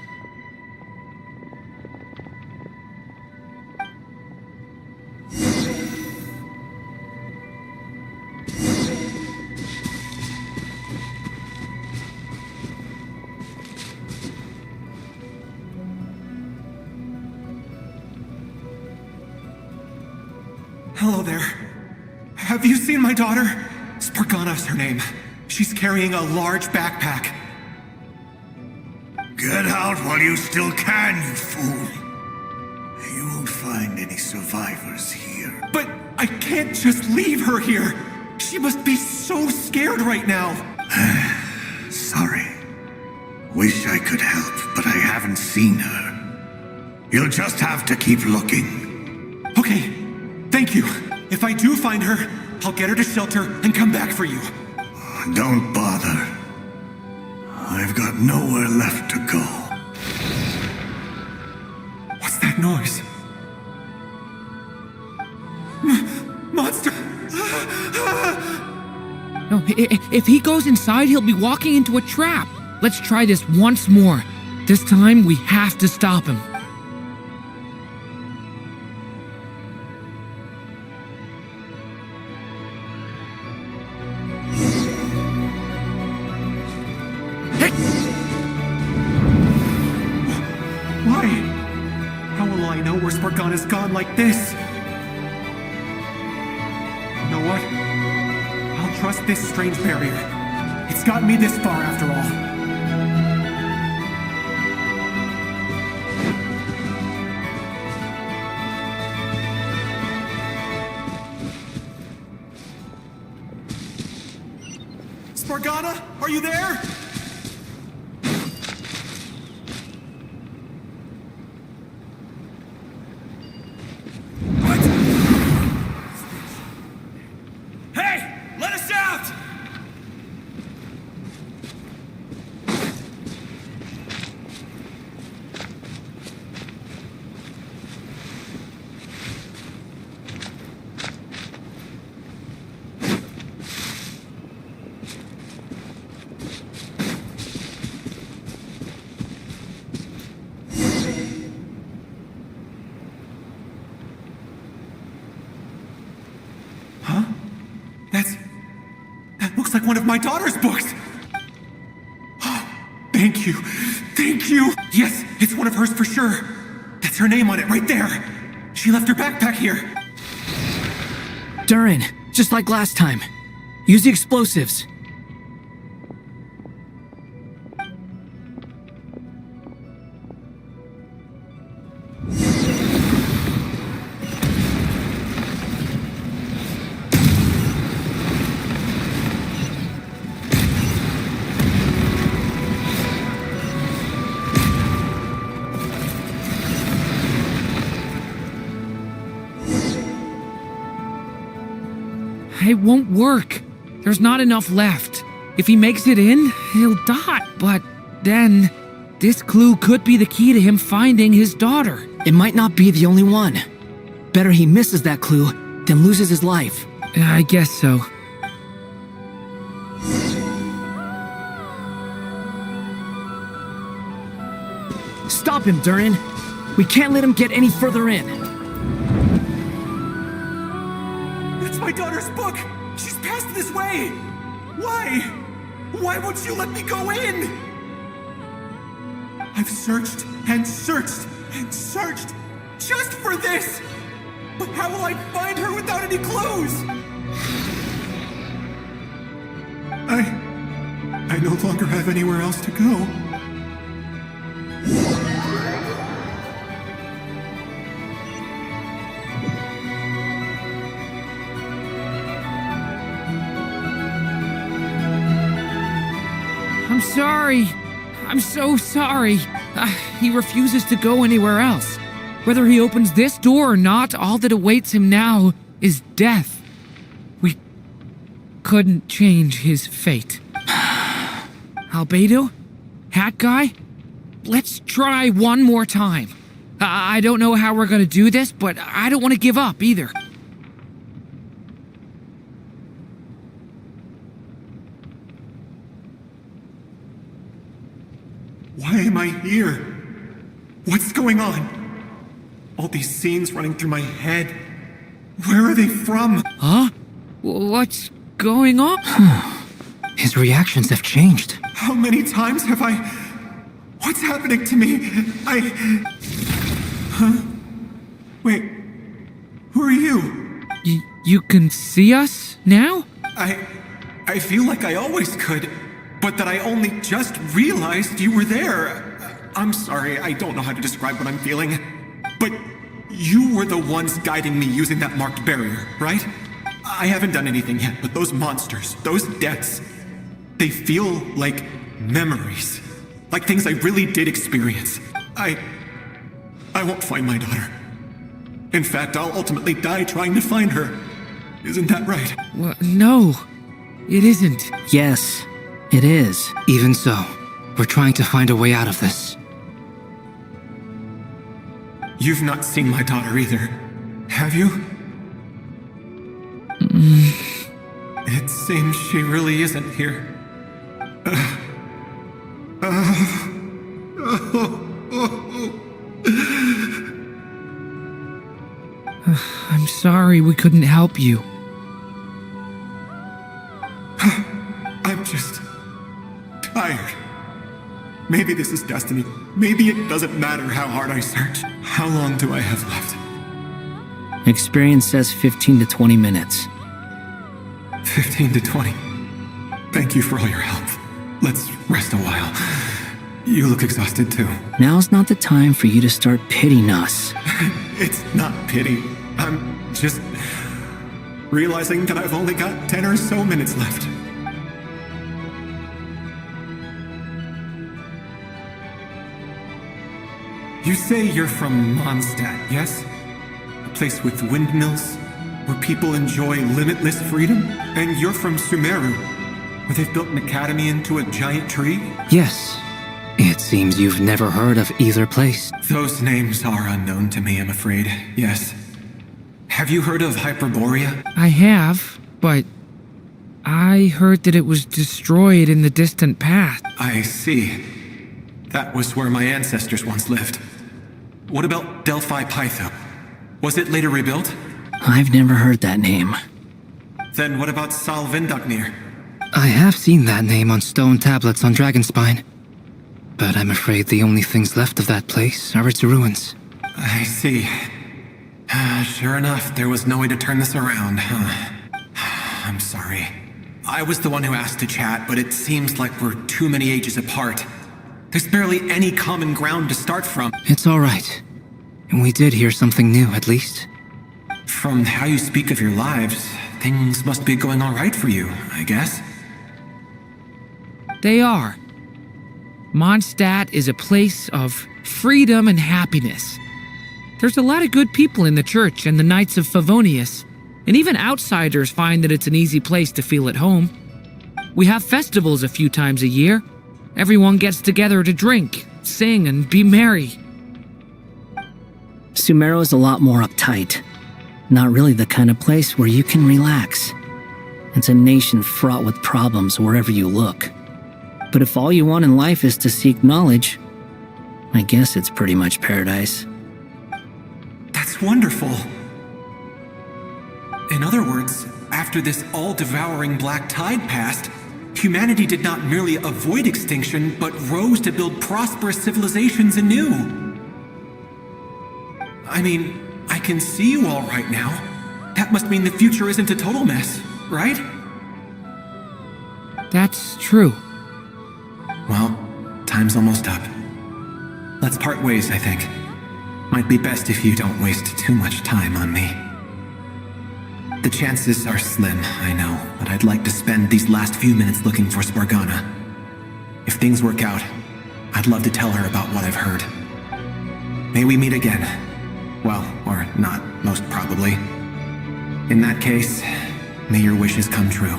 Hello there. Have you seen my daughter? Spargana's her name. She's carrying a large backpack. Get out while you still can, you fool. You won't find any survivors here. But I can't just leave her here. She must be so scared right now. Sorry. Wish I could help, but I haven't seen her. You'll just have to keep looking. Okay, thank you. If I do find her, I'll get her to shelter and come back for you. Don't bother. I've got nowhere left to go. that noise? Monster! No, if he goes inside, he'll be walking into a trap. Let's try this once more. This time, we have to stop him. Why? How will I know where Spargana's gone like this? You know what? I'll trust this strange barrier. It's gotten me this far after all. Spargana, are you there? Hey! Let us out! Huh? That looks like one of my daughter's books! Thank you. Thank you! Yes, it's one of hers for sure. That's her name on it right there. She left her backpack here. Durin, just like last time. Use the explosives. It won't work. There's not enough left. If he makes it in, he'll die. But then, this clue could be the key to him finding his daughter. It might not be the only one. Better he misses that clue than loses his life. I guess so. Stop him, Durin. We can't let him get any further in. It's my daughter's book! She's passed this way! Why? Why won't you let me go in? I've searched and searched and searched just for this! But how will I find her without any clues? I no longer have anywhere else to go. I'm sorry. I'm so sorry. He refuses to go anywhere else. Whether he opens this door or not, all that awaits him now is death. We couldn't change his fate. Albedo? Hat Guy? Let's try one more time. I don't know how we're gonna do this, but I don't want to give up either. Why am I here? What's going on? All these scenes running through my head. Where are they from? Huh? What's going on? His reactions have changed. How many times have I... What's happening to me? Huh? Wait. Who are you? You can see us now? I feel like I always could, but that I only just realized you were there. I'm sorry, I don't know how to describe what I'm feeling. But you were the ones guiding me using that marked barrier, right? I haven't done anything yet, but those monsters, those deaths, they feel like memories. Like things I really did experience. I won't find my daughter. In fact, I'll ultimately die trying to find her. Isn't that right? Well, no, it isn't. Yes, it is. Even so, we're trying to find a way out of this. You've not seen my daughter either, have you? It seems she really isn't here. I'm sorry we couldn't help you. I'm just tired. Maybe this is destiny. Maybe it doesn't matter how hard I search. How long do I have left? Experience says 15 to 20 minutes. 15 to 20. Thank you for all your help. Let's rest a while. You look exhausted too. Now's not the time for you to start pitying us. It's not pity. I'm just realizing that I've only got 10 or so minutes left. You say you're from Mondstadt, yes? A place with windmills, where people enjoy limitless freedom? And you're from Sumeru, where they've built an academy into a giant tree? Yes. It seems you've never heard of either place. Those names are unknown to me, I'm afraid. Yes. Have you heard of Hyperborea? I have, but I heard that it was destroyed in the distant past. I see. That was where my ancestors once lived. What about Delphi Pytho? Was it later rebuilt? I've never heard that name. Then what about Sal Vindaknir? I have seen that name on stone tablets on Dragonspine. But I'm afraid the only things left of that place are its ruins. I see. Sure enough, there was no way to turn this around, huh? I'm sorry. I was the one who asked to chat, but it seems like we're too many ages apart. There's barely any common ground to start from. It's all right. We did hear something new, at least. From how you speak of your lives, things must be going all right for you, I guess. They are. Mondstadt is a place of freedom and happiness. There's a lot of good people in the church and the Knights of Favonius, and even outsiders find that it's an easy place to feel at home. We have festivals a few times a year. Everyone gets together to drink, sing, and be merry. Sumeru is a lot more uptight. Not really the kind of place where you can relax. It's a nation fraught with problems wherever you look. But if all you want in life is to seek knowledge, I guess it's pretty much paradise. That's wonderful. In other words, after this all-devouring black tide passed, humanity did not merely avoid extinction, but rose to build prosperous civilizations anew. I mean, I can see you all right now. That must mean the future isn't a total mess, right? That's true. Well, time's almost up. Let's part ways, I think. Might be best if you don't waste too much time on me. The chances are slim, I know, but I'd like to spend these last few minutes looking for Spargana. If things work out, I'd love to tell her about what I've heard. May we meet again. Well, or not, most probably. In that case, may your wishes come true.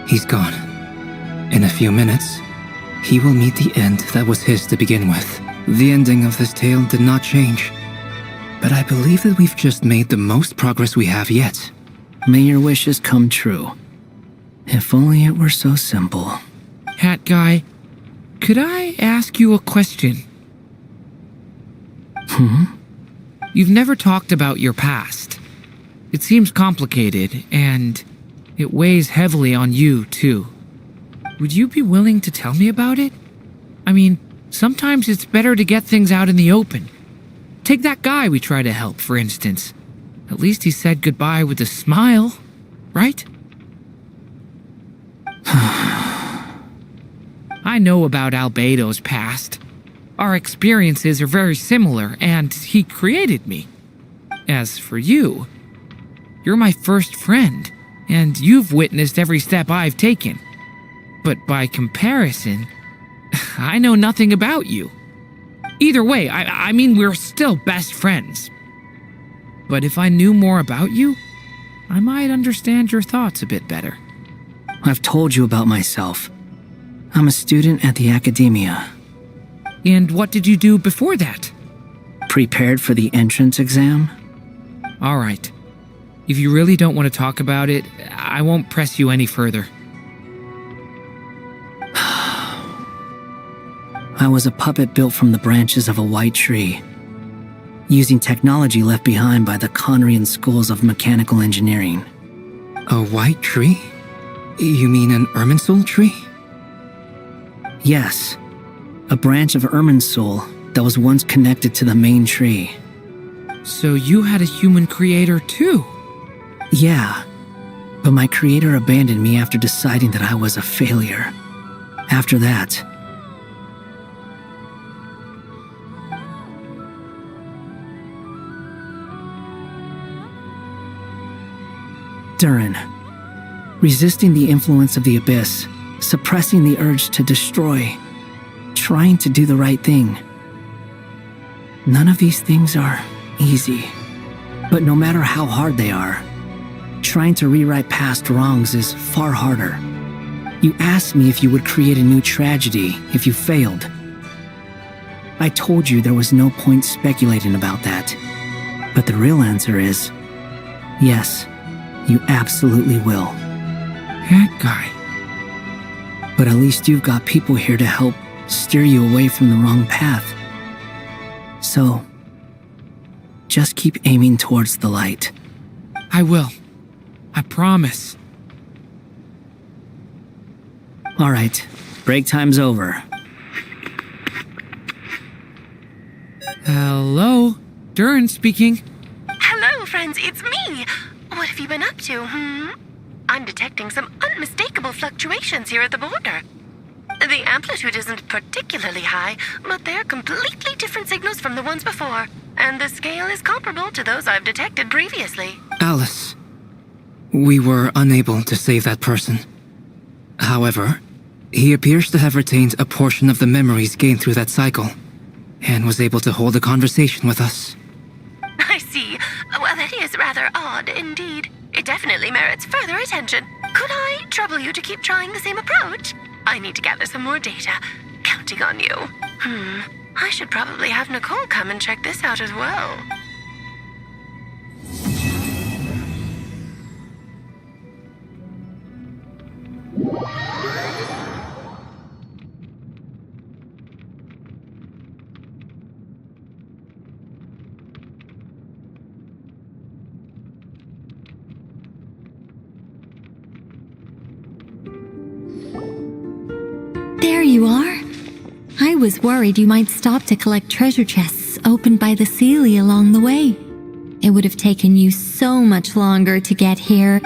He's gone. In a few minutes, he will meet the end that was his to begin with. The ending of this tale did not change, but I believe that we've just made the most progress we have yet. May your wishes come true. If only it were so simple. Hat Guy, could I ask you a question? You've never talked about your past. It seems complicated, and it weighs heavily on you, too. Would you be willing to tell me about it? I mean, sometimes it's better to get things out in the open. Take that guy we try to help, for instance. At least he said goodbye with a smile, right? I know about Albedo's past. Our experiences are very similar, and he created me. As for you, you're my first friend, and you've witnessed every step I've taken. But by comparison, I know nothing about you. Either way, I mean, we're still best friends. But if I knew more about you, I might understand your thoughts a bit better. I've told you about myself. I'm a student at the academia. And what did you do before that? Prepared for the entrance exam? All right. If you really don't want to talk about it, I won't press you any further. I was a puppet built from the branches of a white tree, using technology left behind by the Conrian schools of mechanical engineering. A white tree? You mean an Irminsul tree? Yes, a branch of Irminsul that was once connected to the main tree. So you had a human creator too? Yeah, but my creator abandoned me after deciding that I was a failure. After that, Durin, resisting the influence of the abyss, suppressing the urge to destroy, trying to do the right thing. None of these things are easy, but no matter how hard they are, trying to rewrite past wrongs is far harder. You asked me if you would create a new tragedy if you failed. I told you there was no point speculating about that, but the real answer is yes. You absolutely will. That guy. But at least you've got people here to help steer you away from the wrong path. So, just keep aiming towards the light. I will. I promise. All right, break time's over. Hello? Durin speaking. Hello, friends, it's me. What have you been up to, I'm detecting some unmistakable fluctuations here at the border. The amplitude isn't particularly high, but they're completely different signals from the ones before, and the scale is comparable to those I've detected previously. Alice, we were unable to save that person. However, he appears to have retained a portion of the memories gained through that cycle, and was able to hold a conversation with us. I see. Well, that is rather odd indeed. It definitely merits further attention. Could I trouble you to keep trying the same approach? I need to gather some more data. Counting on you. I should probably have Nicole come and check this out as well. There you are. I was worried you might stop to collect treasure chests opened by the Seelie along the way. It would have taken you so much longer to get here.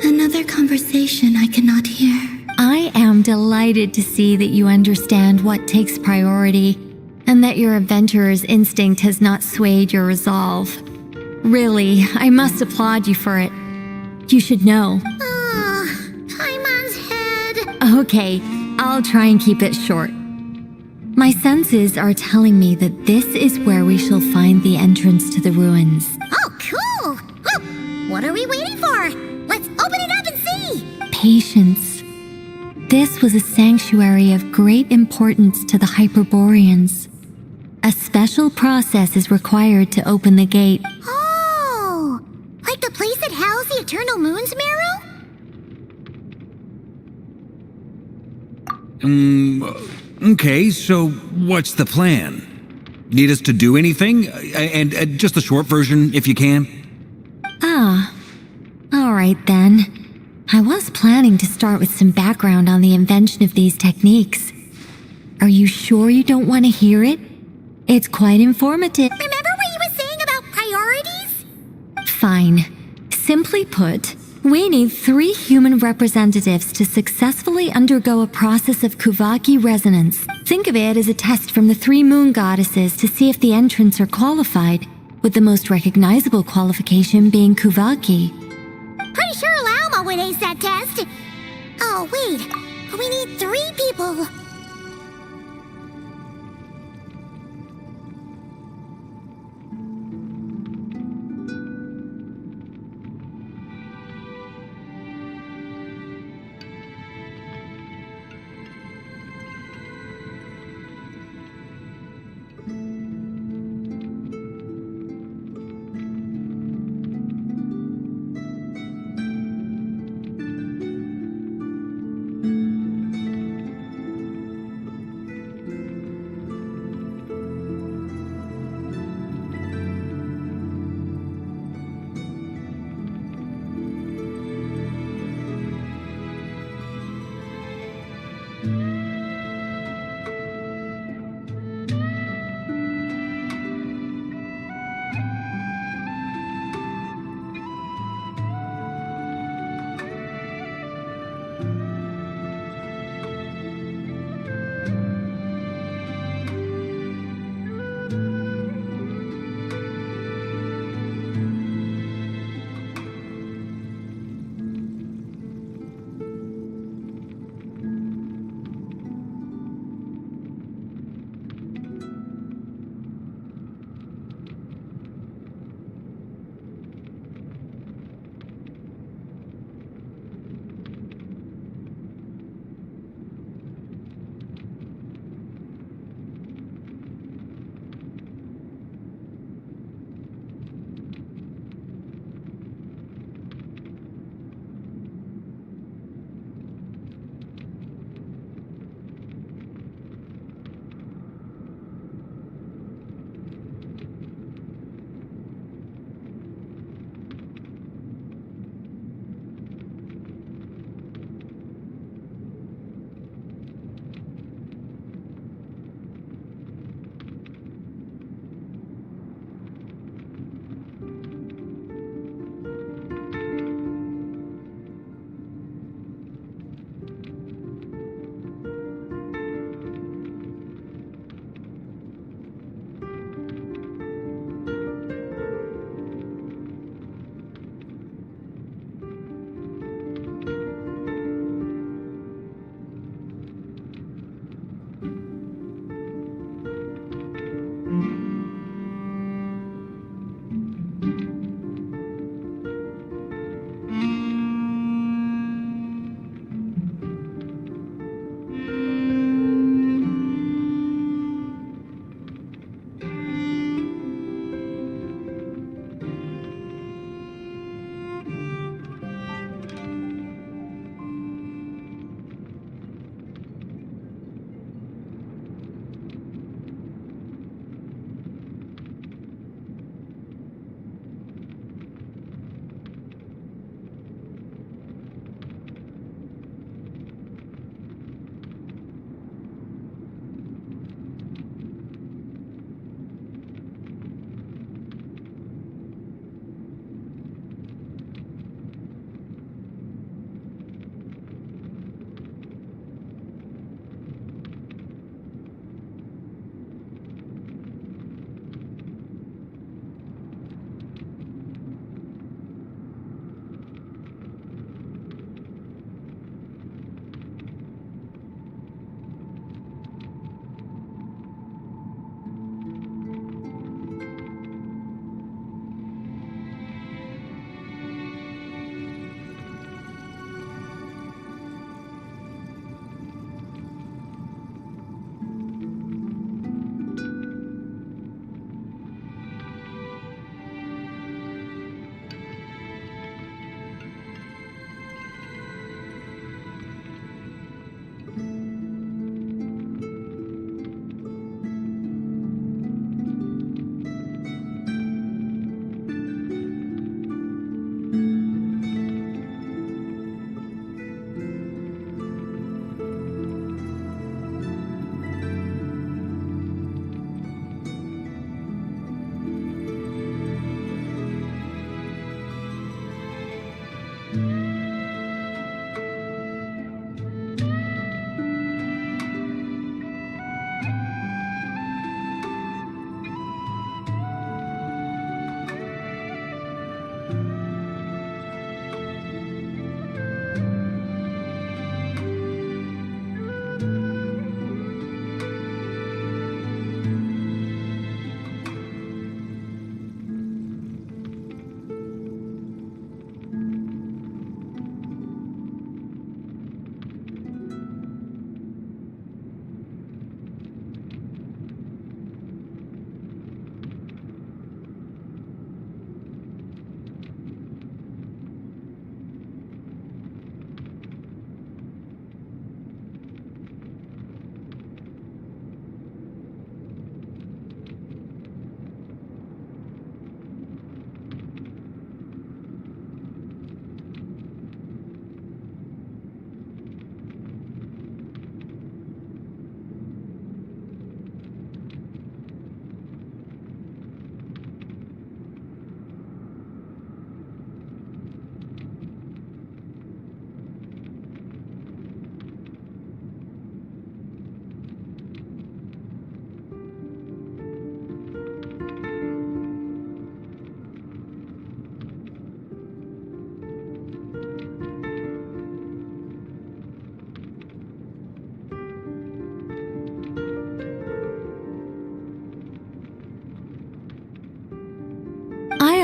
Another conversation I cannot hear. I am delighted to see that you understand what takes priority, and that your adventurer's instinct has not swayed your resolve. Really, I must applaud you for it. You should know. Paimon's head. Okay, I'll try and keep it short. My senses are telling me that this is where we shall find the entrance to the ruins. Oh, cool! Well, what are we waiting for? Let's open it up and see! Patience. This was a sanctuary of great importance to the Hyperboreans. A special process is required to open the gate. Oh! Like the place that housed the Eternal Moon's Marrow? Okay, so what's the plan? Need us to do anything? And just the short version, if you can. Ah. All right then. I was planning to start with some background on the invention of these techniques. Are you sure you don't want to hear it? It's quite informative. Remember what you were saying about priorities? Fine. Simply put, we need 3 human representatives to successfully undergo a process of Kuvaki resonance. Think of it as a test from the 3 moon goddesses to see if the entrants are qualified, with the most recognizable qualification being Kuvaki. Pretty sure Lauma would ace that test. Oh, wait. We need 3 people.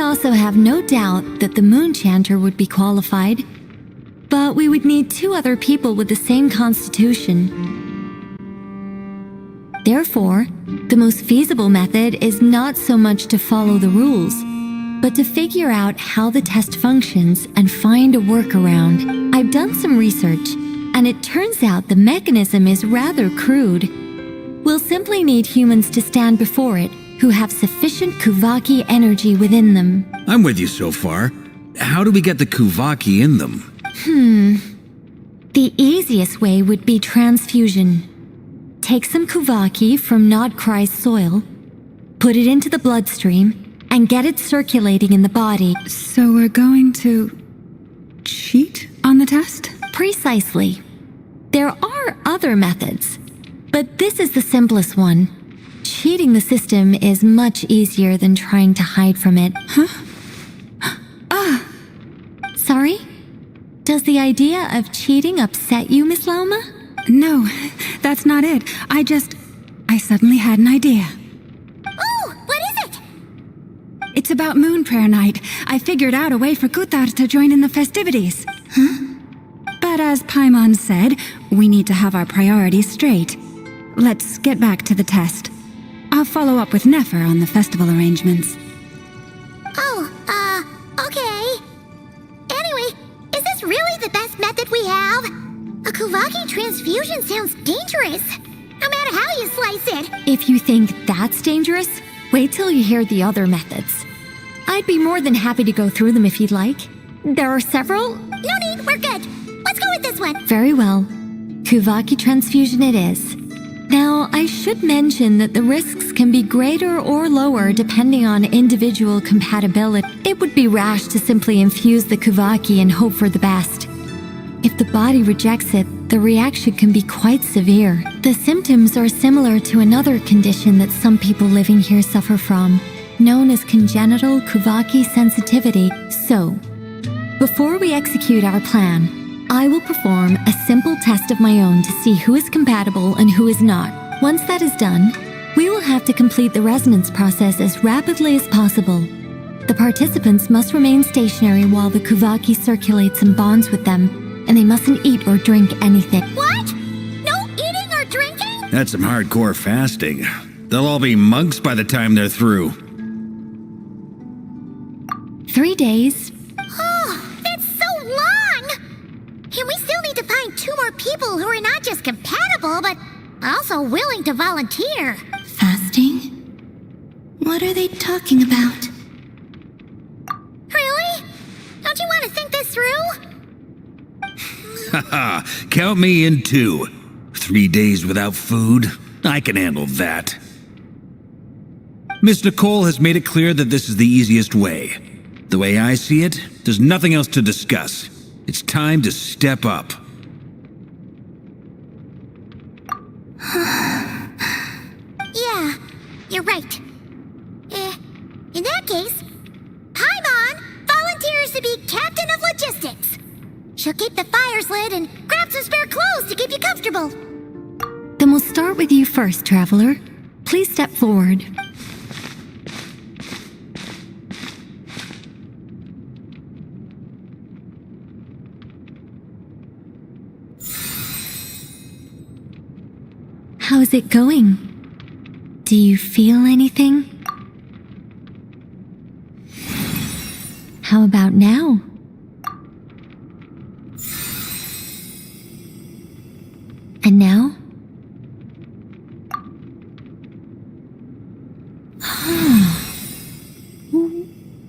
also have no doubt that the Moon Chanter would be qualified, but we would need 2 other people with the same constitution. Therefore, the most feasible method is not so much to follow the rules, but to figure out how the test functions and find a workaround. I've done some research, and it turns out the mechanism is rather crude. We'll simply need humans to stand before it who have sufficient Kuvaki energy within them. I'm with you so far. How do we get the Kuvaki in them? The easiest way would be transfusion. Take some Kuvaki from Nod-Krai's soil, put it into the bloodstream, and get it circulating in the body. So we're going to cheat on the test? Precisely. There are other methods, but this is the simplest one. Cheating the system is much easier than trying to hide from it. Sorry? Does the idea of cheating upset you, Miss Lauma? No, that's not it. I suddenly had an idea. Oh, what is it? It's about Moon Prayer Night. I figured out a way for Kuthar to join in the festivities. But as Paimon said, we need to have our priorities straight. Let's get back to the test. I'll follow up with Nefer on the festival arrangements. Okay. Anyway, is this really the best method we have? A Kuvaki transfusion sounds dangerous, no matter how you slice it. If you think that's dangerous, wait till you hear the other methods. I'd be more than happy to go through them if you'd like. There are several. No need, we're good. Let's go with this one. Very well. Kuvaki transfusion it is. Now, I should mention that the risks can be greater or lower depending on individual compatibility. It would be rash to simply infuse the Kuvaki and hope for the best. If the body rejects it, the reaction can be quite severe. The symptoms are similar to another condition that some people living here suffer from, known as congenital Kuvaki sensitivity. So, before we execute our plan, I will perform a simple test of my own to see who is compatible and who is not. Once that is done, we will have to complete the resonance process as rapidly as possible. The participants must remain stationary while the Kuvaki circulates and bonds with them, and they mustn't eat or drink anything. What? No eating or drinking? That's some hardcore fasting. They'll all be monks by the time they're through. 3 days. Oh, that's so long! And we still need to find 2 more people who are not just compatible, but also willing to volunteer. Fasting? What are they talking about? Really? Don't you want to think this through? Haha, count me in too. 3 days without food? I can handle that. Miss Nicole has made it clear that this is the easiest way. The way I see it, there's nothing else to discuss. It's time to step up. Yeah, you're right. In that case, Paimon volunteers to be captain of logistics. She'll keep the fires lit and grab some spare clothes to keep you comfortable. Then we'll start with you first, traveler. Please step forward. How's it going? Do you feel anything? How about now? And now?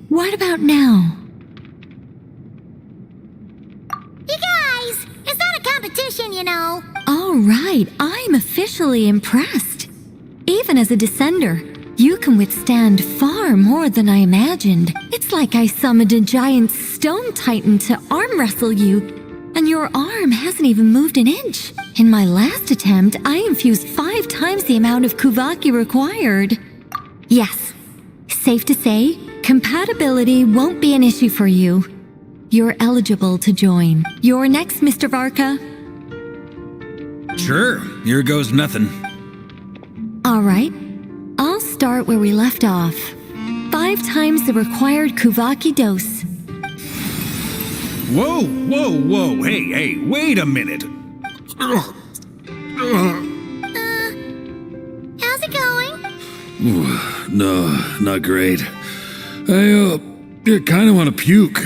What about now? You guys, it's not a competition, you know. All right, I'm officially impressed. Even as a descender, you can withstand far more than I imagined. It's like I summoned a giant stone titan to arm wrestle you, and your arm hasn't even moved an inch. In my last attempt, I infused 5 times the amount of Kuvaki required. Yes, safe to say, compatibility won't be an issue for you. You're eligible to join. You're next, Mr. Varka. Sure, here goes nothing. All right, I'll start where we left off. 5 times the required Kuvaki dose. Whoa, whoa, whoa. Hey, wait a minute. How's it going? No, not great. I kind of want to puke.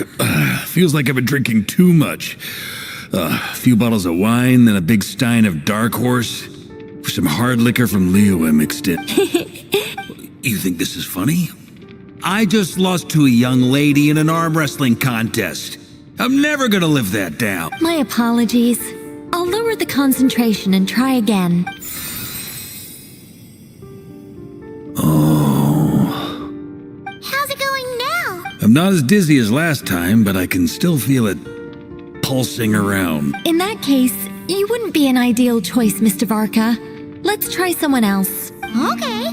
Feels like I've been drinking too much. A few bottles of wine, then a big stein of Dark Horse. Some hard liquor from Leo I mixed in. You think this is funny? I just lost to a young lady in an arm wrestling contest. I'm never gonna live that down. My apologies. I'll lower the concentration and try again. How's it going now? I'm not as dizzy as last time, but I can still feel it pulsing around. In that case, you wouldn't be an ideal choice, Mr. Varka. Let's try someone else. Okay.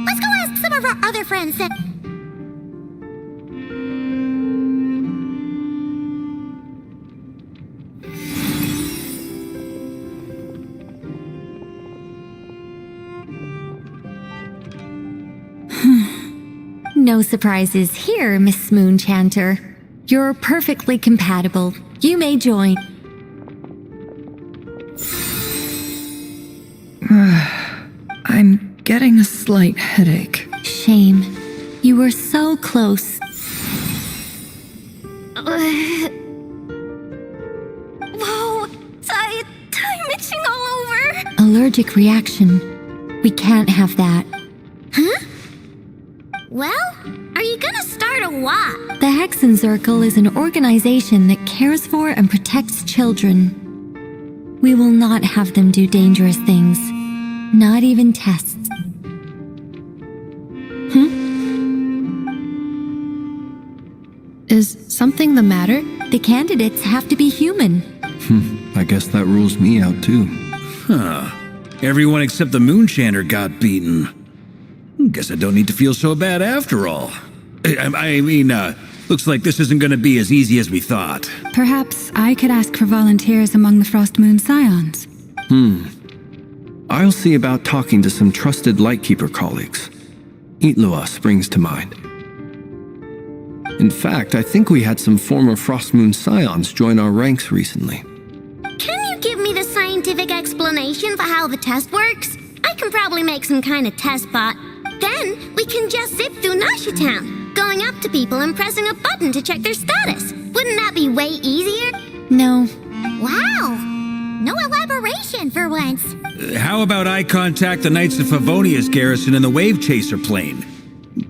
Let's go ask some of our other friends that... No surprises here, Miss Moonchanter. You're perfectly compatible. You may join. I'm getting a slight headache. Shame. You were so close. Whoa, I'm itching all over. Allergic reaction. We can't have that. Huh? Well, are you gonna start a what? The Hexen Circle is an organization that cares for and protects children. We will not have them do dangerous things. Not even tests. Is something the matter? The candidates have to be human. I guess that rules me out too. Huh. Everyone except the Moonchanter got beaten. Guess I don't need to feel so bad after all. I mean, looks like this isn't gonna be as easy as we thought. Perhaps I could ask for volunteers among the Frost Moon Scions. I'll see about talking to some trusted Lightkeeper colleagues. Itlua springs to mind. In fact, I think we had some former Frost Moon Scions join our ranks recently. Can you give me the scientific explanation for how the test works? I can probably make some kind of test bot. Then we can just zip through Nasha Town, going up to people and pressing a button to check their status. Wouldn't that be way easier? No. Wow. No elaboration for once. How about I contact the Knights of Favonia's garrison in the Wave Chaser plane?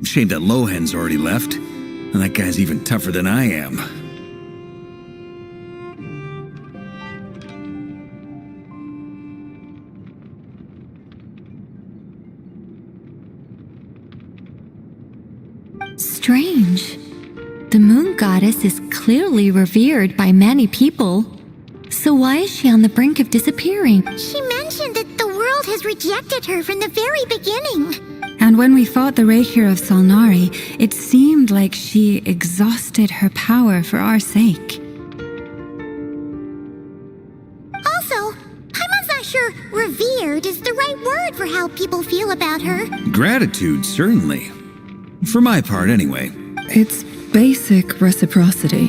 Shame that Lohan's already left. And that guy's even tougher than I am. Strange. The moon goddess is clearly revered by many people. So why is she on the brink of disappearing? She mentioned that the world has rejected her from the very beginning. And when we fought the Reikir of Salnari, it seemed like she exhausted her power for our sake. Also, I'm not sure revered is the right word for how people feel about her. Gratitude, certainly. For my part, anyway. It's basic reciprocity.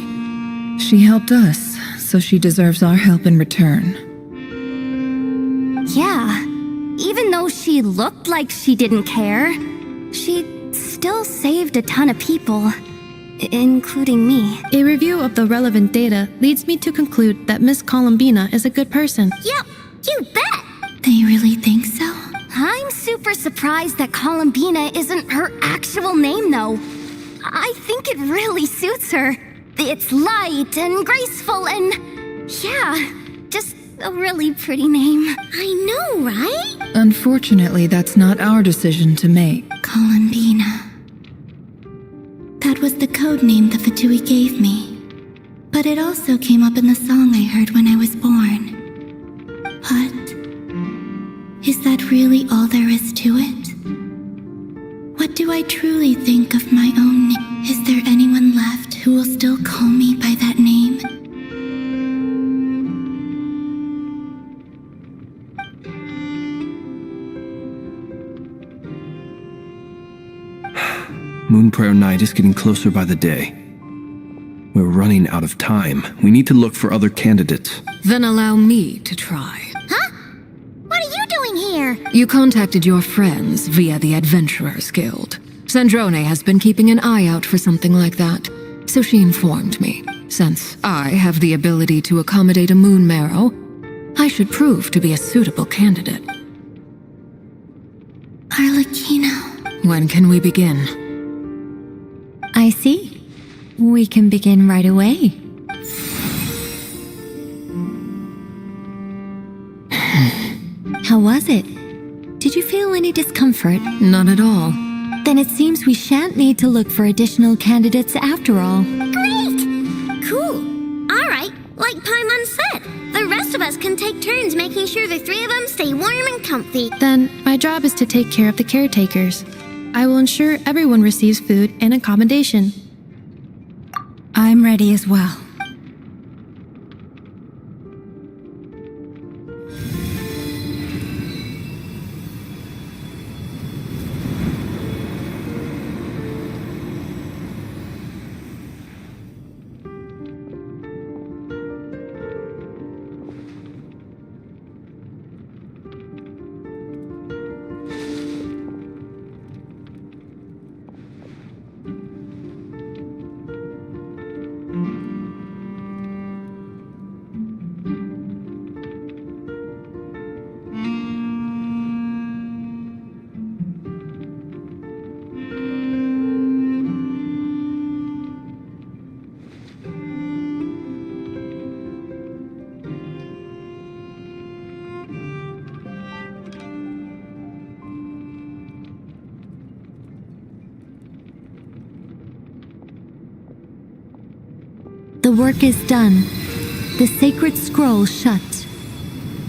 She helped us, so she deserves our help in return. Yeah. Even though she looked like she didn't care, she still saved a ton of people, including me. A review of the relevant data leads me to conclude that Miss Columbina is a good person. Yep, you bet! They really think so? I'm super surprised that Columbina isn't her actual name, though. I think it really suits her. It's light and graceful and, yeah, just a really pretty name. I know, right? Unfortunately, that's not our decision to make. Columbina. That was the code name the Fatui gave me. But it also came up in the song I heard when I was born. But is that really all there is to it? What do I truly think of my own name? Is there anyone left who will still call me by that name? Moon Prayer Night is getting closer by the day. We're running out of time. We need to look for other candidates. Then allow me to try. Huh? What are you doing here? You contacted your friends via the Adventurers Guild. Sandrone has been keeping an eye out for something like that, so she informed me. Since I have the ability to accommodate a moon marrow, I should prove to be a suitable candidate. Arlecchino. When can we begin? I see. We can begin right away. How was it? Did you feel any discomfort? Not at all. Then it seems we shan't need to look for additional candidates after all. Great! Cool. All right, like Paimon said, the rest of us can take turns making sure the three of them stay warm and comfy. Then my job is to take care of the caretakers. I will ensure everyone receives food and accommodation. I'm ready as well. The work is done. The sacred scroll shut.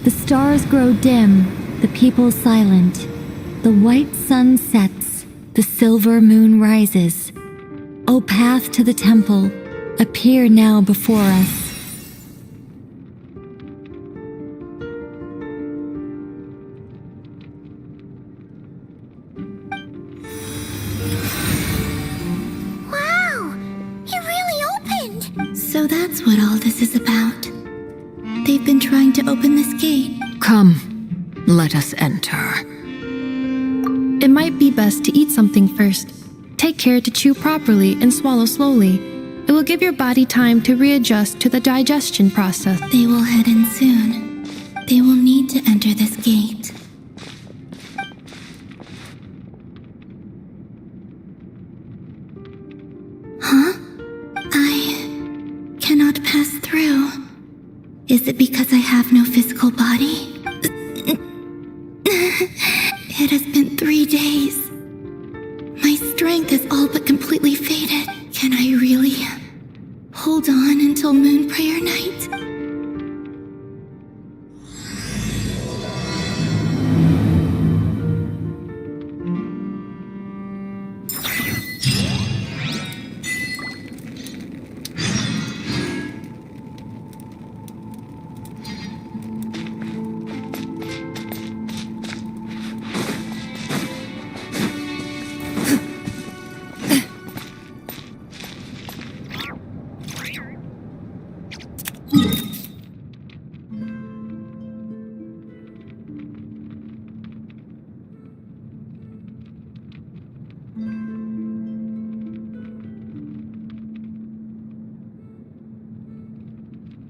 The stars grow dim, the people silent. The white sun sets, the silver moon rises. O path to the temple, appear now before us. So that's what all this is about. They've been trying to open this gate. Come, let us enter. It might be best to eat something first. Take care to chew properly and swallow slowly. It will give your body time to readjust to the digestion process. They will head in soon. They will need to enter this gate. Huh? I cannot pass through. Is it because I have no physical body? It has been 3 days. My strength is all but completely faded. Can I really hold on until Moon Prayer Night?